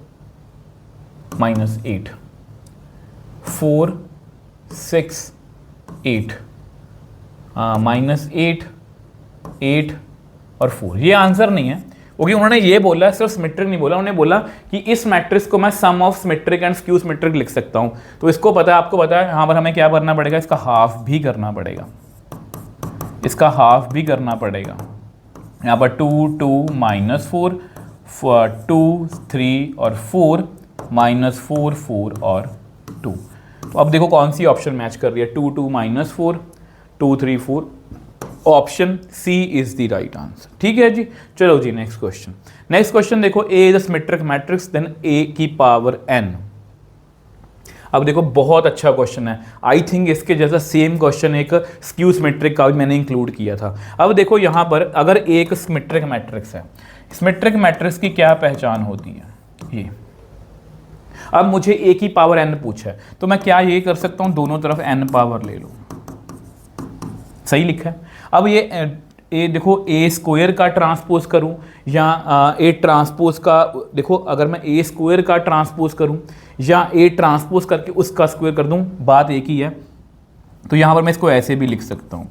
माइनस 8 4 6 8 माइनस 8 8 और 4। ये आंसर नहीं है क्योंकि उन्होंने ये बोला, सिर्फ सिमेट्रिक नहीं बोला, उन्होंने बोला कि इस मैट्रिक्स को मैं sum of symmetric and skew symmetric लिख सकता हूं। तो इसको पता है, आपको पता है, यहां पर हमें क्या करना पड़ेगा, इसका हाफ भी करना पड़ेगा, इसका हाफ भी करना पड़ेगा। यहां पर 2 2 माइनस 4 2 3 और 4 माइनस 4 4 और 2। तो अब देखो कौन सी ऑप्शन मैच कर रही है, 2 2 minus 4 2 3 4, option C is the right answer, ठीक है जी। चलो जी नेक्स्ट क्वेश्चन। नेक्स्ट क्वेश्चन देखो, A is a symmetric matrix then A की पावर n। अब देखो बहुत अच्छा क्वेश्चन है, आई थिंक इसके जैसा सेम क्वेश्चन एक स्क्यू सिमेट्रिक का भी मैंने इंक्लूड किया था। अब देखो यहाँ पर अगर एक सिमेट्रिक मैट्रिक्स है, सिमेट्रिक मैट्रिक्स की क्या पहचान होती है ये। अब मुझे ए की पावर n पूछा है, तो मैं क्या ये कर सकता हूँ, दोनों तरफ n पावर ले लो, सही लिखा है। अब ये देखो ए स्क्वायर का ट्रांसपोज करूं या ए ट्रांसपोज का, देखो अगर मैं ए स्क्वायर का ट्रांसपोज करूं या ए ट्रांसपोज करके उसका स्क्वायर कर दूं, बात एक ही है। तो यहां पर मैं इसको ऐसे भी लिख सकता हूं।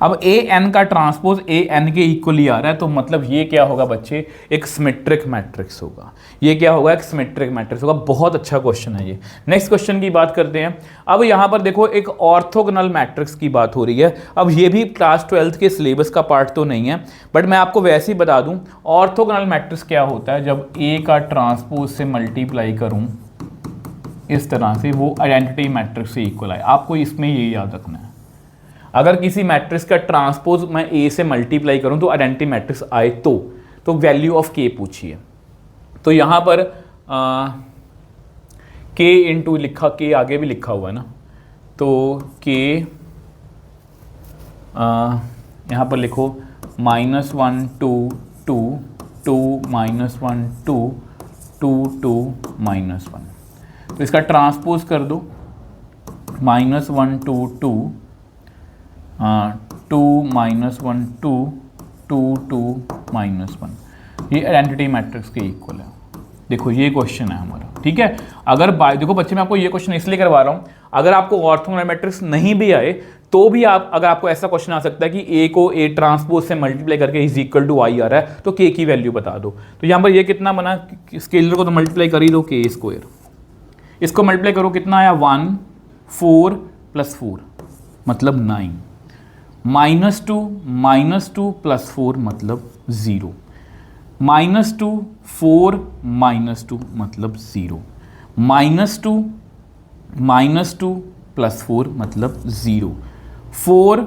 अब ए एन का ट्रांसपोज ए एन के इक्वली आ रहा है, तो मतलब ये क्या होगा बच्चे, एक सिमेट्रिक मैट्रिक्स होगा। ये क्या होगा, एक सिमेट्रिक मैट्रिक्स होगा। बहुत अच्छा क्वेश्चन है ये। नेक्स्ट क्वेश्चन की बात करते हैं। अब यहाँ पर देखो एक ऑर्थोगोनल मैट्रिक्स की बात हो रही है। अब ये भी क्लास 12th के सिलेबस का पार्ट तो नहीं है, बट मैं आपको वैसे ही बता दूं, ऑर्थोगोनल मैट्रिक्स क्या होता है, जब ए का ट्रांसपोज से मल्टीप्लाई करूँ इस तरह से, वो आइडेंटिटी मैट्रिक्स से इक्वल आए। आपको इसमें ये याद रखना है, अगर किसी मैट्रिक्स का ट्रांसपोज मैं ए से मल्टीप्लाई करूं तो आइडेंटिटी मैट्रिक्स आए तो वैल्यू ऑफ के पूछिए। तो यहां पर के इंटू लिखा, के आगे भी लिखा हुआ है ना, तो के यहां पर लिखो -1 2 2 2 -1 2 2 2 -1। तो इसका ट्रांसपोज कर दो, -1 2 2 2 -1 2 2 2 -1। ये आइडेंटिटी मैट्रिक्स के इक्वल है। देखो ये क्वेश्चन है हमारा, ठीक है। अगर देखो बच्चे, मैं आपको ये क्वेश्चन इसलिए करवा रहा हूँ, अगर आपको ऑर्थोगोनल मैट्रिक्स नहीं भी आए तो भी आप, अगर आपको ऐसा क्वेश्चन आ सकता है कि ए को ए ट्रांसपोज से मल्टीप्लाई करके इज इक्वल टू आई आ रहा है, तो के की वैल्यू बता दो। तो यहाँ पर ये कितना बना, स्केलर को तो मल्टीप्लाई कर ही दो, के स्क्वायर, इसको मल्टीप्लाई करो, कितना आया 1 4 + 4 मतलब 9, -2 + 4 मतलब 0, -2 4 -2 मतलब 0, -2 + 4 मतलब 0, 4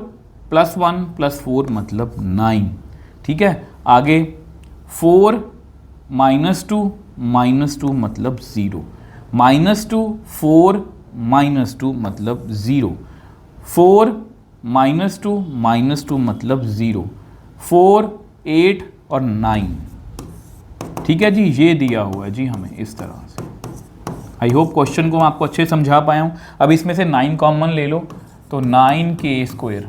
+ 1 + 4 मतलब 9। ठीक है, आगे 4 -2 मतलब 0, -2 4 -2 मतलब 0, 4 -2 मतलब 0, 4 8 और 9। ठीक है जी, ये दिया हुआ है जी हमें इस तरह से। आई होप क्वेश्चन को मैं आपको अच्छे समझा पाया हूँ। अब इसमें से 9 कॉमन ले लो, तो 9k²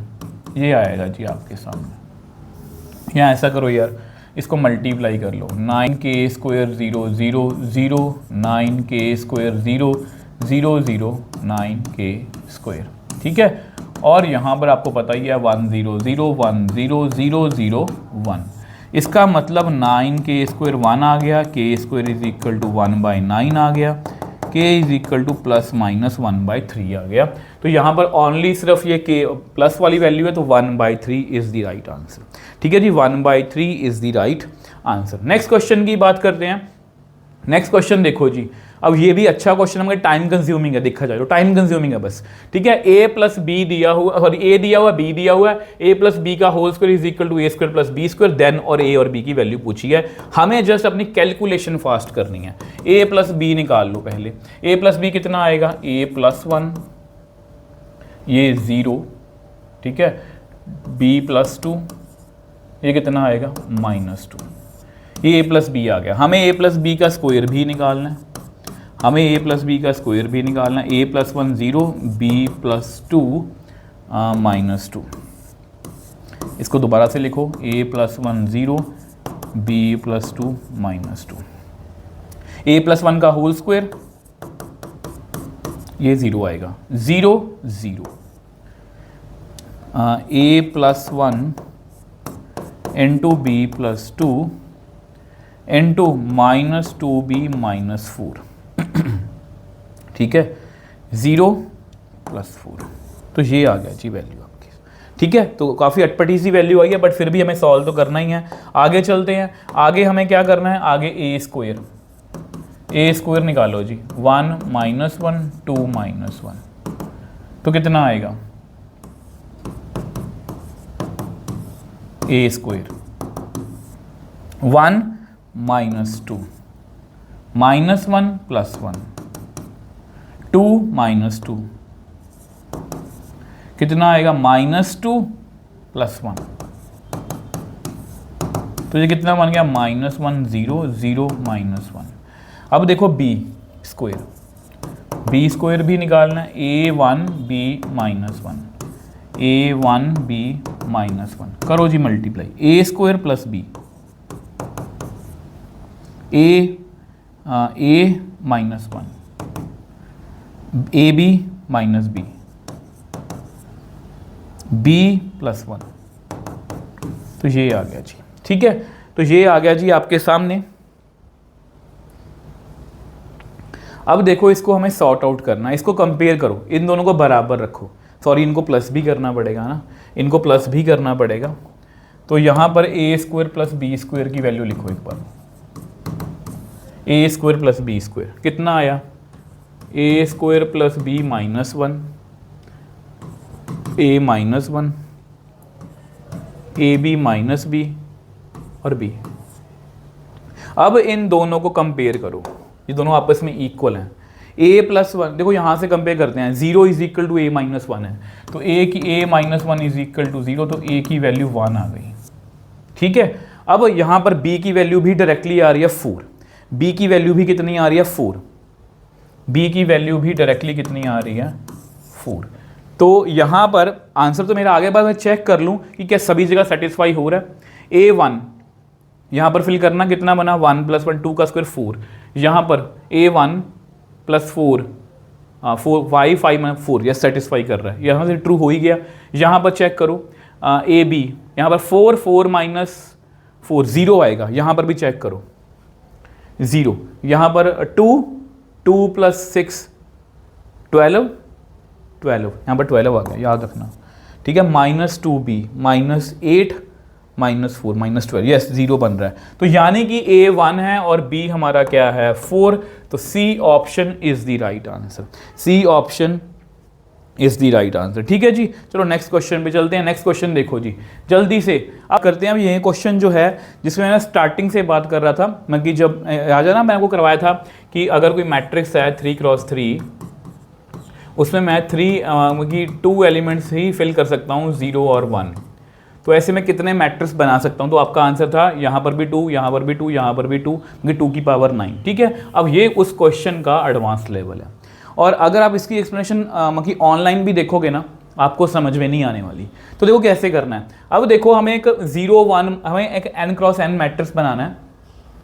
ये आएगा जी आपके सामने। यहाँ ऐसा करो यार, इसको मल्टीप्लाई कर लो, 9k² 0 0 0 9k² 0 0 0 9k²। ठीक है, और यहाँ पर आपको पता ही है 1 0 0 1 0 0 0 1, इसका मतलब 9k² 1 आ गया, k² = 1/9 आ गया, k = ±1/3 आ गया। तो यहाँ पर ओनली सिर्फ ये k प्लस वाली वैल्यू है, तो 1/3 इज़ द राइट आंसर। ठीक है जी, 1/3 is the right answer. Next question की बात करते हैं। नेक्स्ट क्वेश्चन देखो जी, अब ये भी अच्छा क्वेश्चन है, टाइम कंज्यूमिंग है, देखा जाए तो टाइम कंज्यूमिंग है बस। ठीक है, a + b दिया हुआ, सॉरी a दिया हुआ, b दिया हुआ है, a + b का whole square = a² + b², then और a और b की वैल्यू पूछी है, हमें जस्ट अपनी कैलकुलेशन फास्ट करनी है। a + b निकाल लो पहले, a + b कितना आएगा, a + 1 ये 0, ठीक है, b + 2 ये कितना आएगा -2, ये a + b आ गया। हमें a + b का स्क्वायर भी निकालना है, हमें a + b का स्क्वायर भी निकालना है। a + 1 0, b + 2 -2, इसको दोबारा से लिखो, a + 1 0, b + 2 -2, a + 1 का होल स्क्वायर ये 0 आएगा, 0 0, a + 1 into b + 2 into -2b - 4, ठीक है, 0 + 4, तो ये आ गया जी वैल्यू आपकी। ठीक है, तो काफ़ी अटपटी सी वैल्यू आई है, बट फिर भी हमें सॉल्व तो करना ही है। आगे चलते हैं, आगे हमें क्या करना है, आगे a² निकालो जी, 1 - 1 2 - 1, तो कितना आएगा, a² 1 - 2 -1 + 1 2 - 2 कितना आएगा, -2 + 1, तो ये कितना बन गया, -1 0 0 -1। अब देखो b² भी निकालना है, a1b - 1, a1b - 1 करो जी multiply, a² + b, a - 1 ab - b, b + 1, तो ये आ गया जी। ठीक है, तो ये आ गया जी आपके सामने। अब देखो, इसको हमें सॉर्ट आउट करना है, इसको कंपेयर करो, इन दोनों को बराबर रखो, सॉरी इनको प्लस भी करना पड़ेगा ना, इनको प्लस भी करना पड़ेगा। तो यहाँ पर a² + b² की वैल्यू लिखो एक बार, a² + b² कितना आया, a² + b - 1, a - 1, ab - b और b। अब इन दोनों को कंपेयर करो, ये दोनों आपस में इक्वल हैं। a + 1 देखो, यहाँ से कंपेयर करते हैं, 0 = a - 1 है, तो a - 1 = 0, तो a की वैल्यू 1 आ गई। ठीक है, अब यहाँ पर b की वैल्यू भी डायरेक्टली आ रही है 4, b की वैल्यू भी कितनी आ रही है 4, b की वैल्यू भी डायरेक्टली कितनी आ रही है 4। तो यहाँ पर आंसर तो मेरा आगे बाद मैं चेक कर लूँ कि क्या सभी जगह सेटिस्फाई हो रहा है। a1 यहाँ पर फिल करना, कितना बना, 1 + 1 2 का स्क्वायर 4, यहाँ पर a1 + 4 5 में 4, यस सेटिस्फाई कर रहा है, यहाँ से ट्रू हो ही गया। यहाँ पर चेक करो ए बी, यहाँ पर 4 माइनस 4 0 आएगा, यहाँ पर भी चेक करो 0, यहाँ पर 2 प्लस 6 12, यहाँ पर 12 आ गया, याद रखना, ठीक है। -2b -8 -4 -12, यस 0 बन रहा है। तो यानी कि A 1 है और B हमारा क्या है 4, तो C option is the right answer, C option is the right answer, ठीक है जी। चलो नेक्स्ट क्वेश्चन पे चलते हैं। नेक्स्ट क्वेश्चन देखो जी, जल्दी से आप करते हैं। अब ये क्वेश्चन जो है जिसमें मैं स्टार्टिंग से बात कर रहा था, मैं कि जब राजा ना मैंने को करवाया था कि अगर कोई मैट्रिक्स है 3x3, उसमें मैं 2 एलिमेंट्स ही फिल कर सकता हूँ 0 और 1, तो ऐसे में कितने मैट्रिक्स बना सकता हूँ। तो आपका आंसर था यहाँ पर भी 2, यहाँ पर भी 2, यहाँ पर भी 2, क्योंकि 2 की पावर 9, ठीक है। अब ये उस क्वेश्चन का एडवांस लेवल है, और अगर आप इसकी एक्सप्लेनेशन मतलब ऑनलाइन भी देखोगे ना, आपको समझ में नहीं आने वाली। तो देखो कैसे करना है। अब देखो हमें एक 0 1, हमें एक n×n मैट्रिक्स बनाना है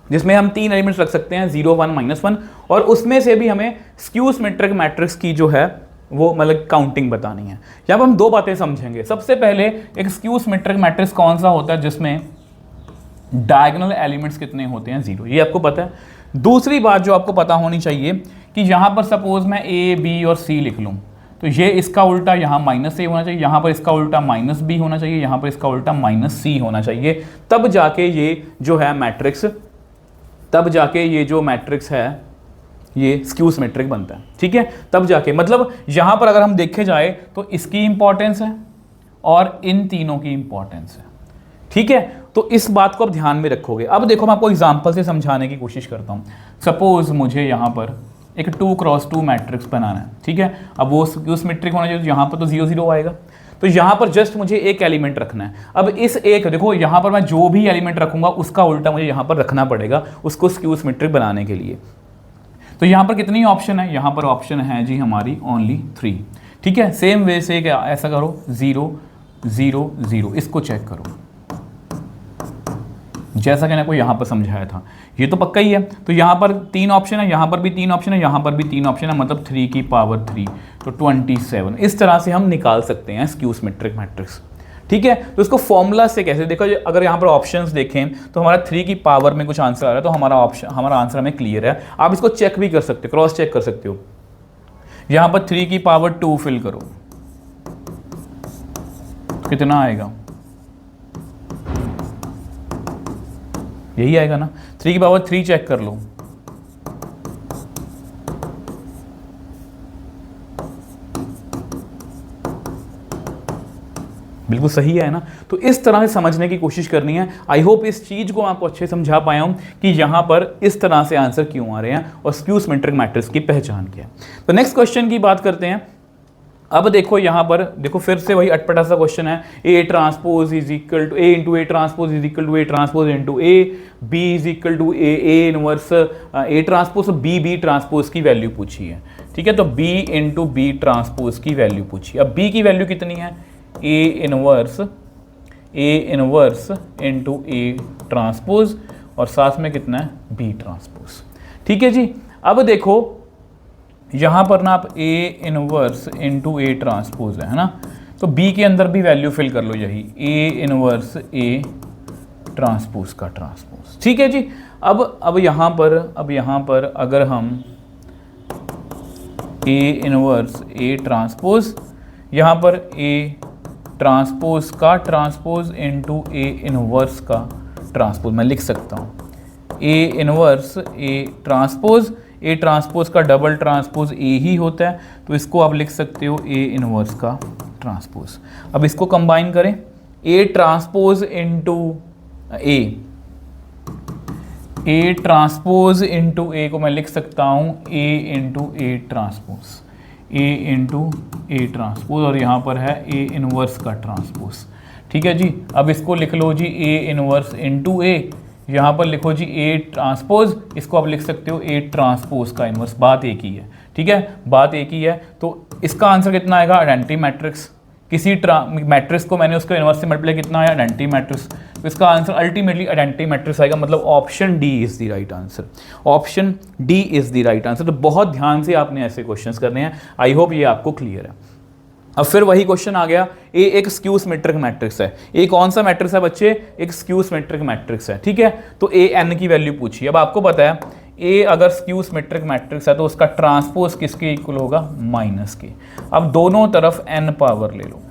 जिसमें हम 3 एलिमेंट्स रख सकते हैं 0 1 -1, और उसमें से भी हमें स्क्यू सिमेट्रिक मैट्रिक्स की जो है वो मतलब काउंटिंग बतानी है। यहाँ पर हम 2 बातें समझेंगे। सबसे पहले एक स्क्यू सिमेट्रिक मैट्रिक्स कौन सा होता है जिसमें डायगोनल एलिमेंट्स कितने होते हैं 0, ये आपको पता है। दूसरी बात जो आपको पता होनी चाहिए कि यहाँ पर सपोज मैं A B और C लिख लूँ, तो ये इसका उल्टा यहाँ -A होना चाहिए, यहाँ पर इसका उल्टा -B होना चाहिए, यहाँ पर इसका उल्टा -C होना चाहिए, तब जाके ये जो है मैट्रिक्स, तब जाके ये जो मैट्रिक्स है ये स्क्यू सिमेट्रिक बनता है, ठीक है। तब जाके मतलब यहाँ पर अगर हम देखे जाए तो इसकी इंपॉर्टेंस है और इन तीनों की इंपॉर्टेंस है, ठीक है। तो इस बात को आप ध्यान में रखोगे। अब देखो मैं आपको एग्जांपल से समझाने की कोशिश करता हूँ। सपोज मुझे यहाँ पर एक 2x2 मैट्रिक्स बनाना है, ठीक है। अब वो स्क्यू सिमेट्रिक होना चाहिए, तो यहाँ पर तो 0 0 आएगा, तो यहाँ पर जस्ट मुझे एक एलिमेंट रखना है। अब इस एक देखो यहाँ पर मैं जो भी एलिमेंट रखूंगा उसका उल्टा मुझे यहाँ पर रखना पड़ेगा उसको स्क्यू सिमेट्रिक बनाने के लिए। तो यहाँ पर कितनी ऑप्शन है, यहाँ पर ऑप्शन है जी हमारी ओनली 3, ठीक है। सेम वे से क्या ऐसा करो 0 0 0, इसको चेक करो जैसा कि मैंने को यहाँ पर समझाया था, ये तो पक्का ही है। तो यहाँ पर 3 ऑप्शन है, यहाँ पर भी 3 ऑप्शन है, यहाँ पर भी 3 ऑप्शन है, मतलब 3 की पावर 3, तो 27। इस तरह से हम निकाल सकते हैं स्क्यू सिमेट्रिक मैट्रिक्स, ठीक है। तो इसको फॉर्मूला से कैसे देखो, अगर यहाँ पर ऑप्शंस देखें तो हमारा 3 की पावर में कुछ आंसर आ रहा है, तो हमारा आंसर हमें क्लियर है। आप इसको चेक भी कर सकते हो, क्रॉस चेक कर सकते हो। यहाँ पर 3 की पावर 2 फिल करो, तो कितना आएगा, यही आएगा ना। 3 की पावर 3 चेक कर लो, बिल्कुल सही है ना। तो इस तरह से समझने की कोशिश करनी है। आई होप इस चीज को आपको अच्छे समझा पाया हूं कि यहां पर इस तरह से आंसर क्यों आ रहे हैं और स्क्यू सिमेट्रिक मैट्रिक्स की पहचान क्या है। तो नेक्स्ट क्वेश्चन की बात करते हैं। अब देखो यहाँ पर देखो फिर से वही अटपटा सा क्वेश्चन है, A transpose is equal to A into A transpose is equal to A transpose into A, B is equal to A inverse A transpose, B transpose की वैल्यू पूछी है, ठीक है। तो B इंटू B ट्रांसपोज की value पूछी। अब B की वैल्यू कितनी है, A inverse into A transpose, और साथ में कितना है B ट्रांसपोज, ठीक है जी। अब देखो यहाँ पर ना आप A inverse into A transpose है ना, तो B के अंदर भी वैल्यू फिल कर लो, यही A इनवर्स A ट्रांसपोज का ट्रांसपोज, ठीक है जी। अब यहाँ पर अगर हम A इनवर्स A ट्रांसपोज, यहाँ पर A ट्रांसपोज का ट्रांसपोज इंटू A इनवर्स का ट्रांसपोज मैं लिख सकता हूँ। A inverse A transpose, A transpose का डबल ट्रांसपोज A ही होता है, तो इसको आप लिख सकते हो A इनवर्स का ट्रांसपोज। अब इसको कंबाइन करें, A transpose into A transpose into A को मैं लिख सकता हूँ A into A transpose, A into A transpose, और यहाँ पर है A इनवर्स का ट्रांसपोज, ठीक है जी। अब इसको लिख लो जी A इनवर्स इंटू A, यहाँ पर लिखो जी A ट्रांसपोज, इसको आप लिख सकते हो A ट्रांसपोज का इनवर्स, बात एक ही है, ठीक है, बात एक ही है। तो इसका आंसर कितना आएगा, आइडेंटिटी मैट्रिक्स। किसी मैट्रिक्स को मैंने उसके इनवर्स से मल्टीप्लाई कितना आया, आइडेंटिटी मैट्रिक्स। तो इसका आंसर अल्टीमेटली आइडेंटिटी मैट्रिक्स आएगा, मतलब option D is the right answer. Option D is the right answer. तो बहुत ध्यान से आपने ऐसे क्वेश्चंस करने हैं। आई होप ये आपको क्लियर है। अब फिर वही क्वेश्चन आ गया, ए एक स्क्यू सिमेट्रिक मैट्रिक्स है। ए कौन सा मैट्रिक्स है बच्चे? एक स्क्यू सिमेट्रिक मैट्रिक्स है, ठीक है। तो ए एन की वैल्यू पूछी। अब आपको पता है ए अगर स्क्यू सिमेट्रिक मैट्रिक्स है तो उसका ट्रांसपोज किसके इक्वल होगा? माइनस के। अब दोनों तरफ एन पावर ले लो,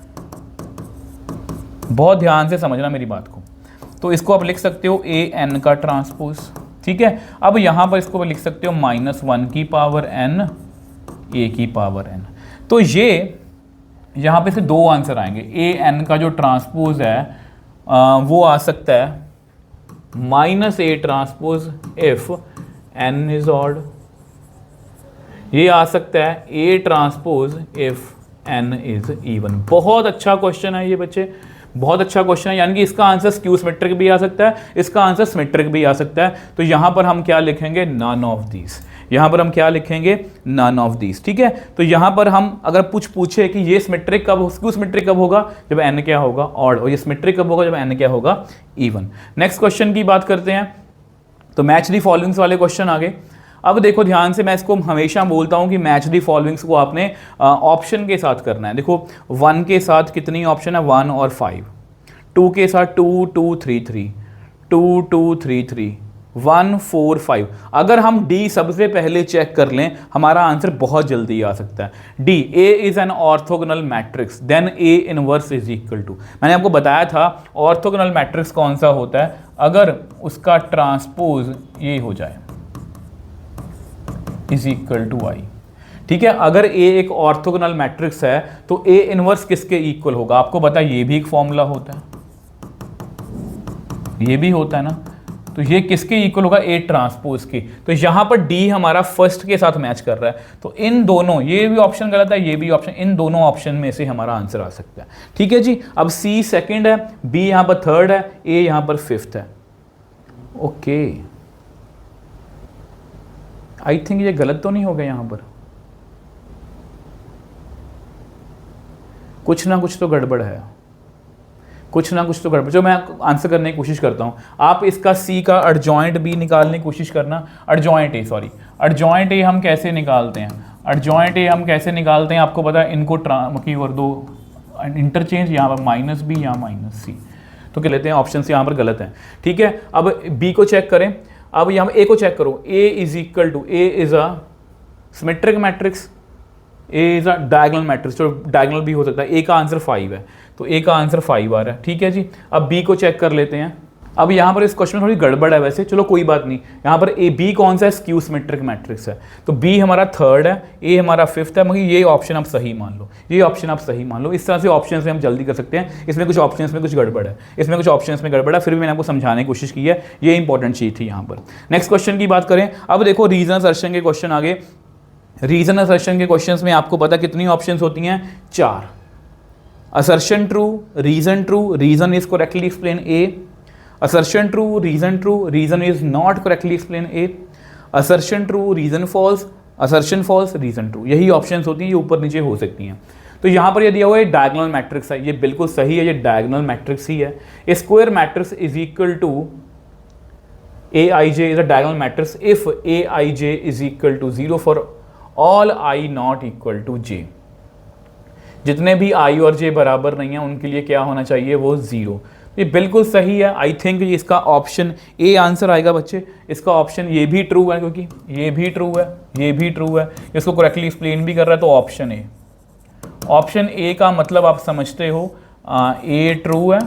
बहुत ध्यान से समझना मेरी बात को। तो इसको आप लिख सकते हो ए एन का ट्रांसपोज, ठीक है। अब यहां पर इसको लिख सकते हो -1 की पावर एन ए की पावर एन। तो ये यहाँ पे से दो आंसर आएंगे। ए एन का जो ट्रांसपोज है वो आ सकता है -a transpose if N is odd. ये आ सकता है A transpose if N is even. बहुत अच्छा क्वेश्चन है ये बच्चे, बहुत अच्छा क्वेश्चन है। यानी कि इसका आंसर स्क्यू सिमेट्रिक भी आ सकता है, इसका आंसर सिमेट्रिक भी आ सकता है। तो यहां पर हम क्या लिखेंगे? None of these. यहां पर हम क्या लिखेंगे? नन ऑफ दीज, ठीक है। तो यहां पर हम अगर पूछे कि ये सिमेट्रिक कब, स्क्यू सिमेट्रिक कब होगा? जब एन क्या होगा? ऑड। और ये सिमेट्रिक कब होगा? जब एन क्या होगा? इवन। नेक्स्ट क्वेश्चन की बात करते हैं। तो मैच दी फॉलोइंग्स वाले क्वेश्चन आगे। अब देखो ध्यान से, मैं इसको हमेशा बोलता हूं कि मैच दी फॉलोइंग्स को आपने ऑप्शन के साथ करना है। देखो 1 के साथ कितनी ऑप्शन है? 1 और 5। 2 के साथ 2 2 3 3, 2 2 3 3, 1 4 5। अगर हम डी सबसे पहले चेक कर लें, हमारा आंसर बहुत जल्दी आ सकता है। D, A is an orthogonal matrix, then A inverse is equal to. मैंने आपको बताया था ऑर्थोगोनल मैट्रिक्स कौन सा होता है? अगर उसका ट्रांसपोज ये हो जाए इज इक्वल टू आई, ठीक है। अगर ए एक ऑर्थोगोनल मैट्रिक्स है तो ए इनवर्स किसके इक्वल होगा? आपको पता है ये भी एक फॉर्मूला होता है, ये भी होता है ना। तो ये किसके इक्वल होगा? ए ट्रांसपोज के। तो यहां पर डी हमारा फर्स्ट के साथ मैच कर रहा है। तो इन दोनों, ये भी ऑप्शन गलत है, ये भी ऑप्शन, इन दोनों ऑप्शन में से हमारा आंसर आ सकता है, ठीक है जी। अब सी सेकंड है, बी यहां पर थर्ड है, ए यहां पर फिफ्थ है। ओके, आई थिंक ये गलत तो नहीं हो गया? यहां पर कुछ ना कुछ तो गड़बड़ है, कुछ ना कुछ तो गड़बड़, जो मैं आंसर करने की कोशिश करता हूं। आप इसका सी का एडजॉइंट भी निकालने की कोशिश करना। Adjoint A, sorry, adjoint A हम कैसे निकालते हैं? एडजॉइंट ए हम कैसे निकालते हैं? आपको पता है, इनको की और दो इंटरचेंज, यहाँ पर माइनस बी, यहाँ माइनस सी। तो क्या लेते हैं? ऑप्शन यहाँ पर गलत है, ठीक है। अब बी को चेक करें। अब यहाँ ए को चेक करो। A is equal to, A is a symmetric matrix, A is a diagonal matrix, जो डायगोनल भी हो सकता है। ए का आंसर 5 है, तो ए का आंसर 5 आ रहा है, ठीक है जी। अब बी को चेक कर लेते हैं। अब यहाँ पर इस क्वेश्चन में थोड़ी गड़बड़ है वैसे, चलो कोई बात नहीं। यहाँ पर ए बी कौन सा है? स्क्यू सिमेट्रिक मैट्रिक्स है। तो बी हमारा थर्ड है, ए हमारा फिफ्थ है, मगर ये ऑप्शन आप सही मान लो, ये ऑप्शन आप सही मान लो। इस तरह से ऑप्शन से हम जल्दी कर सकते हैं। इसमें कुछ ऑप्शन में कुछ गड़बड़ है, इसमें कुछ ऑप्शन में गड़बड़ है, फिर भी मैंने आपको समझाने की कोशिश की है। ये इंपॉर्टेंट चीज़ थी यहाँ पर। नेक्स्ट क्वेश्चन की बात करें। अब देखो रीजन असर्शन के क्वेश्चन आगे। रीजन असर्शन के क्वेश्चंस में आपको पता कितनी ऑप्शंस होती हैं? 4। Assertion true, reason is correctly explain A. Assertion true, reason is not correctly explain A. Assertion true, reason false, assertion false, reason true. यही ऑप्शंस होती हैं, ये ऊपर नीचे हो सकती हैं। तो यहाँ पर ये दिया हुआ है डायगोनल मैट्रिक्स है, ये बिल्कुल सही है, ये डायगोनल मैट्रिक्स ही है। A square matrix is equal to aij is a diagonal matrix if aij is equal to 0 for all I not equal to j। जितने भी i और j बराबर नहीं है उनके लिए क्या होना चाहिए? वो 0। ये बिल्कुल सही है। आई थिंक इसका ऑप्शन ए आंसर आएगा बच्चे। इसका ऑप्शन ये भी ट्रू है, क्योंकि ये भी ट्रू है, ये भी ट्रू है, इसको करेक्टली एक्सप्लेन भी कर रहा है। तो ऑप्शन ए, ऑप्शन ए का मतलब आप समझते हो, ए ट्रू है,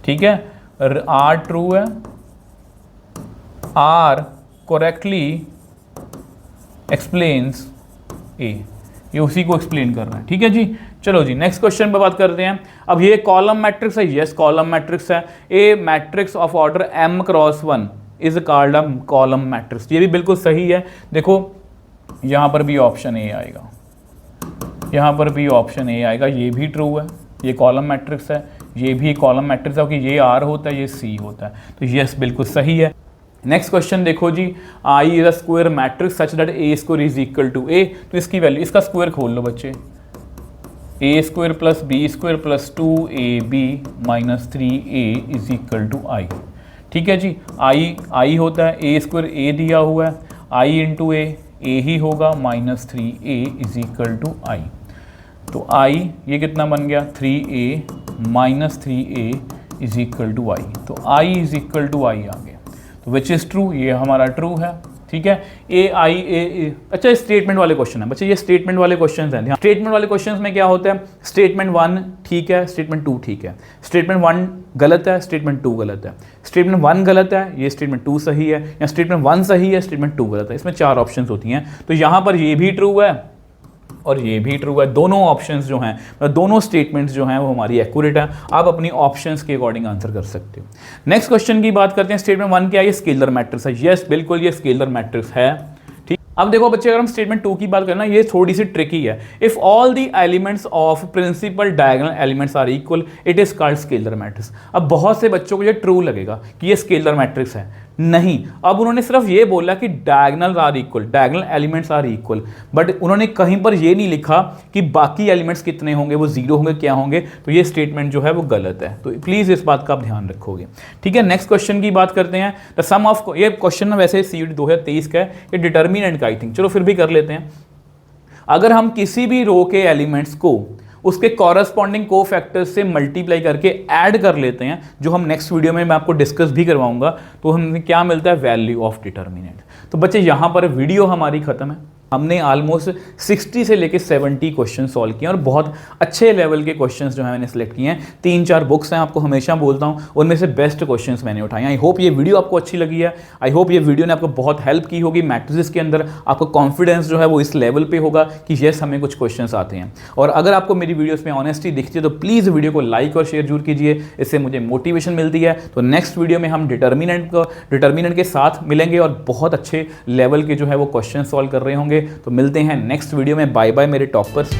ठीक है, आर ट्रू है, आर करेक्टली एक्सप्लेन्स ए, ये उसी को एक्सप्लेन कर रहा है, ठीक है जी। चलो जी नेक्स्ट क्वेश्चन पे बात करते हैं। अब ये कॉलम मैट्रिक्स है, यस कॉलम मैट्रिक्स है। A matrix of order m cross 1 is called a column matrix, ये भी बिल्कुल सही है। देखो यहाँ पर भी ऑप्शन ए आएगा, यहाँ पर भी ऑप्शन ए आएगा, ये भी ट्रू है, ये कॉलम मैट्रिक्स है, ये भी कॉलम मैट्रिक्स है, क्योंकि ये आर होता है, ये सी होता है, तो यस बिल्कुल सही है। नेक्स्ट क्वेश्चन देखो जी, I is a square matrix such that A square is equal to A. तो इसकी वैल्यू, इसका स्क्वायर खोल लो बच्चे, A square plus B square plus 2ab minus 3a is equal to I. ठीक है जी, आई होता है ए स्क्वायर, ए दिया हुआ है, आई इंटू ए ही होगा minus 3a is equal to I. तो आई ये कितना बन गया 3a माइनस 3a is equal to I. तो I is equal to I आ गया। तो विच इज़ ट्रू, ये हमारा ट्रू है। ठीक है, ए आई ए। अच्छा, स्टेटमेंट वाले क्वेश्चन है बच्चे, ये स्टेटमेंट वाले क्वेश्चन हैं। स्टेटमेंट वाले क्वेश्चन में क्या होता है, स्टेटमेंट 1 ठीक है, स्टेटमेंट 2 ठीक है, स्टेटमेंट 1 गलत है, स्टेटमेंट 2 गलत है, स्टेटमेंट 1 गलत है, ये स्टेटमेंट 2 सही है, या स्टेटमेंट 1 सही है, स्टेटमेंट 2 गलत है। इसमें 4 ऑप्शंस होती हैं। तो यहाँ पर ये भी ट्रू है और ये भी ट्रू है। दोनों ऑप्शंस जो हैं, दोनों स्टेटमेंट्स जो हैं वो हमारी एक्यूरेट है। आप अपनी ऑप्शंस के अकॉर्डिंग आंसर कर सकते हो। नेक्स्ट क्वेश्चन की बात करते हैं। स्टेटमेंट 1 क्या है, ये स्केलर मैट्रिक्स है। यस, बिल्कुल ये स्केलर मैट्रिक्स है। ठीक, अब देखो बच्चे, अगर हम स्टेटमेंट 2 की बात करना, ये थोड़ी सी ट्रिकी है। If all the elements of principal diagonal elements are equal, it is called scalar matrix. अब बहुत से बच्चों को ये ट्रू लगेगा कि ये स्केलर मैट्रिक्स है। नहीं, अब उन्होंने सिर्फ ये बोला कि diagonal are equal, diagonal elements are equal, but उन्होंने कहीं पर ये नहीं लिखा कि बाकी एलिमेंट्स कितने होंगे, वो जीरो होंगे, क्या होंगे। तो ये स्टेटमेंट जो है वो गलत है। तो प्लीज़ इस बात का आप ध्यान रखोगे। ठीक है, नेक्स्ट क्वेश्चन की बात करते हैं। द सम ऑफ, ये क्वेश्चन वैसे CUET 2023 का है, ये डिटर्मिनेंट का आई थिंक, चलो फिर भी कर लेते हैं। अगर हम किसी भी रो के एलिमेंट्स को उसके कॉरस्पॉन्डिंग कोफैक्टर्स से मल्टीप्लाई करके ऐड कर लेते हैं, जो हम नेक्स्ट वीडियो में मैं आपको डिस्कस भी करवाऊंगा, तो हमें क्या मिलता है, वैल्यू ऑफ डिटर्मिनेंट। तो बच्चे यहाँ पर वीडियो हमारी खत्म है। हमने ऑलमोस्ट 60 से लेके 70 क्वेश्चन सॉल्व किए और बहुत अच्छे लेवल के क्वेश्चंस जो है मैंने सेलेक्ट किए हैं। 3-4 बुक्स हैं, आपको हमेशा बोलता हूं, उनमें से बेस्ट क्वेश्चंस मैंने उठाए हैं। आई होप ये वीडियो आपको अच्छी लगी है। आई होप ये वीडियो ने आपको बहुत हेल्प की होगी। मैट्रिसेस के अंदर आपको कॉन्फिडेंस जो है वो इस लेवल पे होगा कि येस हमें कुछ क्वेश्चन आते हैं। और अगर आपको मेरी वीडियोज़ में ऑनेस्टी दिखती है तो प्लीज़ वीडियो को लाइक और शेयर जरूर कीजिए, इससे मुझे मोटिवेशन मिलती है। तो नेक्स्ट वीडियो में हम डिटर्मिनेंट के साथ मिलेंगे और बहुत अच्छे लेवल के जो है वो क्वेश्चन सॉल्व कर रहे होंगे। तो मिलते हैं नेक्स्ट वीडियो में। बाय बाय मेरे टॉपर्स।